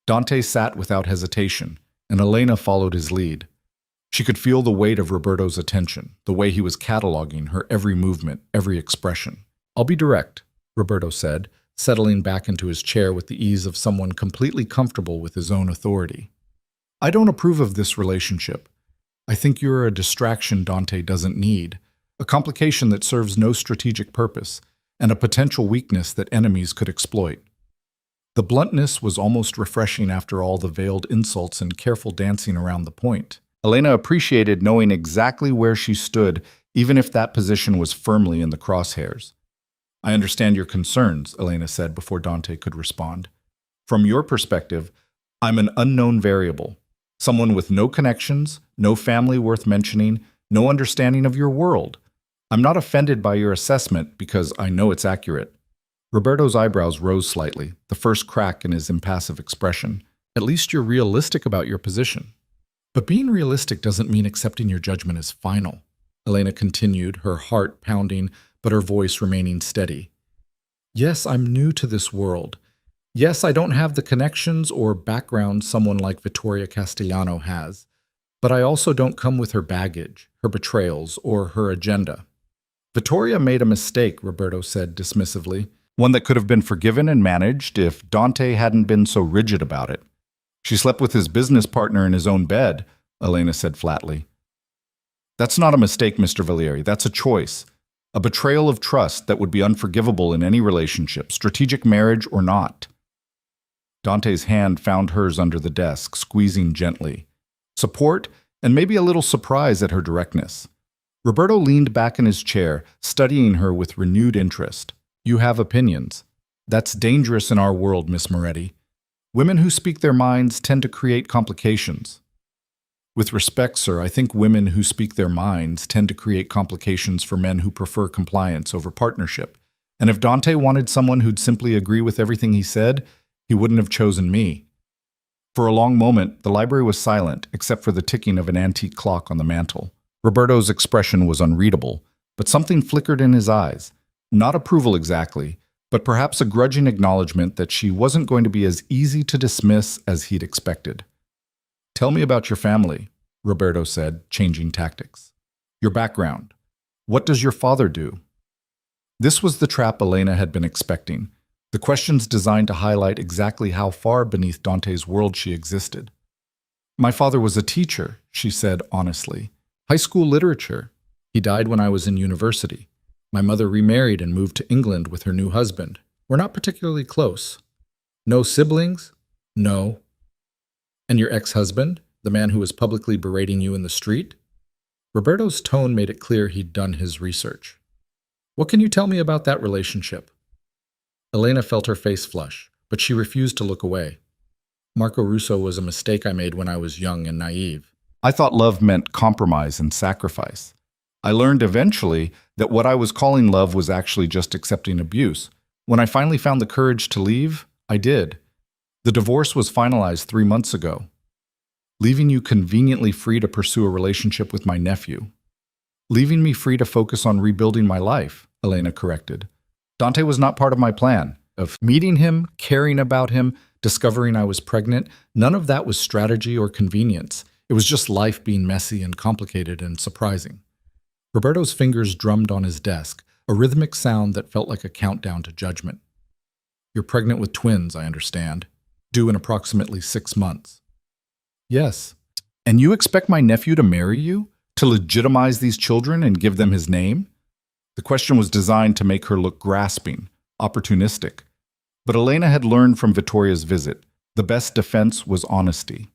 Dante sat without hesitation, and Elena followed his lead. She could feel the weight of Roberto's attention, the way he was cataloging her every movement, every expression. "I'll be direct," Roberto said, settling back into his chair with the ease of someone completely comfortable with his own authority. "I don't approve of this relationship. I think you're a distraction Dante doesn't need, a complication that serves no strategic purpose, and a potential weakness that enemies could exploit." The bluntness was almost refreshing after all the veiled insults and careful dancing around the point. Elena appreciated knowing exactly where she stood, even if that position was firmly in the crosshairs. "I understand your concerns," Elena said before Dante could respond. "From your perspective, I'm an unknown variable, someone with no connections, no family worth mentioning, no understanding of your world. I'm not offended by your assessment because I know it's accurate." Roberto's eyebrows rose slightly, the first crack in his impassive expression. "At least you're realistic about your position." "But being realistic doesn't mean accepting your judgment as final," Elena continued, her heart pounding, but her voice remaining steady. "Yes, I'm new to this world, Yes, I don't have the connections or background someone like Vittoria Castellano has, but I also don't come with her baggage, her betrayals, or her agenda. Vittoria made a mistake, Roberto said dismissively, one that could have been forgiven and managed if Dante hadn't been so rigid about it. She slept with his business partner in his own bed, Elena said flatly. That's not a mistake, Mr. Valieri. That's a choice. A betrayal of trust that would be unforgivable in any relationship, strategic marriage or not. Dante's hand found hers under the desk, squeezing gently. Support and maybe a little surprise at her directness. Roberto leaned back in his chair, studying her with renewed interest. You have opinions. That's dangerous in our world, Miss Moretti. Women who speak their minds tend to create complications. With respect, sir, I think women who speak their minds tend to create complications for men who prefer compliance over partnership. And if Dante wanted someone who'd simply agree with everything he said, he wouldn't have chosen me. For a long moment, the library was silent, except for the ticking of an antique clock on the mantel. Roberto's expression was unreadable, but something flickered in his eyes. Not approval exactly, but perhaps a grudging acknowledgement that she wasn't going to be as easy to dismiss as he'd expected. Tell me about your family, Roberto said, changing tactics. Your background. What does your father do? This was the trap Elena had been expecting. The questions designed to highlight exactly how far beneath Dante's world she existed. My father was a teacher, she said honestly. High school literature. He died when I was in university. My mother remarried and moved to England with her new husband. We're not particularly close. No siblings? No. And your ex-husband, the man who was publicly berating you in the street? Roberto's tone made it clear he'd done his research. What can you tell me about that relationship? Elena felt her face flush, but she refused to look away. Marco Russo was a mistake I made when I was young and naive. I thought love meant compromise and sacrifice. I learned eventually that what I was calling love was actually just accepting abuse. When I finally found the courage to leave, I did. The divorce was finalized 3 months ago, leaving you conveniently free to pursue a relationship with my nephew. Leaving me free to focus on rebuilding my life, Elena corrected. Dante was not part of my plan. Of meeting him, caring about him, discovering I was pregnant, none of that was strategy or convenience. It was just life being messy and complicated and surprising. Roberto's fingers drummed on his desk, a rhythmic sound that felt like a countdown to judgment. You're pregnant with twins, I understand. Due in approximately 6 months. Yes. And you expect my nephew to marry you? To legitimize these children and give them his name? The question was designed to make her look grasping, opportunistic. But Elena had learned from Vittoria's visit, the best defense was honesty.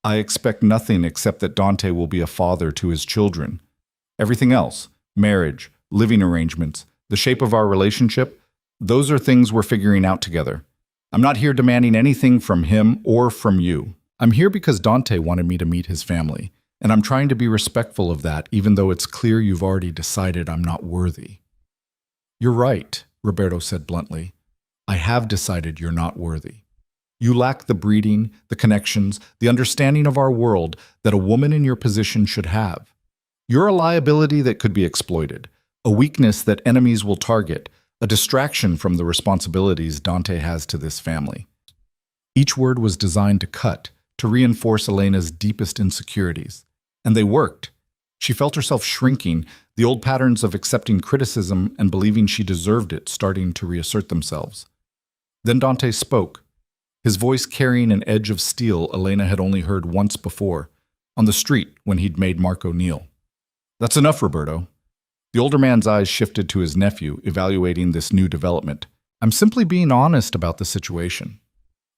I expect nothing except that Dante will be a father to his children. Everything else, marriage, living arrangements, the shape of our relationship, those are things we're figuring out together. I'm not here demanding anything from him or from you. I'm here because Dante wanted me to meet his family, and I'm trying to be respectful of that, even though it's clear you've already decided I'm not worthy. You're right, Roberto said bluntly. I have decided you're not worthy. You lack the breeding, the connections, the understanding of our world that a woman in your position should have. You're a liability that could be exploited, a weakness that enemies will target, a distraction from the responsibilities Dante has to this family. Each word was designed to cut, to reinforce Elena's deepest insecurities. And they worked. She felt herself shrinking, the old patterns of accepting criticism and believing she deserved it starting to reassert themselves. Then Dante spoke, his voice carrying an edge of steel Elena had only heard once before, on the street when he'd made Marco kneel. That's enough, Roberto. The older man's eyes shifted to his nephew, evaluating this new development. I'm simply being honest about the situation.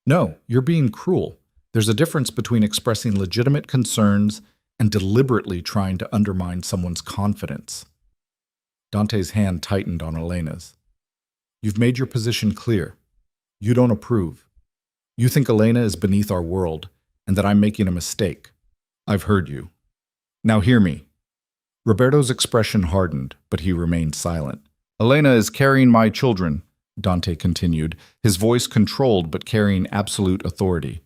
No, you're being cruel. There's a difference between expressing legitimate concerns and deliberately trying to undermine someone's confidence. Dante's hand tightened on Elena's. You've made your position clear. You don't approve. You think Elena is beneath our world and that I'm making a mistake. I've heard you. Now hear me. Roberto's expression hardened, but he remained silent. Elena is carrying my children, Dante continued, his voice controlled but carrying absolute authority.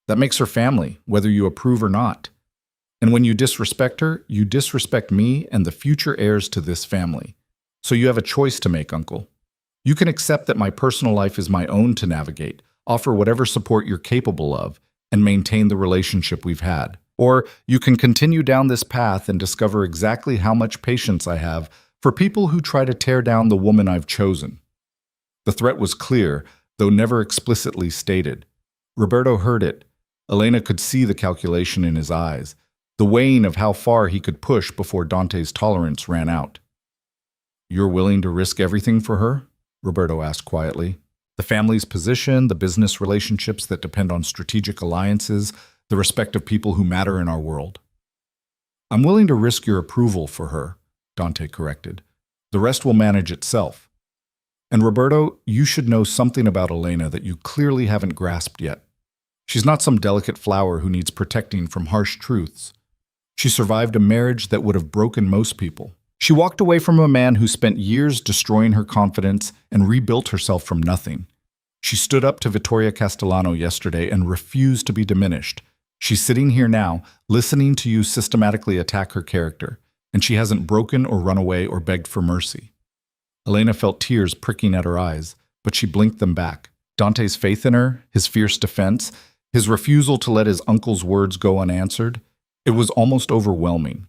That makes her family, whether you approve or not. And when you disrespect her, you disrespect me and the future heirs to this family. So you have a choice to make, Uncle. You can accept that my personal life is my own to navigate, offer whatever support you're capable of, and maintain the relationship we've had. Or you can continue down this path and discover exactly how much patience I have for people who try to tear down the woman I've chosen. The threat was clear, though never explicitly stated. Roberto heard it. Elena could see the calculation in his eyes, the weighing of how far he could push before Dante's tolerance ran out. "You're willing to risk everything for her?" Roberto asked quietly. "The family's position, the business relationships that depend on strategic alliances, the respect of people who matter in our world." "I'm willing to risk your approval for her," Dante corrected. "The rest will manage itself. And Roberto, you should know something about Elena that you clearly haven't grasped yet. She's not some delicate flower who needs protecting from harsh truths. She survived a marriage that would have broken most people. She walked away from a man who spent years destroying her confidence and rebuilt herself from nothing. She stood up to Vittoria Castellano yesterday and refused to be diminished. She's sitting here now, listening to you systematically attack her character, and she hasn't broken or run away or begged for mercy." Elena felt tears pricking at her eyes, but she blinked them back. Dante's faith in her, his fierce defense, his refusal to let his uncle's words go unanswered, it was almost overwhelming.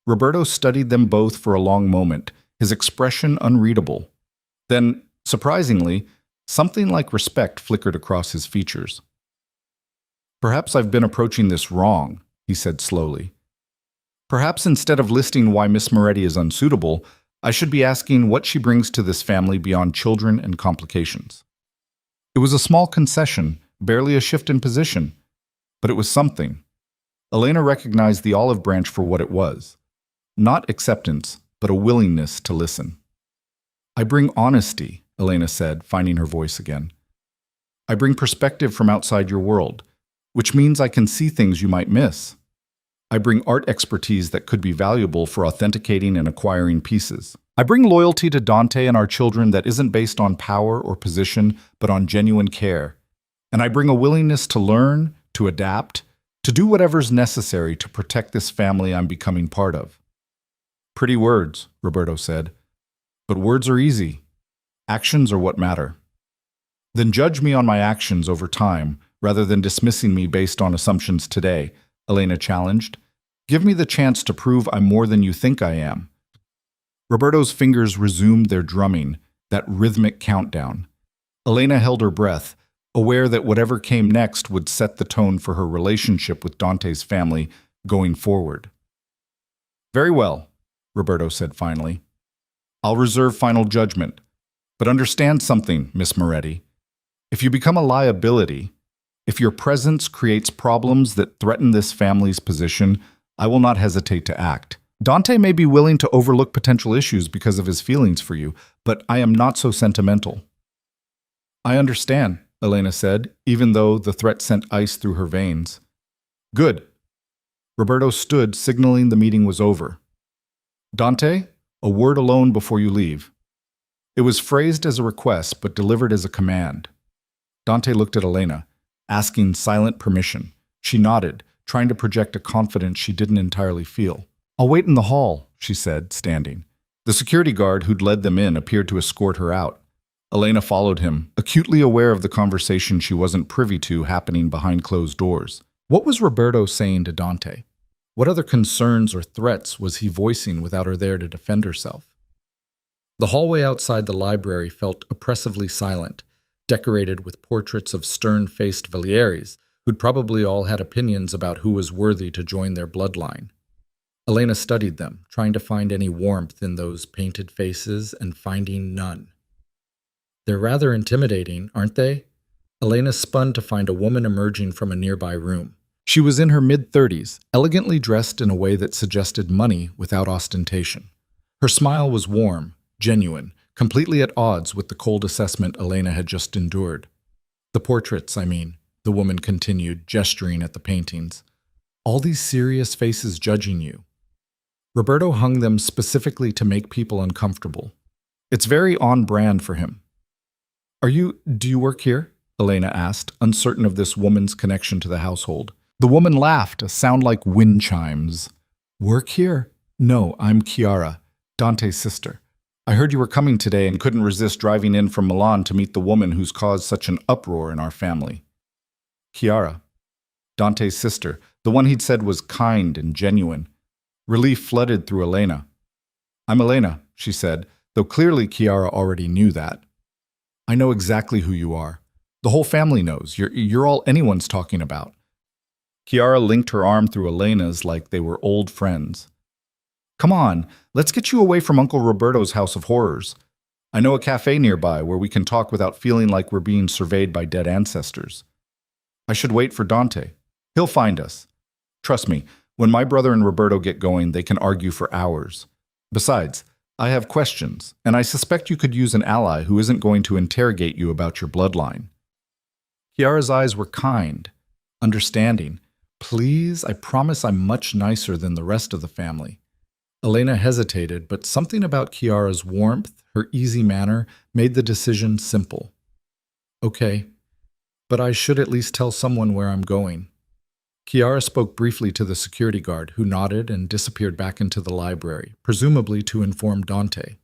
Roberto studied them both for a long moment, his expression unreadable. Then, surprisingly, something like respect flickered across his features. "Perhaps I've been approaching this wrong," he said slowly. "Perhaps instead of listing why Miss Moretti is unsuitable, I should be asking what she brings to this family beyond children and complications." It was a small concession, barely a shift in position, but it was something. Elena recognized the olive branch for what it was. Not acceptance, but a willingness to listen. "I bring honesty," Elena said, finding her voice again. "I bring perspective from outside your world, which means I can see things you might miss. I bring art expertise that could be valuable for authenticating and acquiring pieces. I bring loyalty to Dante and our children that isn't based on power or position, but on genuine care. And I bring a willingness to learn, to adapt, to do whatever's necessary to protect this family I'm becoming part of." "Pretty words," Roberto said. "But words are easy. Actions are what matter." "Then judge me on my actions over time, rather than dismissing me based on assumptions today," Elena challenged. "Give me the chance to prove I'm more than you think I am." Roberto's fingers resumed their drumming, that rhythmic countdown. Elena held her breath, aware that whatever came next would set the tone for her relationship with Dante's family going forward. "Very well," Roberto said finally. "I'll reserve final judgment. But understand something, Miss Moretti. If you become a liability, if your presence creates problems that threaten this family's position, I will not hesitate to act. Dante may be willing to overlook potential issues because of his feelings for you, but I am not so sentimental." "I understand," Elena said, even though the threat sent ice through her veins. "Good." Roberto stood, signaling the meeting was over. "Dante, a word alone before you leave." It was phrased as a request, but delivered as a command. Dante looked at Elena, asking silent permission. She nodded, trying to project a confidence she didn't entirely feel. "I'll wait in the hall," she said, standing. The security guard who'd led them in appeared to escort her out. Elena followed him, acutely aware of the conversation she wasn't privy to happening behind closed doors. What was Roberto saying to Dante? What other concerns or threats was he voicing without her there to defend herself? The hallway outside the library felt oppressively silent, decorated with portraits of stern-faced Valieris, who'd probably all had opinions about who was worthy to join their bloodline. Elena studied them, trying to find any warmth in those painted faces and finding none. "They're rather intimidating, aren't they?" Elena spun to find a woman emerging from a nearby room. She was in her mid-30s, elegantly dressed in a way that suggested money without ostentation. Her smile was warm, genuine, completely at odds with the cold assessment Elena had just endured. "The portraits, I mean," the woman continued, gesturing at the paintings. "All these serious faces judging you. Roberto hung them specifically to make people uncomfortable. It's very on-brand for him." Do you work here?" Elena asked, uncertain of this woman's connection to the household. The woman laughed, a sound like wind chimes. "Work here? No, I'm Chiara, Dante's sister. I heard you were coming today and couldn't resist driving in from Milan to meet the woman who's caused such an uproar in our family. Chiara, Dante's sister, the one he'd said was kind and genuine. Relief flooded through Elena. I'm Elena, she said, though clearly Chiara already knew that. I know exactly who you are. The whole family knows. You're all anyone's talking about. Chiara linked her arm through Elena's like they were old friends. Come on, let's get you away from Uncle Roberto's house of horrors. I know a cafe nearby where we can talk without feeling like we're being surveyed by dead ancestors. I should wait for Dante. He'll find us. Trust me, when my brother and Roberto get going, they can argue for hours. Besides, I have questions, and I suspect you could use an ally who isn't going to interrogate you about your bloodline. Chiara's eyes were kind, understanding. Please, I promise I'm much nicer than the rest of the family. Elena hesitated, but something about Chiara's warmth, her easy manner, made the decision simple. Okay, but I should at least tell someone where I'm going. Chiara spoke briefly to the security guard, who nodded and disappeared back into the library, presumably to inform Dante.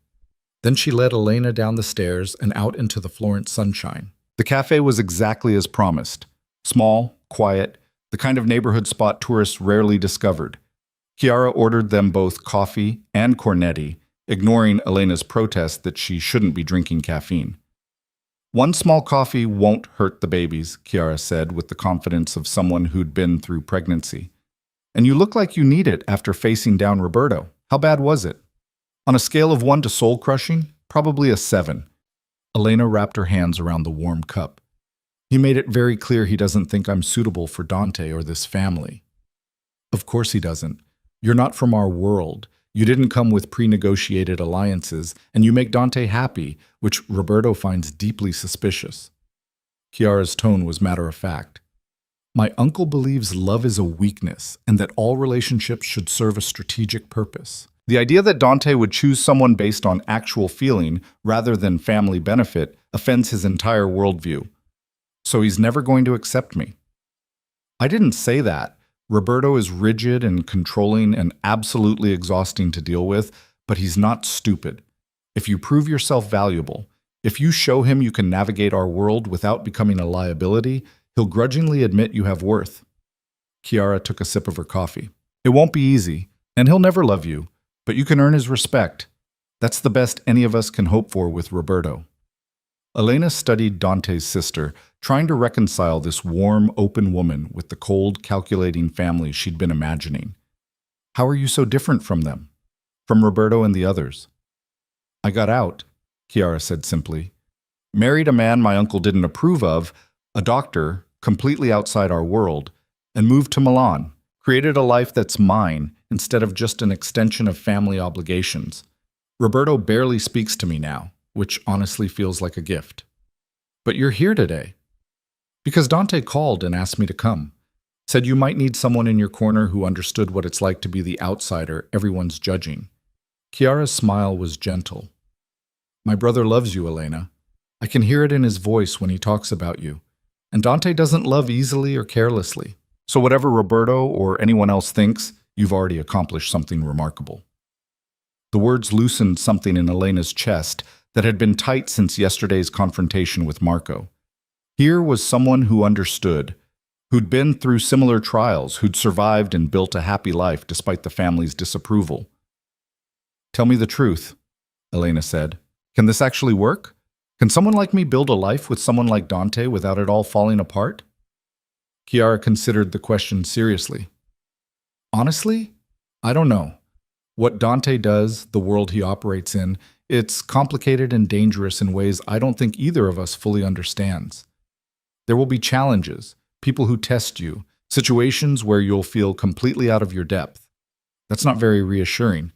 Then she led Elena down the stairs and out into the Florence sunshine. The cafe was exactly as promised. Small, quiet, the kind of neighborhood spot tourists rarely discovered. Chiara ordered them both coffee and cornetti, ignoring Elena's protest that she shouldn't be drinking caffeine. One small coffee won't hurt the babies, Chiara said with the confidence of someone who'd been through pregnancy. And you look like you need it after facing down Roberto. How bad was it? On a scale of 1 to soul-crushing, probably a 7. Elena wrapped her hands around the warm cup. He made it very clear he doesn't think I'm suitable for Dante or this family. Of course he doesn't. You're not from our world. You didn't come with pre-negotiated alliances, and you make Dante happy, which Roberto finds deeply suspicious. Chiara's tone was matter-of-fact. My uncle believes love is a weakness, and that all relationships should serve a strategic purpose. The idea that Dante would choose someone based on actual feeling rather than family benefit offends his entire worldview. So he's never going to accept me. I didn't say that. Roberto is rigid and controlling and absolutely exhausting to deal with, but he's not stupid. If you prove yourself valuable, if you show him you can navigate our world without becoming a liability, he'll grudgingly admit you have worth. Chiara took a sip of her coffee. It won't be easy, and he'll never love you, but you can earn his respect. That's the best any of us can hope for with Roberto. Elena studied Dante's sister, trying to reconcile this warm, open woman with the cold, calculating family she'd been imagining. How are you so different from them? From Roberto and the others? I got out, Chiara said simply. Married a man my uncle didn't approve of, a doctor, completely outside our world, and moved to Milan, created a life that's mine instead of just an extension of family obligations. Roberto barely speaks to me now, which honestly feels like a gift. But you're here today. Because Dante called and asked me to come. Said you might need someone in your corner who understood what it's like to be the outsider everyone's judging. Chiara's smile was gentle. My brother loves you, Elena. I can hear it in his voice when he talks about you. And Dante doesn't love easily or carelessly. So whatever Roberto or anyone else thinks, you've already accomplished something remarkable. The words loosened something in Elena's chest that had been tight since yesterday's confrontation with Marco. Here was someone who understood, who'd been through similar trials, who'd survived and built a happy life despite the family's disapproval. Tell me the truth, Elena said. Can this actually work? Can someone like me build a life with someone like Dante without it all falling apart? Chiara considered the question seriously. Honestly, I don't know. What Dante does, the world he operates in, it's complicated and dangerous in ways I don't think either of us fully understands. There will be challenges, people who test you, situations where you'll feel completely out of your depth. That's not very reassuring.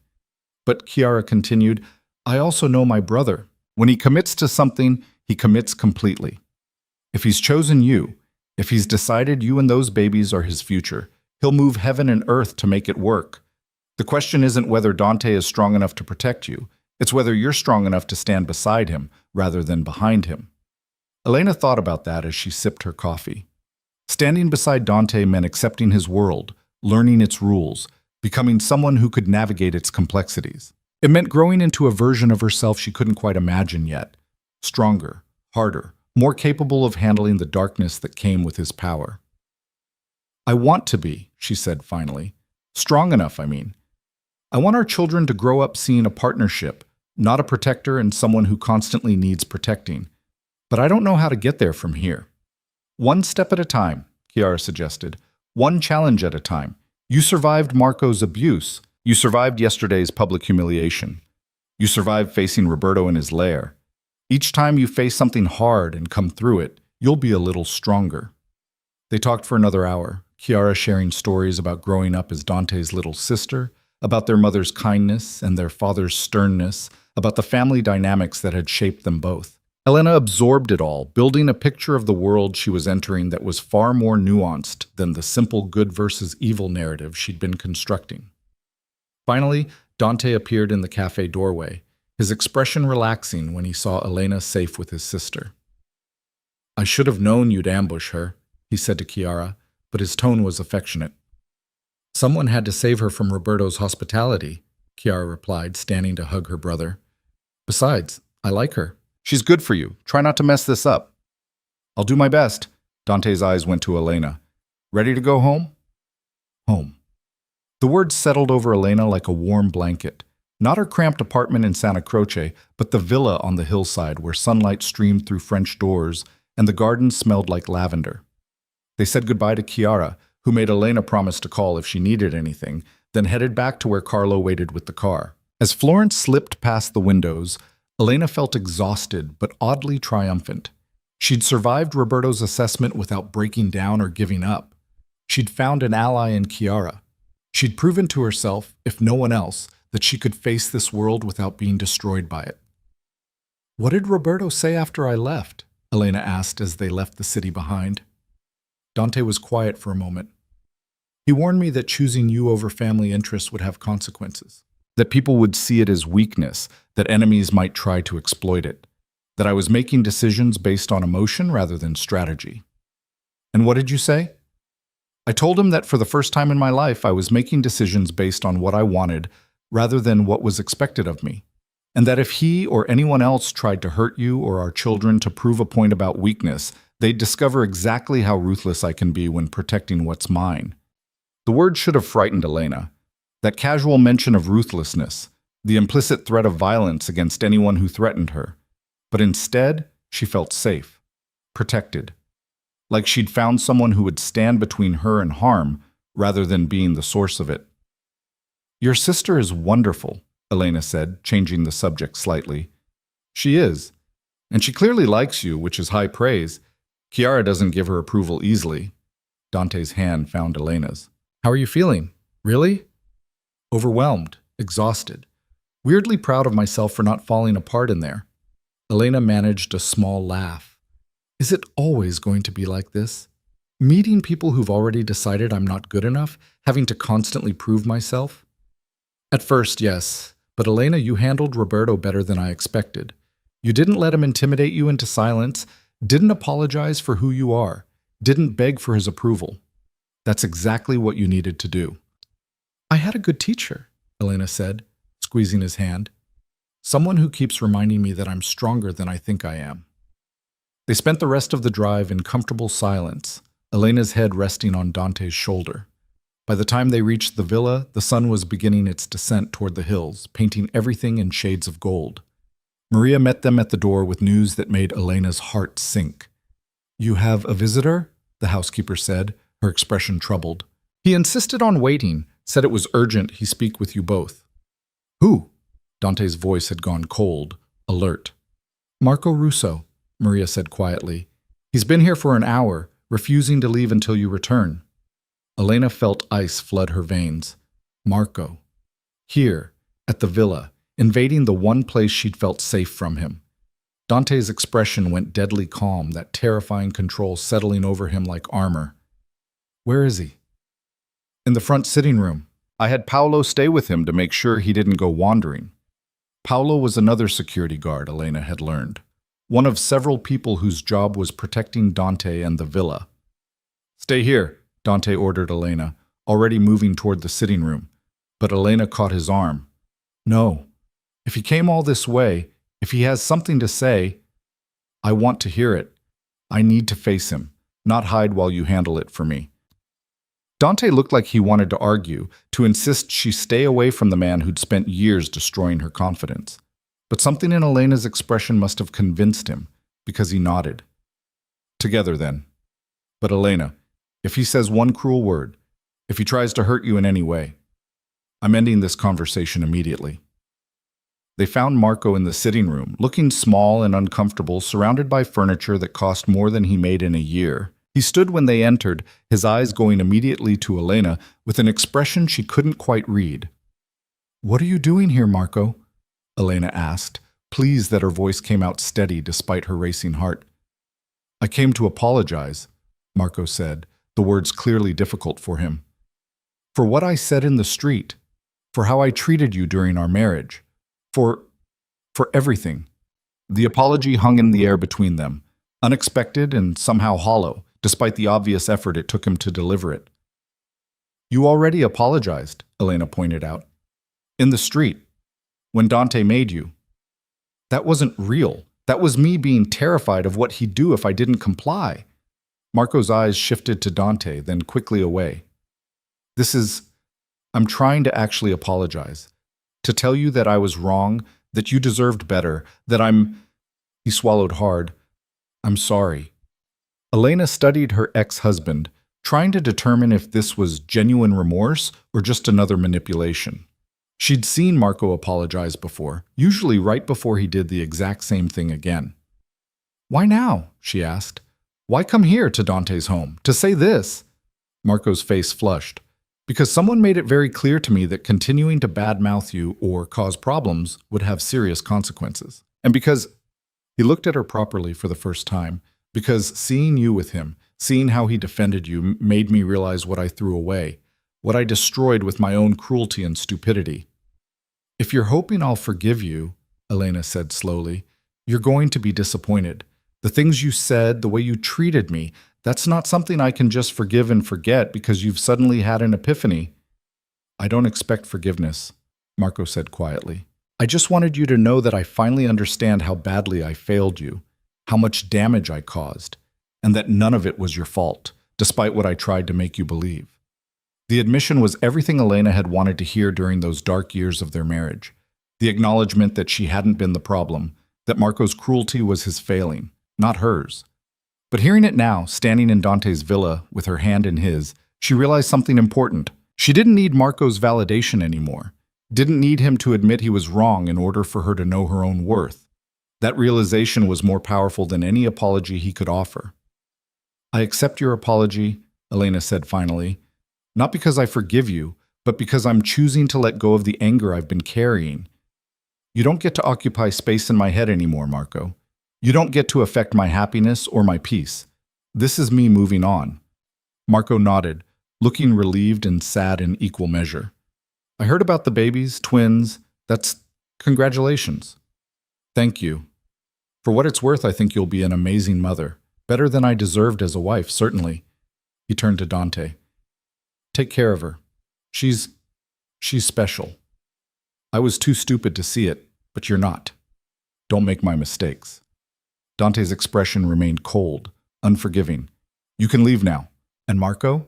But Chiara continued, I also know my brother. When he commits to something, he commits completely. If he's chosen you, if he's decided you and those babies are his future, he'll move heaven and earth to make it work. The question isn't whether Dante is strong enough to protect you. It's whether you're strong enough to stand beside him rather than behind him. Elena thought about that as she sipped her coffee. Standing beside Dante meant accepting his world, learning its rules, becoming someone who could navigate its complexities. It meant growing into a version of herself she couldn't quite imagine yet. Stronger, harder, more capable of handling the darkness that came with his power. I want to be, she said finally. Strong enough, I mean. I want our children to grow up seeing a partnership, not a protector and someone who constantly needs protecting. But I don't know how to get there from here. One step at a time, Chiara suggested. One challenge at a time. You survived Marco's abuse. You survived yesterday's public humiliation. You survived facing Roberto in his lair. Each time you face something hard and come through it, you'll be a little stronger. They talked for another hour, Chiara sharing stories about growing up as Dante's little sister, about their mother's kindness and their father's sternness, about the family dynamics that had shaped them both. Elena absorbed it all, building a picture of the world she was entering that was far more nuanced than the simple good versus evil narrative she'd been constructing. Finally, Dante appeared in the cafe doorway, his expression relaxing when he saw Elena safe with his sister. I should have known you'd ambush her, he said to Chiara, but his tone was affectionate. Someone had to save her from Roberto's hospitality, Chiara replied, standing to hug her brother. Besides, I like her. She's good for you. Try not to mess this up. I'll do my best. Dante's eyes went to Elena. Ready to go home? Home. The words settled over Elena like a warm blanket. Not her cramped apartment in Santa Croce, but the villa on the hillside where sunlight streamed through French doors and the garden smelled like lavender. They said goodbye to Chiara, who made Elena promise to call if she needed anything, then headed back to where Carlo waited with the car. As Florence slipped past the windows, Elena felt exhausted but oddly triumphant. She'd survived Roberto's assessment without breaking down or giving up. She'd found an ally in Chiara. She'd proven to herself, if no one else, that she could face this world without being destroyed by it. What did Roberto say after I left? Elena asked as they left the city behind. Dante was quiet for a moment. He warned me that choosing you over family interests would have consequences. That people would see it as weakness, that enemies might try to exploit it, that I was making decisions based on emotion rather than strategy. And what did you say? I told him that for the first time in my life, I was making decisions based on what I wanted rather than what was expected of me, and that if he or anyone else tried to hurt you or our children to prove a point about weakness, they'd discover exactly how ruthless I can be when protecting what's mine. The word should have frightened Elena. That casual mention of ruthlessness, the implicit threat of violence against anyone who threatened her. But instead, she felt safe, protected, like she'd found someone who would stand between her and harm rather than being the source of it. Your sister is wonderful, Elena said, changing the subject slightly. She is, and she clearly likes you, which is high praise. Chiara doesn't give her approval easily. Dante's hand found Elena's. How are you feeling? Really? Overwhelmed, exhausted, weirdly proud of myself for not falling apart in there. Elena managed a small laugh. Is it always going to be like this? Meeting people who've already decided I'm not good enough, having to constantly prove myself? At first, yes, but Elena, you handled Roberto better than I expected. You didn't let him intimidate you into silence, didn't apologize for who you are, didn't beg for his approval. That's exactly what you needed to do. I had a good teacher, Elena said, squeezing his hand. Someone who keeps reminding me that I'm stronger than I think I am. They spent the rest of the drive in comfortable silence, Elena's head resting on Dante's shoulder. By the time they reached the villa, the sun was beginning its descent toward the hills, painting everything in shades of gold. Maria met them at the door with news that made Elena's heart sink. You have a visitor? The housekeeper said, her expression troubled. He insisted on waiting, said it was urgent he speak with you both. Who? Dante's voice had gone cold, alert. Marco Russo, Maria said quietly. He's been here for an hour, refusing to leave until you return. Elena felt ice flood her veins. Marco. Here, at the villa, invading the one place she'd felt safe from him. Dante's expression went deadly calm, that terrifying control settling over him like armor. Where is he? In the front sitting room. I had Paolo stay with him to make sure he didn't go wandering. Paolo was another security guard, Elena had learned. One of several people whose job was protecting Dante and the villa. Stay here, Dante ordered Elena, already moving toward the sitting room. But Elena caught his arm. No, If he came all this way, if he has something to say, I want to hear it. I need to face him, not hide while you handle it for me. Dante looked like he wanted to argue, to insist she stay away from the man who'd spent years destroying her confidence. But something in Elena's expression must have convinced him, because he nodded. Together, then. But Elena, if he says one cruel word, if he tries to hurt you in any way, I'm ending this conversation immediately. They found Marco in the sitting room, looking small and uncomfortable, surrounded by furniture that cost more than he made in a year. He stood when they entered, his eyes going immediately to Elena with an expression she couldn't quite read. "What are you doing here, Marco?" Elena asked, pleased that her voice came out steady despite her racing heart. "I came to apologize," Marco said, the words clearly difficult for him. "For what I said in the street, for how I treated you during our marriage, for everything." The apology hung in the air between them, unexpected and somehow hollow, despite the obvious effort it took him to deliver it. "You already apologized," Elena pointed out. "In the street, when Dante made you. That wasn't real. That was me being terrified of what he'd do if I didn't comply." Marco's eyes shifted to Dante, then quickly away. I'm trying to actually apologize. To tell you that I was wrong, that you deserved better, He swallowed hard. "I'm sorry." Elena studied her ex-husband, trying to determine if this was genuine remorse or just another manipulation. She'd seen Marco apologize before, usually right before he did the exact same thing again. "Why now?" she asked. "Why come here to Dante's home, to say this?" Marco's face flushed. "Because someone made it very clear to me that continuing to badmouth you or cause problems would have serious consequences. And because," he looked at her properly for the first time, "because seeing you with him, seeing how he defended you, made me realize what I threw away, what I destroyed with my own cruelty and stupidity." "If you're hoping I'll forgive you," Elena said slowly, "you're going to be disappointed. The things you said, the way you treated me, that's not something I can just forgive and forget because you've suddenly had an epiphany." "I don't expect forgiveness," Marco said quietly. "I just wanted you to know that I finally understand how badly I failed you, how much damage I caused, and that none of it was your fault, despite what I tried to make you believe." The admission was everything Elena had wanted to hear during those dark years of their marriage. The acknowledgement that she hadn't been the problem, that Marco's cruelty was his failing, not hers. But hearing it now, standing in Dante's villa with her hand in his, she realized something important. She didn't need Marco's validation anymore. Didn't need him to admit he was wrong in order for her to know her own worth. That realization was more powerful than any apology he could offer. "I accept your apology," Elena said finally, "not because I forgive you, but because I'm choosing to let go of the anger I've been carrying. You don't get to occupy space in my head anymore, Marco. You don't get to affect my happiness or my peace. This is me moving on." Marco nodded, looking relieved and sad in equal measure. "I heard about the babies, twins. Congratulations." "Thank you. For what it's worth, I think you'll be an amazing mother. Better than I deserved as a wife, certainly." He turned to Dante. "Take care of her. She's special. I was too stupid to see it, but you're not. Don't make my mistakes." Dante's expression remained cold, unforgiving. "You can leave now. And Marco?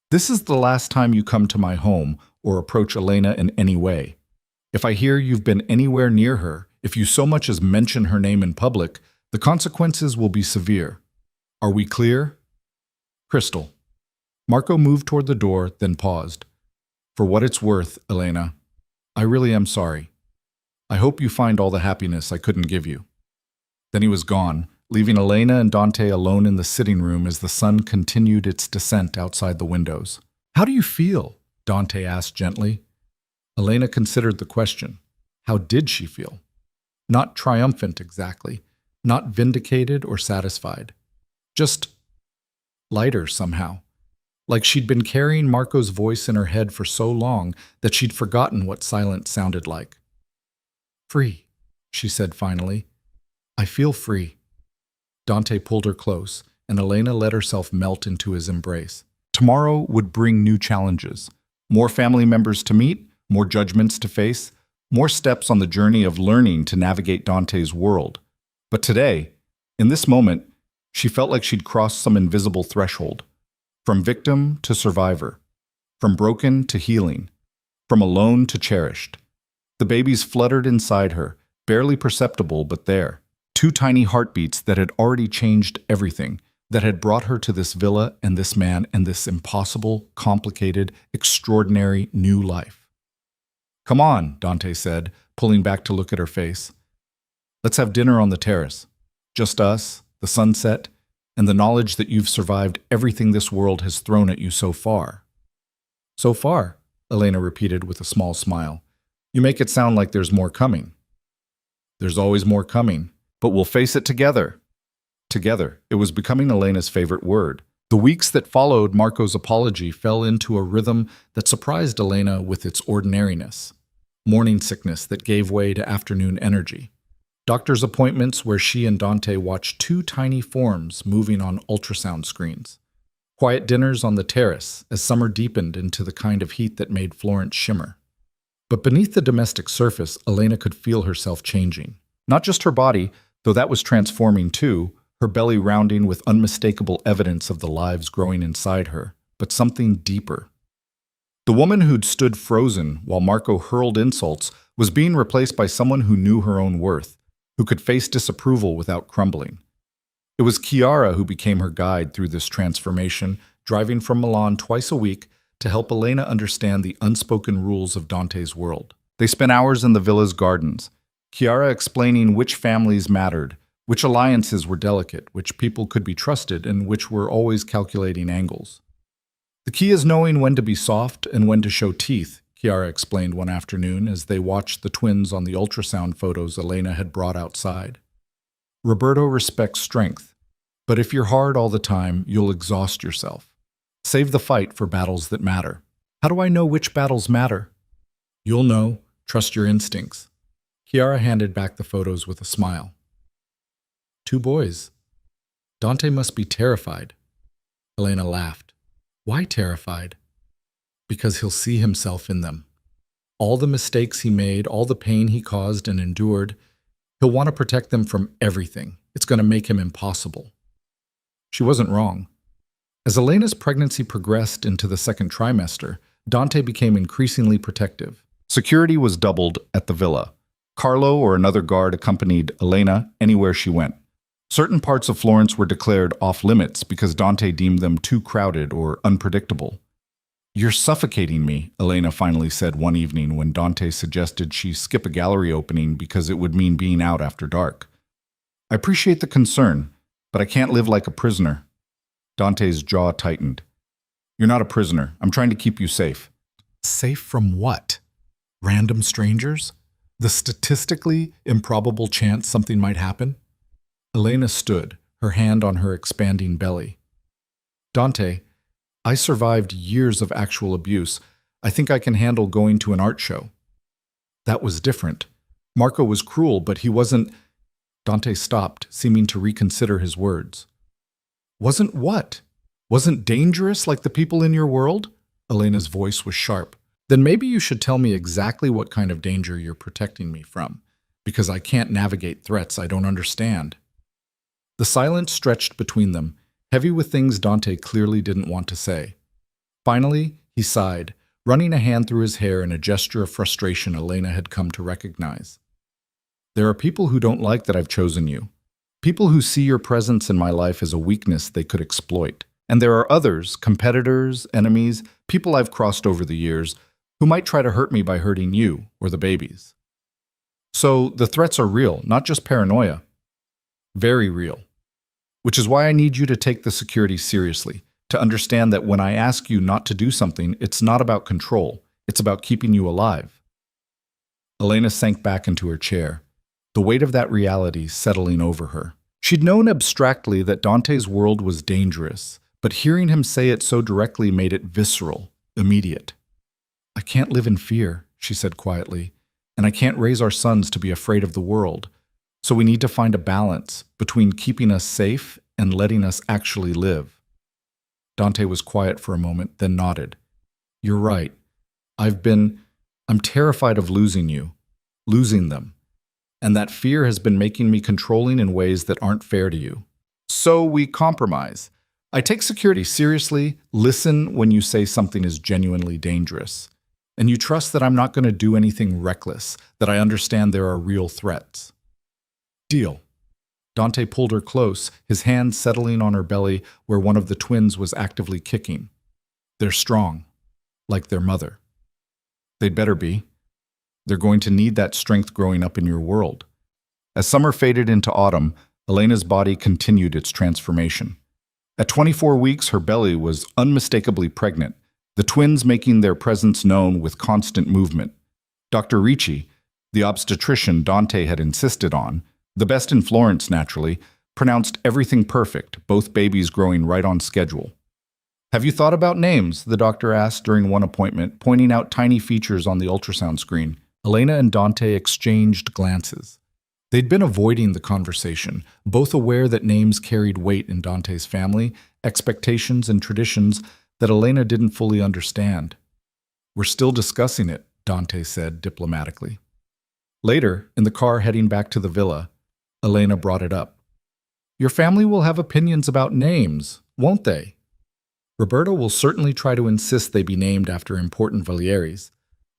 This is the last time you come to my home or approach Elena in any way. If I hear you've been anywhere near her, if you so much as mention her name in public, the consequences will be severe. Are we clear?" "Crystal." Marco moved toward the door, then paused. "For what it's worth, Elena, I really am sorry. I hope you find all the happiness I couldn't give you." Then he was gone, leaving Elena and Dante alone in the sitting room as the sun continued its descent outside the windows. "How do you feel?" Dante asked gently. Elena considered the question. How did she feel? Not triumphant exactly, not vindicated or satisfied. Just lighter somehow. Like she'd been carrying Marco's voice in her head for so long that she'd forgotten what silence sounded like. "Free," she said finally. "I feel free." Dante pulled her close, and Elena let herself melt into his embrace. Tomorrow would bring new challenges. More family members to meet, more judgments to face, more steps on the journey of learning to navigate Dante's world. But today, in this moment, she felt like she'd crossed some invisible threshold. From victim to survivor, from broken to healing, from alone to cherished. The babies fluttered inside her, barely perceptible but there. Two tiny heartbeats that had already changed everything, that had brought her to this villa and this man and this impossible, complicated, extraordinary new life. "Come on," Dante said, pulling back to look at her face. "Let's have dinner on the terrace. Just us, the sunset, and the knowledge that you've survived everything this world has thrown at you so far." "So far," Elena repeated with a small smile. "You make it sound like there's more coming." "There's always more coming, but we'll face it together." Together, it was becoming Elena's favorite word. The weeks that followed Marco's apology fell into a rhythm that surprised Elena with its ordinariness. Morning sickness that gave way to afternoon energy. Doctor's appointments where she and Dante watched two tiny forms moving on ultrasound screens. Quiet dinners on the terrace as summer deepened into the kind of heat that made Florence shimmer. But beneath the domestic surface, Elena could feel herself changing. Not just her body, though that was transforming too, her belly rounding with unmistakable evidence of the lives growing inside her, but something deeper. The woman who'd stood frozen while Marco hurled insults was being replaced by someone who knew her own worth, who could face disapproval without crumbling. It was Chiara who became her guide through this transformation, driving from Milan twice a week to help Elena understand the unspoken rules of Dante's world. They spent hours in the villa's gardens, Chiara explaining which families mattered, which alliances were delicate, which people could be trusted, and which were always calculating angles. "The key is knowing when to be soft and when to show teeth," Chiara explained one afternoon as they watched the twins on the ultrasound photos Elena had brought outside. "Roberto respects strength, but if you're hard all the time, you'll exhaust yourself. Save the fight for battles that matter." "How do I know which battles matter?" "You'll know. Trust your instincts." Chiara handed back the photos with a smile. Two boys. Dante must be terrified. Elena laughed. Why terrified? Because he'll see himself in them. All the mistakes he made, all the pain he caused and endured, he'll want to protect them from everything. It's going to make him impossible. She wasn't wrong. As Elena's pregnancy progressed into the second trimester, Dante became increasingly protective. Security was doubled at the villa. Carlo or another guard accompanied Elena anywhere she went. Certain parts of Florence were declared off-limits because Dante deemed them too crowded or unpredictable. "You're suffocating me," Elena finally said one evening when Dante suggested she skip a gallery opening because it would mean being out after dark. "I appreciate the concern, but I can't live like a prisoner." Dante's jaw tightened. "You're not a prisoner. I'm trying to keep you safe." Safe from what? Random strangers? The statistically improbable chance something might happen? Elena stood, her hand on her expanding belly. "Dante, I survived years of actual abuse. I think I can handle going to an art show." That was different. Marco was cruel, but he wasn't... Dante stopped, seeming to reconsider his words. "Wasn't what? Wasn't dangerous like the people in your world?" Elena's voice was sharp. "Then maybe you should tell me exactly what kind of danger you're protecting me from, because I can't navigate threats I don't understand." The silence stretched between them, heavy with things Dante clearly didn't want to say. Finally, he sighed, running a hand through his hair in a gesture of frustration Elena had come to recognize. "There are people who don't like that I've chosen you. People who see your presence in my life as a weakness they could exploit. And there are others, competitors, enemies, people I've crossed over the years, who might try to hurt me by hurting you or the babies. So the threats are real, not just paranoia. Very real. Which is why I need you to take the security seriously, to understand that when I ask you not to do something, it's not about control, it's about keeping you alive." Elena sank back into her chair, the weight of that reality settling over her. She'd known abstractly that Dante's world was dangerous, but hearing him say it so directly made it visceral, immediate. "I can't live in fear," she said quietly, "and I can't raise our sons to be afraid of the world. So we need to find a balance between keeping us safe and letting us actually live." Dante was quiet for a moment, then nodded. "You're right. I'm terrified of losing you. losing them. And that fear has been making me controlling in ways that aren't fair to you. So we compromise. I take security seriously, listen when you say something is genuinely dangerous. And you trust that I'm not going to do anything reckless, that I understand there are real threats. Deal. Dante pulled her close, his hand settling on her belly where one of the twins was actively kicking. They're strong, like their mother. They'd better be. They're going to need that strength growing up in your world. As summer faded into autumn, Elena's body continued its transformation. At 24 weeks, her belly was unmistakably pregnant, the twins making their presence known with constant movement. Dr. Ricci, the obstetrician Dante had insisted on, the best in Florence naturally, pronounced everything perfect, both babies growing right on schedule. Have you thought about names? The doctor asked during one appointment, pointing out tiny features on the ultrasound screen. Elena and Dante exchanged glances. They'd been avoiding the conversation, both aware that names carried weight in Dante's family, expectations and traditions that Elena didn't fully understand. We're still discussing it, Dante said diplomatically. Later, in the car heading back to the villa, Elena brought it up. Your family will have opinions about names, won't they? Roberto will certainly try to insist they be named after important Valieris.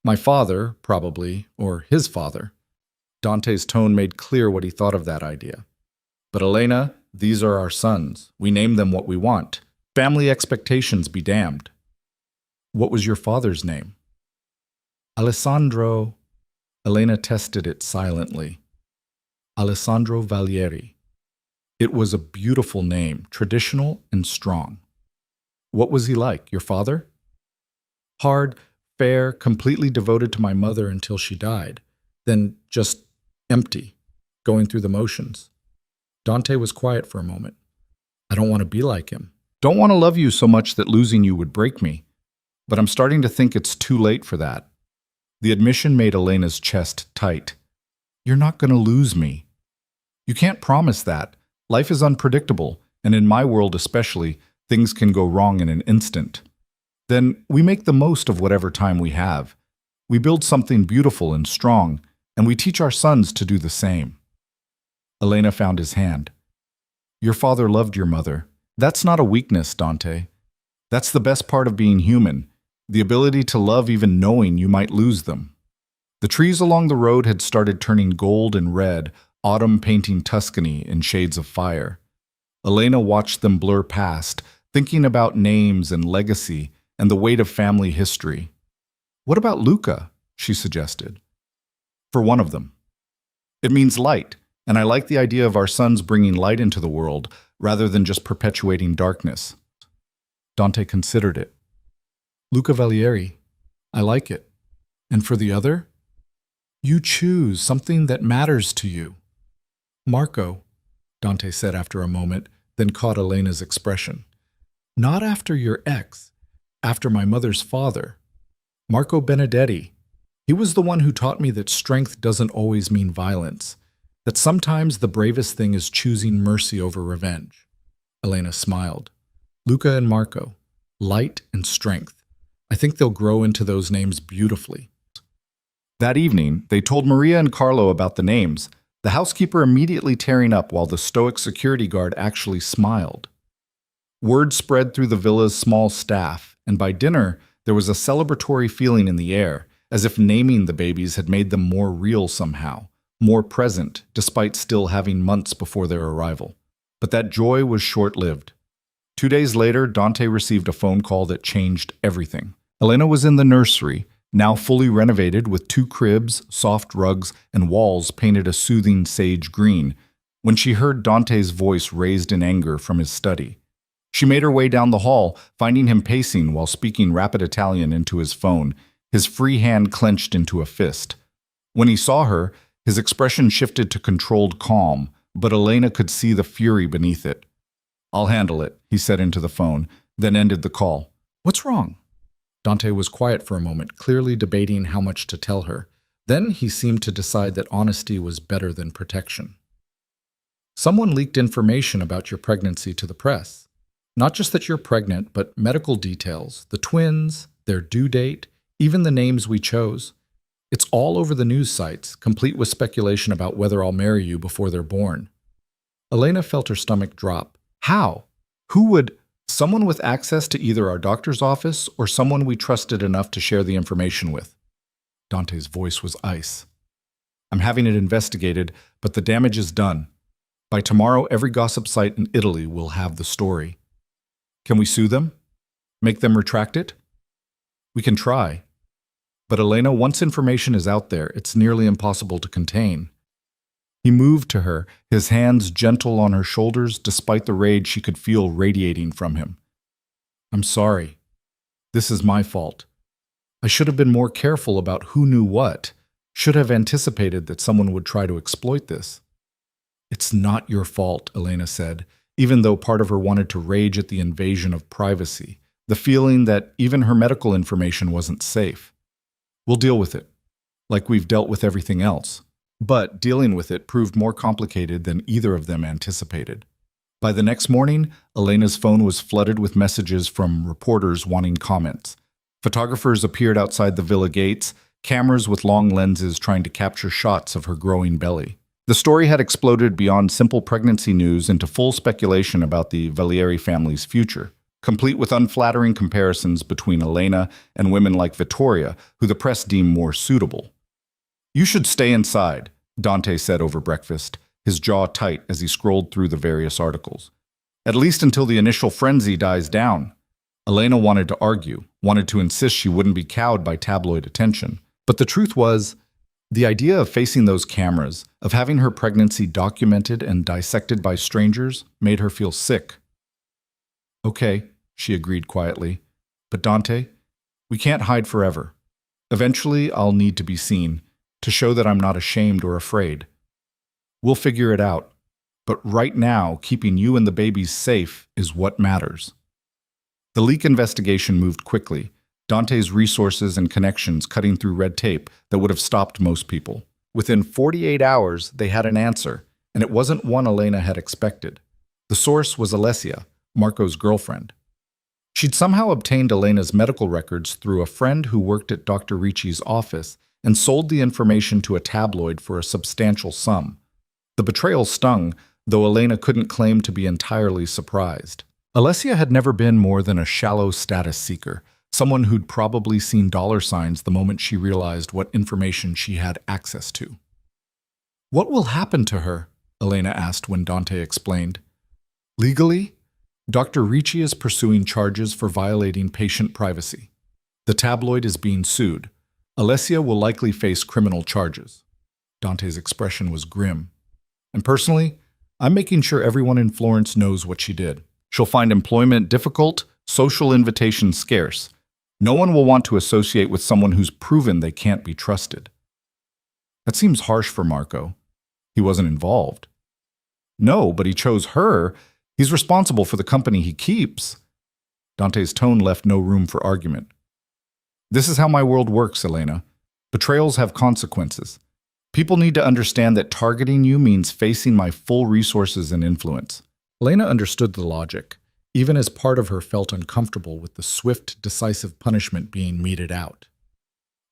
My father, probably, or his father. Dante's tone made clear what he thought of that idea. But Elena, these are our sons. We name them what we want. Family expectations be damned. What was your father's name? Alessandro. Elena tested it silently. Alessandro Valieri. It was a beautiful name, traditional and strong. What was he like, your father? Hard, fair, completely devoted to my mother until she died. Then just empty, going through the motions. Dante was quiet for a moment. I don't want to be like him. Don't want to love you so much that losing you would break me. But I'm starting to think it's too late for that. The admission made Elena's chest tight. You're not going to lose me. You can't promise that. Life is unpredictable, and in my world especially, things can go wrong in an instant. Then we make the most of whatever time we have. We build something beautiful and strong, and we teach our sons to do the same. Elena found his hand. Your father loved your mother. That's not a weakness, Dante. That's the best part of being human, the ability to love even knowing you might lose them. The trees along the road had started turning gold and red, autumn painting Tuscany in shades of fire. Elena watched them blur past, thinking about names and legacy and the weight of family history. What about Luca? She suggested. For one of them. It means light, and I like the idea of our sons bringing light into the world rather than just perpetuating darkness. Dante considered it. Luca Valieri. I like it. And for the other? You choose something that matters to you. Marco, Dante said after a moment, then caught Elena's expression. Not after your ex, after my mother's father. Marco Benedetti. He was the one who taught me that strength doesn't always mean violence, that sometimes the bravest thing is choosing mercy over revenge. Elena smiled. Luca and Marco. Light and strength. I think they'll grow into those names beautifully. That evening, they told Maria and Carlo about the names, the housekeeper immediately tearing up while the stoic security guard actually smiled. Word spread through the villa's small staff, and by dinner, there was a celebratory feeling in the air, as if naming the babies had made them more real somehow, more present, despite still having months before their arrival. But that joy was short-lived. 2 days later, Dante received a phone call that changed everything. Elena was in the nursery, now fully renovated with 2 cribs, soft rugs, and walls painted a soothing sage green, when she heard Dante's voice raised in anger from his study. She made her way down the hall, finding him pacing while speaking rapid Italian into his phone, his free hand clenched into a fist. When he saw her, his expression shifted to controlled calm, but Elena could see the fury beneath it. I'll handle it, he said into the phone, then ended the call. What's wrong? Dante was quiet for a moment, clearly debating how much to tell her. Then he seemed to decide that honesty was better than protection. Someone leaked information about your pregnancy to the press. Not just that you're pregnant, but medical details, the twins, their due date, even the names we chose. It's all over the news sites, complete with speculation about whether I'll marry you before they're born. Elena felt her stomach drop. How? Who would? Someone with access to either our doctor's office or someone we trusted enough to share the information with. Dante's voice was ice. I'm having it investigated, but the damage is done. By tomorrow, every gossip site in Italy will have the story. Can we sue them? Make them retract it? We can try. But Elena, once information is out there, it's nearly impossible to contain. He moved to her, his hands gentle on her shoulders despite the rage she could feel radiating from him. I'm sorry. This is my fault. I should have been more careful about who knew what, should have anticipated that someone would try to exploit this. It's not your fault, Elena said, even though part of her wanted to rage at the invasion of privacy, the feeling that even her medical information wasn't safe. We'll deal with it, like we've dealt with everything else. But dealing with it proved more complicated than either of them anticipated. By the next morning, Elena's phone was flooded with messages from reporters wanting comments. Photographers appeared outside the villa gates, cameras with long lenses trying to capture shots of her growing belly. The story had exploded beyond simple pregnancy news into full speculation about the Valieri family's future, complete with unflattering comparisons between Elena and women like Vittoria, who the press deemed more suitable. You should stay inside, Dante said over breakfast, his jaw tight as he scrolled through the various articles. At least until the initial frenzy dies down. Elena wanted to argue, wanted to insist she wouldn't be cowed by tabloid attention. But the truth was, the idea of facing those cameras, of having her pregnancy documented and dissected by strangers, made her feel sick. Okay, she agreed quietly. But Dante, we can't hide forever. Eventually, I'll need to be seen, to show that I'm not ashamed or afraid. We'll figure it out. But right now, keeping you and the babies safe is what matters. The leak investigation moved quickly, Dante's resources and connections cutting through red tape that would have stopped most people. Within 48 hours, they had an answer, and it wasn't one Elena had expected. The source was Alessia, Marco's girlfriend. She'd somehow obtained Elena's medical records through a friend who worked at Dr. Ricci's office and sold the information to a tabloid for a substantial sum. The betrayal stung, though Elena couldn't claim to be entirely surprised. Alessia had never been more than a shallow status seeker, someone who'd probably seen dollar signs the moment she realized what information she had access to. What will happen to her? Elena asked when Dante explained. Legally, Dr. Ricci is pursuing charges for violating patient privacy. The tabloid is being sued. Alessia will likely face criminal charges. Dante's expression was grim. And personally, I'm making sure everyone in Florence knows what she did. She'll find employment difficult, social invitations scarce. No one will want to associate with someone who's proven they can't be trusted. That seems harsh for Marco. He wasn't involved. No, but he chose her. He's responsible for the company he keeps. Dante's tone left no room for argument. This is how my world works, Elena. Betrayals have consequences. People need to understand that targeting you means facing my full resources and influence. Elena understood the logic, even as part of her felt uncomfortable with the swift, decisive punishment being meted out.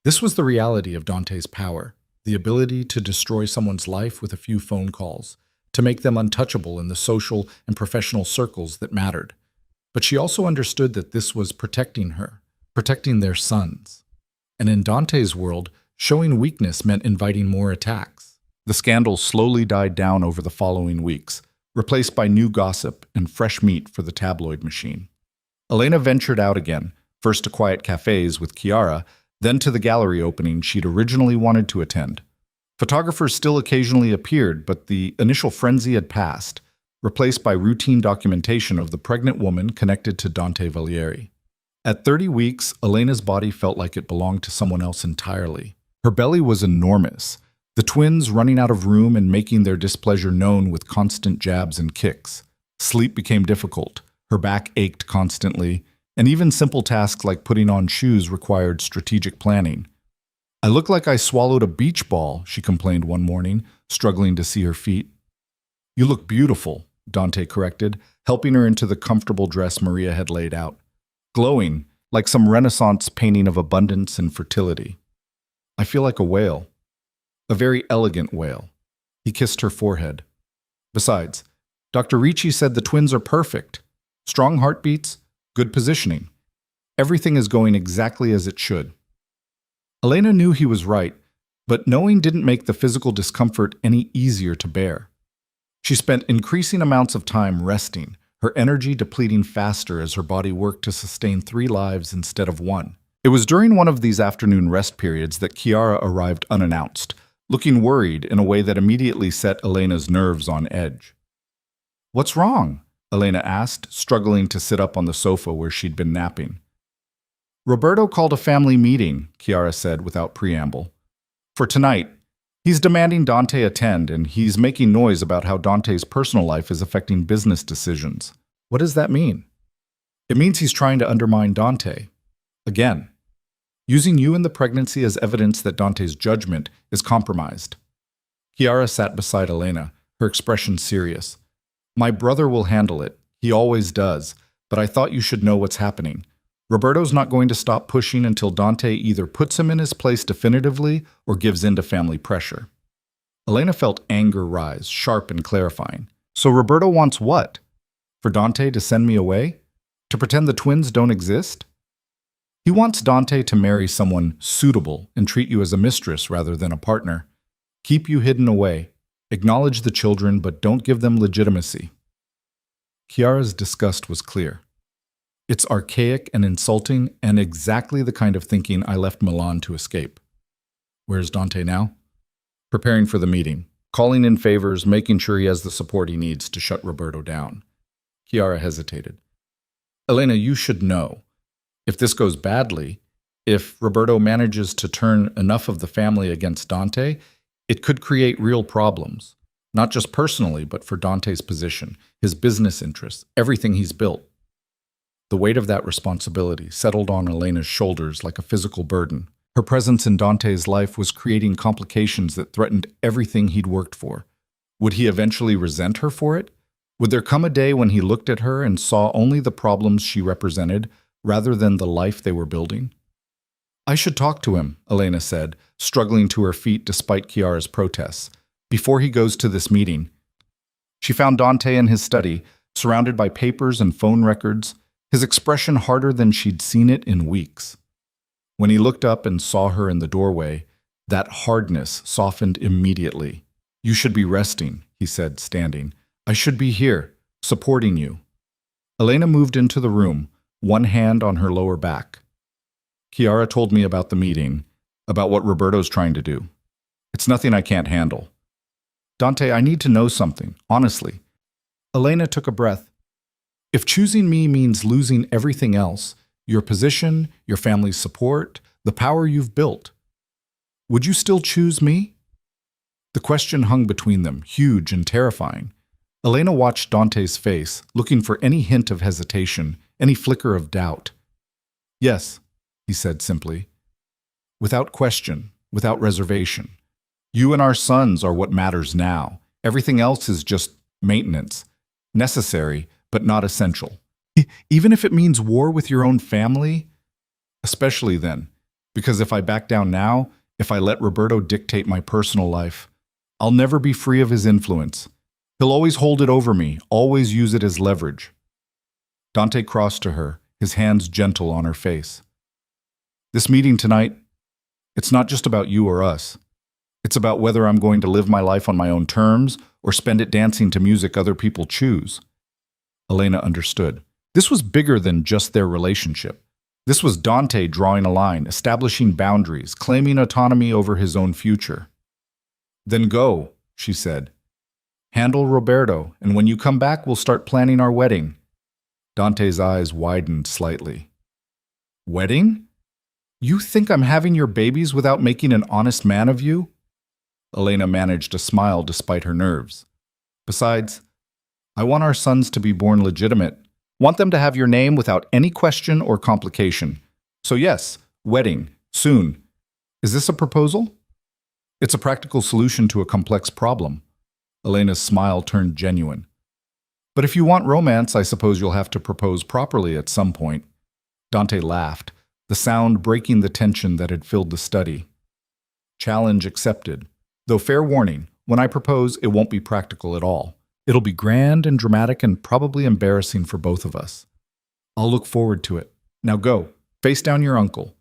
This was the reality of Dante's power, the ability to destroy someone's life with a few phone calls, to make them untouchable in the social and professional circles that mattered. But she also understood that this was protecting her, protecting their sons. And in Dante's world, showing weakness meant inviting more attacks. The scandal slowly died down over the following weeks, replaced by new gossip and fresh meat for the tabloid machine. Elena ventured out again, first to quiet cafes with Chiara, then to the gallery opening she'd originally wanted to attend. Photographers still occasionally appeared, but the initial frenzy had passed, replaced by routine documentation of the pregnant woman connected to Dante Valieri. At 30 weeks, Elena's body felt like it belonged to someone else entirely. Her belly was enormous, the twins running out of room and making their displeasure known with constant jabs and kicks. Sleep became difficult, her back ached constantly, and even simple tasks like putting on shoes required strategic planning. I look like I swallowed a beach ball, she complained one morning, struggling to see her feet. You look beautiful, Dante corrected, helping her into the comfortable dress Maria had laid out. Glowing, like some Renaissance painting of abundance and fertility. I feel like a whale. A very elegant whale. He kissed her forehead. Besides, Dr. Ricci said the twins are perfect. Strong heartbeats, good positioning. Everything is going exactly as it should. Elena knew he was right, but knowing didn't make the physical discomfort any easier to bear. She spent increasing amounts of time resting, her energy depleting faster as her body worked to sustain 3 lives instead of 1. It was during one of these afternoon rest periods that Chiara arrived unannounced, looking worried in a way that immediately set Elena's nerves on edge. "What's wrong?" Elena asked, struggling to sit up on the sofa where she'd been napping. "Roberto called a family meeting," Chiara said without preamble. "For tonight. He's demanding Dante attend, and he's making noise about how Dante's personal life is affecting business decisions." "What does that mean?" "It means he's trying to undermine Dante. Again. Using you and the pregnancy as evidence that Dante's judgment is compromised." Chiara sat beside Elena, her expression serious. "My brother will handle it. He always does. But I thought you should know what's happening. Roberto's not going to stop pushing until Dante either puts him in his place definitively or gives in to family pressure." Elena felt anger rise, sharp and clarifying. "So Roberto wants what? For Dante to send me away? To pretend the twins don't exist?" "He wants Dante to marry someone suitable and treat you as a mistress rather than a partner. Keep you hidden away. Acknowledge the children, but don't give them legitimacy." Chiara's disgust was clear. "It's archaic and insulting and exactly the kind of thinking I left Milan to escape." "Where's Dante now?" "Preparing for the meeting. Calling in favors, making sure he has the support he needs to shut Roberto down." Chiara hesitated. "Elena, you should know. If this goes badly, if Roberto manages to turn enough of the family against Dante, it could create real problems. Not just personally, but for Dante's position, his business interests, everything he's built." The weight of that responsibility settled on Elena's shoulders like a physical burden. Her presence in Dante's life was creating complications that threatened everything he'd worked for. Would he eventually resent her for it? Would there come a day when he looked at her and saw only the problems she represented, rather than the life they were building? "I should talk to him," Elena said, struggling to her feet despite Chiara's protests, "before he goes to this meeting." She found Dante in his study, surrounded by papers and phone records, his expression harder than she'd seen it in weeks. When he looked up and saw her in the doorway, that hardness softened immediately. "You should be resting," he said, standing. "I should be here, supporting you." Elena moved into the room, one hand on her lower back. "Chiara told me about the meeting, about what Roberto's trying to do. It's nothing I can't handle. Dante, I need to know something, honestly." Elena took a breath. "If choosing me means losing everything else, your position, your family's support, the power you've built, would you still choose me?" The question hung between them, huge and terrifying. Elena watched Dante's face, looking for any hint of hesitation, any flicker of doubt. "Yes," he said simply. "Without question, without reservation. You and our sons are what matters now. Everything else is just maintenance. Necessary, but not essential. Even if it means war with your own family?" "Especially then, because if I back down now, if I let Roberto dictate my personal life, I'll never be free of his influence. He'll always hold it over me, always use it as leverage." Dante crossed to her, his hands gentle on her face. "This meeting tonight, it's not just about you or us. It's about whether I'm going to live my life on my own terms or spend it dancing to music other people choose." Elena understood. This was bigger than just their relationship. This was Dante drawing a line, establishing boundaries, claiming autonomy over his own future. "Then go," she said. "Handle Roberto, and when you come back, we'll start planning our wedding." Dante's eyes widened slightly. "Wedding? You think I'm having your babies without making an honest man of you?" Elena managed a smile despite her nerves. "Besides, I want our sons to be born legitimate. Want them to have your name without any question or complication. So yes, wedding, soon. Is this a proposal?" "It's a practical solution to a complex problem." Elena's smile turned genuine. "But if you want romance, I suppose you'll have to propose properly at some point." Dante laughed, the sound breaking the tension that had filled the study. Challenge accepted. Though fair warning, when I propose, it won't be practical at all. It'll be grand and dramatic and probably embarrassing for both of us. I'll look forward to it. Now go, face down your uncle.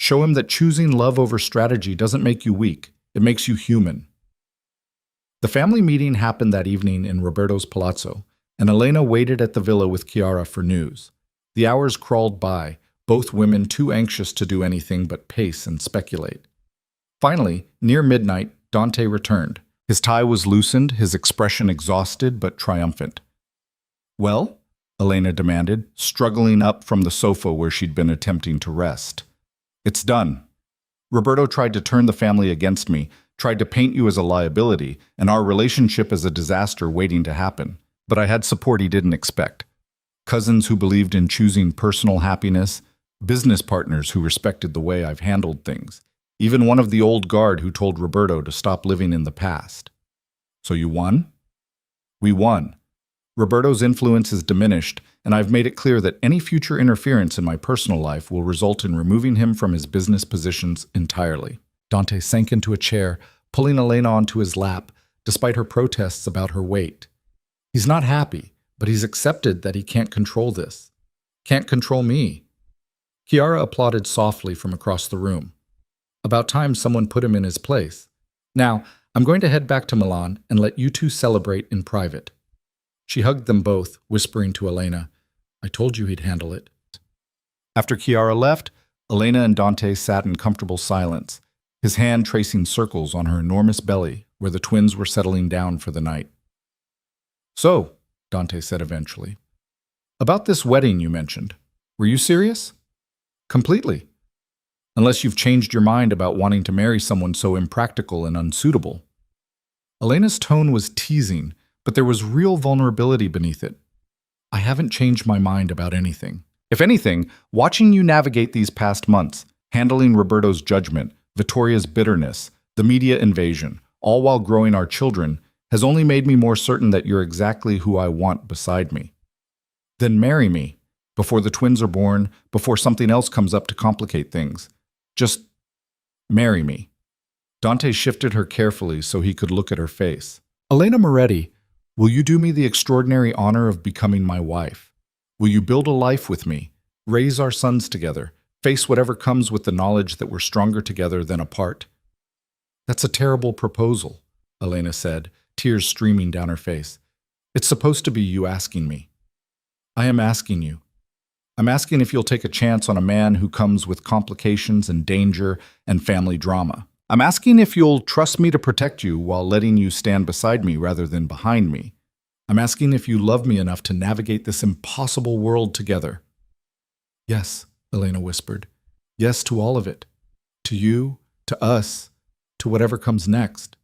Show him that choosing love over strategy doesn't make you weak, it makes you human. The family meeting happened that evening in Roberto's palazzo, and Elena waited at the villa with Chiara for news. The hours crawled by, both women too anxious to do anything but pace and speculate. Finally, near midnight, Dante returned. His tie was loosened, his expression exhausted but triumphant. "Well?" Elena demanded, struggling up from the sofa where she'd been attempting to rest. "It's done. Roberto tried to turn the family against me, tried to paint you as a liability, and our relationship as a disaster waiting to happen. But I had support he didn't expect. Cousins who believed in choosing personal happiness, business partners who respected the way I've handled things, even one of the old guard who told Roberto to stop living in the past. So you won?" "We won. Roberto's influence is diminished, and I've made it clear that any future interference in my personal life will result in removing him from his business positions entirely." Dante sank into a chair, pulling Elena onto his lap, despite her protests about her weight. He's not happy, but he's accepted that he can't control this. Can't control me. Chiara applauded softly from across the room. About time someone put him in his place. Now, I'm going to head back to Milan and let you two celebrate in private. She hugged them both, whispering to Elena, "I told you he'd handle it." After Chiara left, Elena and Dante sat in comfortable silence, his hand tracing circles on her enormous belly where the twins were settling down for the night. "So," Dante said eventually, "about this wedding you mentioned, were you serious?" "Completely. Unless you've changed your mind about wanting to marry someone so impractical and unsuitable." Elena's tone was teasing, but there was real vulnerability beneath it. "I haven't changed my mind about anything. If anything, watching you navigate these past months, handling Roberto's judgment, Vittoria's bitterness, the media invasion, all while growing our children, has only made me more certain that you're exactly who I want beside me. Then marry me, before the twins are born, before something else comes up to complicate things. Just marry me." Dante shifted her carefully so he could look at her face. "Elena Moretti, will you do me the extraordinary honor of becoming my wife? Will you build a life with me, raise our sons together, face whatever comes with the knowledge that we're stronger together than apart?" "That's a terrible proposal," Elena said, tears streaming down her face. "It's supposed to be you asking me." "I am asking you. I'm asking if you'll take a chance on a man who comes with complications and danger and family drama. I'm asking if you'll trust me to protect you while letting you stand beside me rather than behind me. I'm asking if you love me enough to navigate this impossible world together." "Yes," Elena whispered. "Yes to all of it. To you, to us, to whatever comes next."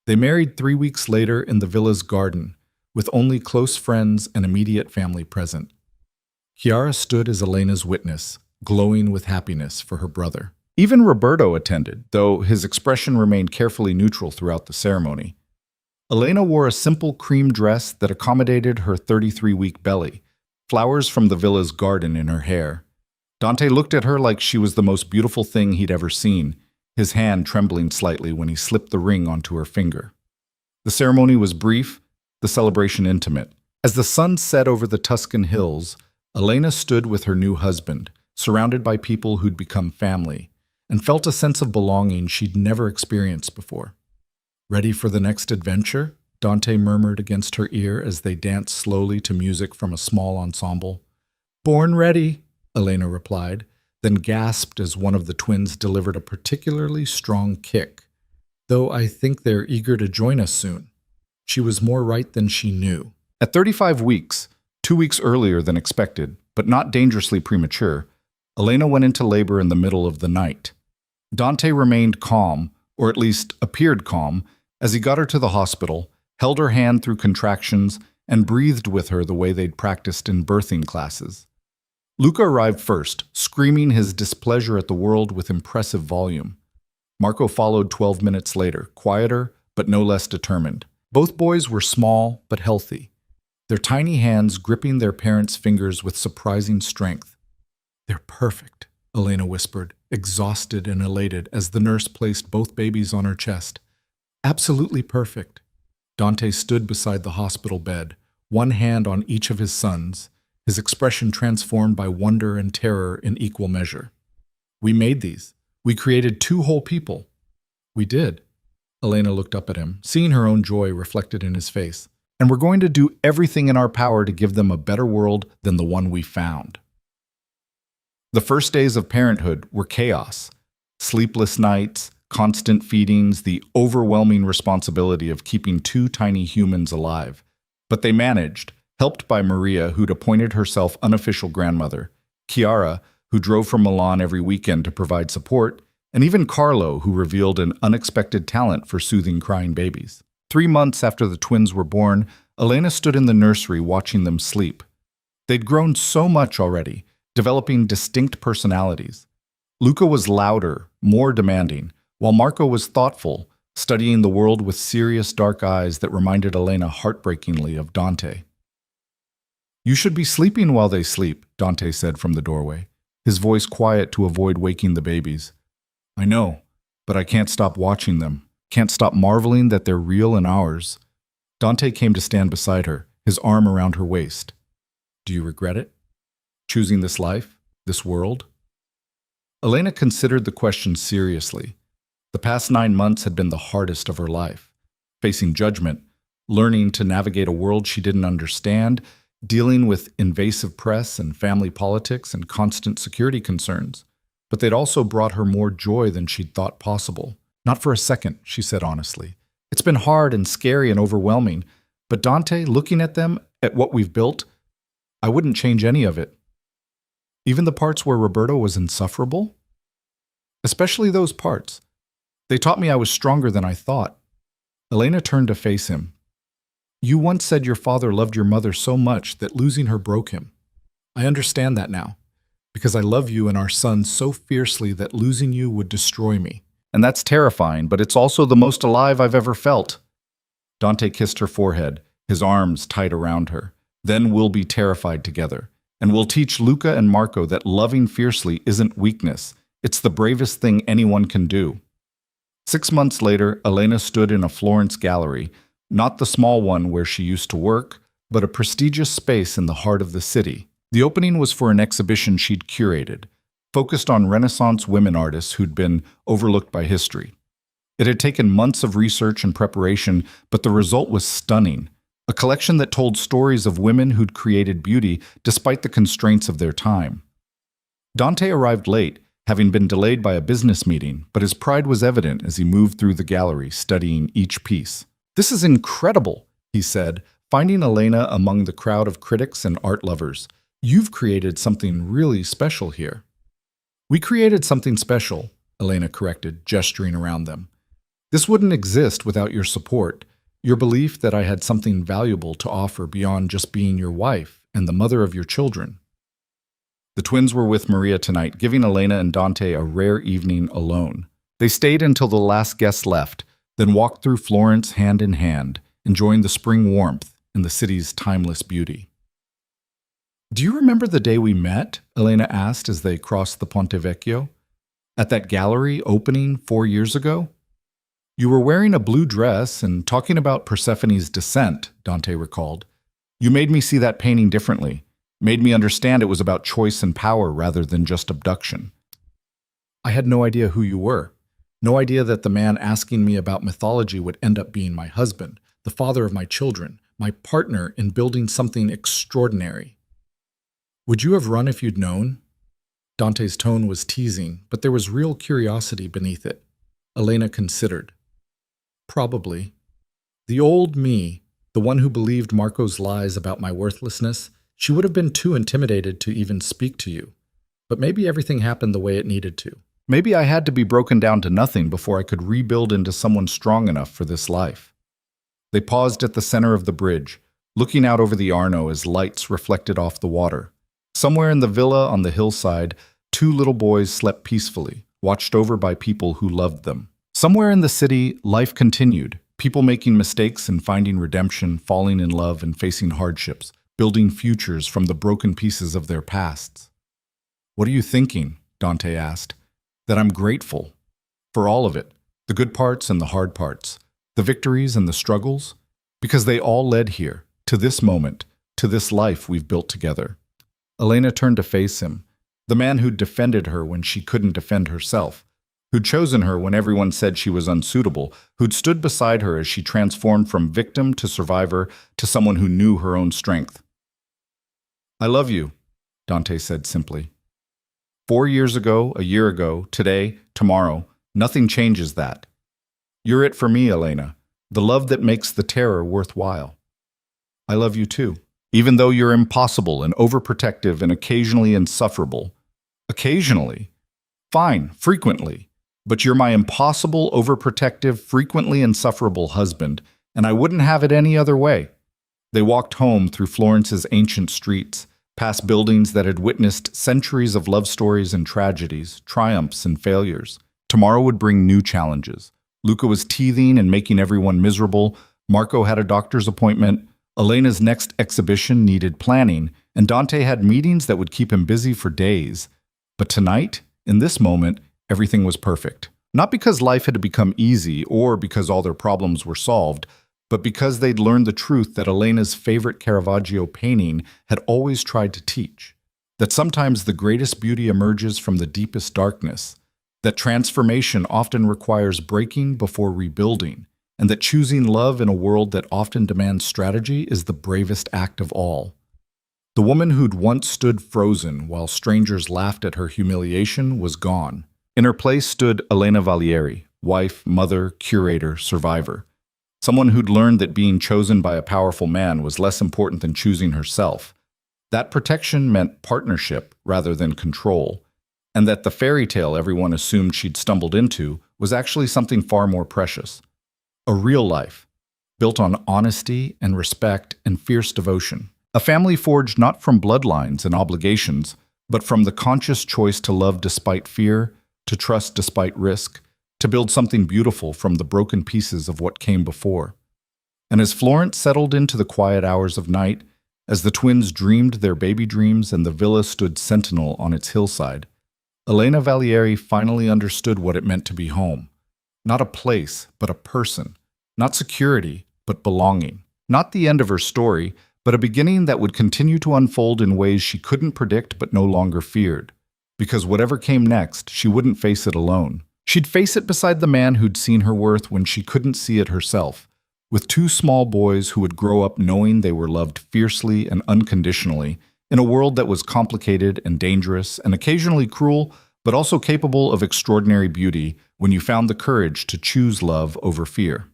They married 3 weeks later in the villa's garden, with only close friends and immediate family present. Chiara stood as Elena's witness, glowing with happiness for her brother. Even Roberto attended, though his expression remained carefully neutral throughout the ceremony. Elena wore a simple cream dress that accommodated her 33-week belly, flowers from the villa's garden in her hair. Dante looked at her like she was the most beautiful thing he'd ever seen, his hand trembling slightly when he slipped the ring onto her finger. The ceremony was brief, the celebration intimate. As the sun set over the Tuscan hills, Elena stood with her new husband, surrounded by people who'd become family, and felt a sense of belonging she'd never experienced before. "Ready for the next adventure?" Dante murmured against her ear as they danced slowly to music from a small ensemble. "Born ready," Elena replied, then gasped as one of the twins delivered a particularly strong kick. "Though I think they're eager to join us soon." She was more right than she knew. At 35 weeks, 2 weeks earlier than expected, but not dangerously premature, Elena went into labor in the middle of the night. Dante remained calm, or at least appeared calm, as he got her to the hospital, held her hand through contractions, and breathed with her the way they'd practiced in birthing classes. Luca arrived first, screaming his displeasure at the world with impressive volume. Marco followed 12 minutes later, quieter but no less determined. Both boys were small but healthy, their tiny hands gripping their parents' fingers with surprising strength. "They're perfect," Elena whispered. exhausted and elated, as the nurse placed both babies on her chest. Absolutely perfect. Dante stood beside the hospital bed, one hand on each of his sons, his expression transformed by wonder and terror in equal measure. We made these. We created two whole people. We did. Elena looked up at him, seeing her own joy reflected in his face. And we're going to do everything in our power to give them a better world than the one we found. The first days of parenthood were chaos. Sleepless nights, constant feedings, the overwhelming responsibility of keeping two tiny humans alive. But they managed, helped by Maria, who'd appointed herself unofficial grandmother, Chiara, who drove from Milan every weekend to provide support, and even Carlo, who revealed an unexpected talent for soothing crying babies. 3 months after the twins were born, Elena stood in the nursery watching them sleep. They'd grown so much already, developing distinct personalities. Luca was louder, more demanding, while Marco was thoughtful, studying the world with serious dark eyes that reminded Elena heartbreakingly of Dante. "You should be sleeping while they sleep," Dante said from the doorway, his voice quiet to avoid waking the babies. "I know, but I can't stop watching them, can't stop marveling that they're real and ours." Dante came to stand beside her, his arm around her waist. "Do you regret it? Choosing this life, this world?" Elena considered the question seriously. The past 9 months had been the hardest of her life, facing judgment, learning to navigate a world she didn't understand, dealing with invasive press and family politics and constant security concerns. But they'd also brought her more joy than she'd thought possible. "Not for a second," she said honestly. "It's been hard and scary and overwhelming, but Dante, looking at them, at what we've built, I wouldn't change any of it. Even the parts where Roberto was insufferable? Especially those parts. They taught me I was stronger than I thought." Elena turned to face him. "You once said your father loved your mother so much that losing her broke him. I understand that now, because I love you and our son so fiercely that losing you would destroy me. And that's terrifying, but it's also the most alive I've ever felt." Dante kissed her forehead, his arms tight around her. "Then we'll be terrified together. And we'll teach Luca and Marco that loving fiercely isn't weakness. It's the bravest thing anyone can do." 6 months later, Elena stood in a Florence gallery, not the small one where she used to work, but a prestigious space in the heart of the city. The opening was for an exhibition she'd curated, focused on Renaissance women artists who'd been overlooked by history. It had taken months of research and preparation, but the result was stunning. A collection that told stories of women who'd created beauty despite the constraints of their time. Dante arrived late, having been delayed by a business meeting, but his pride was evident as he moved through the gallery, studying each piece. "This is incredible," he said, finding Elena among the crowd of critics and art lovers. "You've created something really special here." "We created something special," Elena corrected, gesturing around them. "This wouldn't exist without your support, your belief that I had something valuable to offer beyond just being your wife and the mother of your children." The twins were with Maria tonight, giving Elena and Dante a rare evening alone. They stayed until the last guest left, then walked through Florence hand in hand, enjoying the spring warmth and the city's timeless beauty. "Do you remember the day we met?" Elena asked as they crossed the Ponte Vecchio. "At that gallery opening 4 years ago? You were wearing a blue dress and talking about Persephone's descent," Dante recalled. "You made me see that painting differently, made me understand it was about choice and power rather than just abduction. I had no idea who you were, no idea that the man asking me about mythology would end up being my husband, the father of my children, my partner in building something extraordinary. Would you have run if you'd known?" Dante's tone was teasing, but there was real curiosity beneath it. Elena considered. "Probably. The old me, the one who believed Marco's lies about my worthlessness, she would have been too intimidated to even speak to you. But maybe everything happened the way it needed to. Maybe I had to be broken down to nothing before I could rebuild into someone strong enough for this life." They paused at the center of the bridge, looking out over the Arno as lights reflected off the water. Somewhere in the villa on the hillside, 2 little boys slept peacefully, watched over by people who loved them. Somewhere in the city, life continued, people making mistakes and finding redemption, falling in love and facing hardships, building futures from the broken pieces of their pasts. "What are you thinking?" Dante asked. that I'm grateful for all of it, the good parts and the hard parts, the victories and the struggles, because they all led here, to this moment, to this life we've built together. Elena turned to face him, the man who'd defended her when she couldn't defend herself, who'd chosen her when everyone said she was unsuitable, who'd stood beside her as she transformed from victim to survivor to someone who knew her own strength. "I love you," Dante said simply. 4 years ago, a year ago, today, tomorrow, nothing changes that. You're it for me, Elena, the love that makes the terror worthwhile. I love you too, even though you're impossible and overprotective and occasionally insufferable. Occasionally. Fine, frequently. But you're my impossible, overprotective, frequently insufferable husband, and I wouldn't have it any other way. They walked home through Florence's ancient streets, past buildings that had witnessed centuries of love stories and tragedies, triumphs and failures. Tomorrow would bring new challenges. Luca was teething and making everyone miserable. Marco had a doctor's appointment. Elena's next exhibition needed planning, and Dante had meetings that would keep him busy for days. But tonight, in this moment, everything was perfect. Not because life had become easy or because all their problems were solved, but because they'd learned the truth that Elena's favorite Caravaggio painting had always tried to teach. That sometimes the greatest beauty emerges from the deepest darkness. That transformation often requires breaking before rebuilding. And that choosing love in a world that often demands strategy is the bravest act of all. The woman who'd once stood frozen while strangers laughed at her humiliation was gone. In her place stood Elena Valieri, wife, mother, curator, survivor. Someone who'd learned that being chosen by a powerful man was less important than choosing herself. That protection meant partnership rather than control, and that the fairy tale everyone assumed she'd stumbled into was actually something far more precious. A real life, built on honesty and respect and fierce devotion. A family forged not from bloodlines and obligations, but from the conscious choice to love despite fear, to trust despite risk, to build something beautiful from the broken pieces of what came before. And as Florence settled into the quiet hours of night, as the twins dreamed their baby dreams and the villa stood sentinel on its hillside, Elena Valieri finally understood what it meant to be home. Not a place, but a person. Not security, but belonging. Not the end of her story, but a beginning that would continue to unfold in ways she couldn't predict but no longer feared. Because whatever came next, she wouldn't face it alone. She'd face it beside the man who'd seen her worth when she couldn't see it herself, with 2 small boys who would grow up knowing they were loved fiercely and unconditionally, in a world that was complicated and dangerous and occasionally cruel, but also capable of extraordinary beauty when you found the courage to choose love over fear.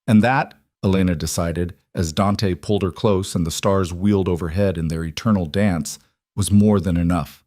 And that, Elena decided, as Dante pulled her close and the stars wheeled overhead in their eternal dance, was more than enough.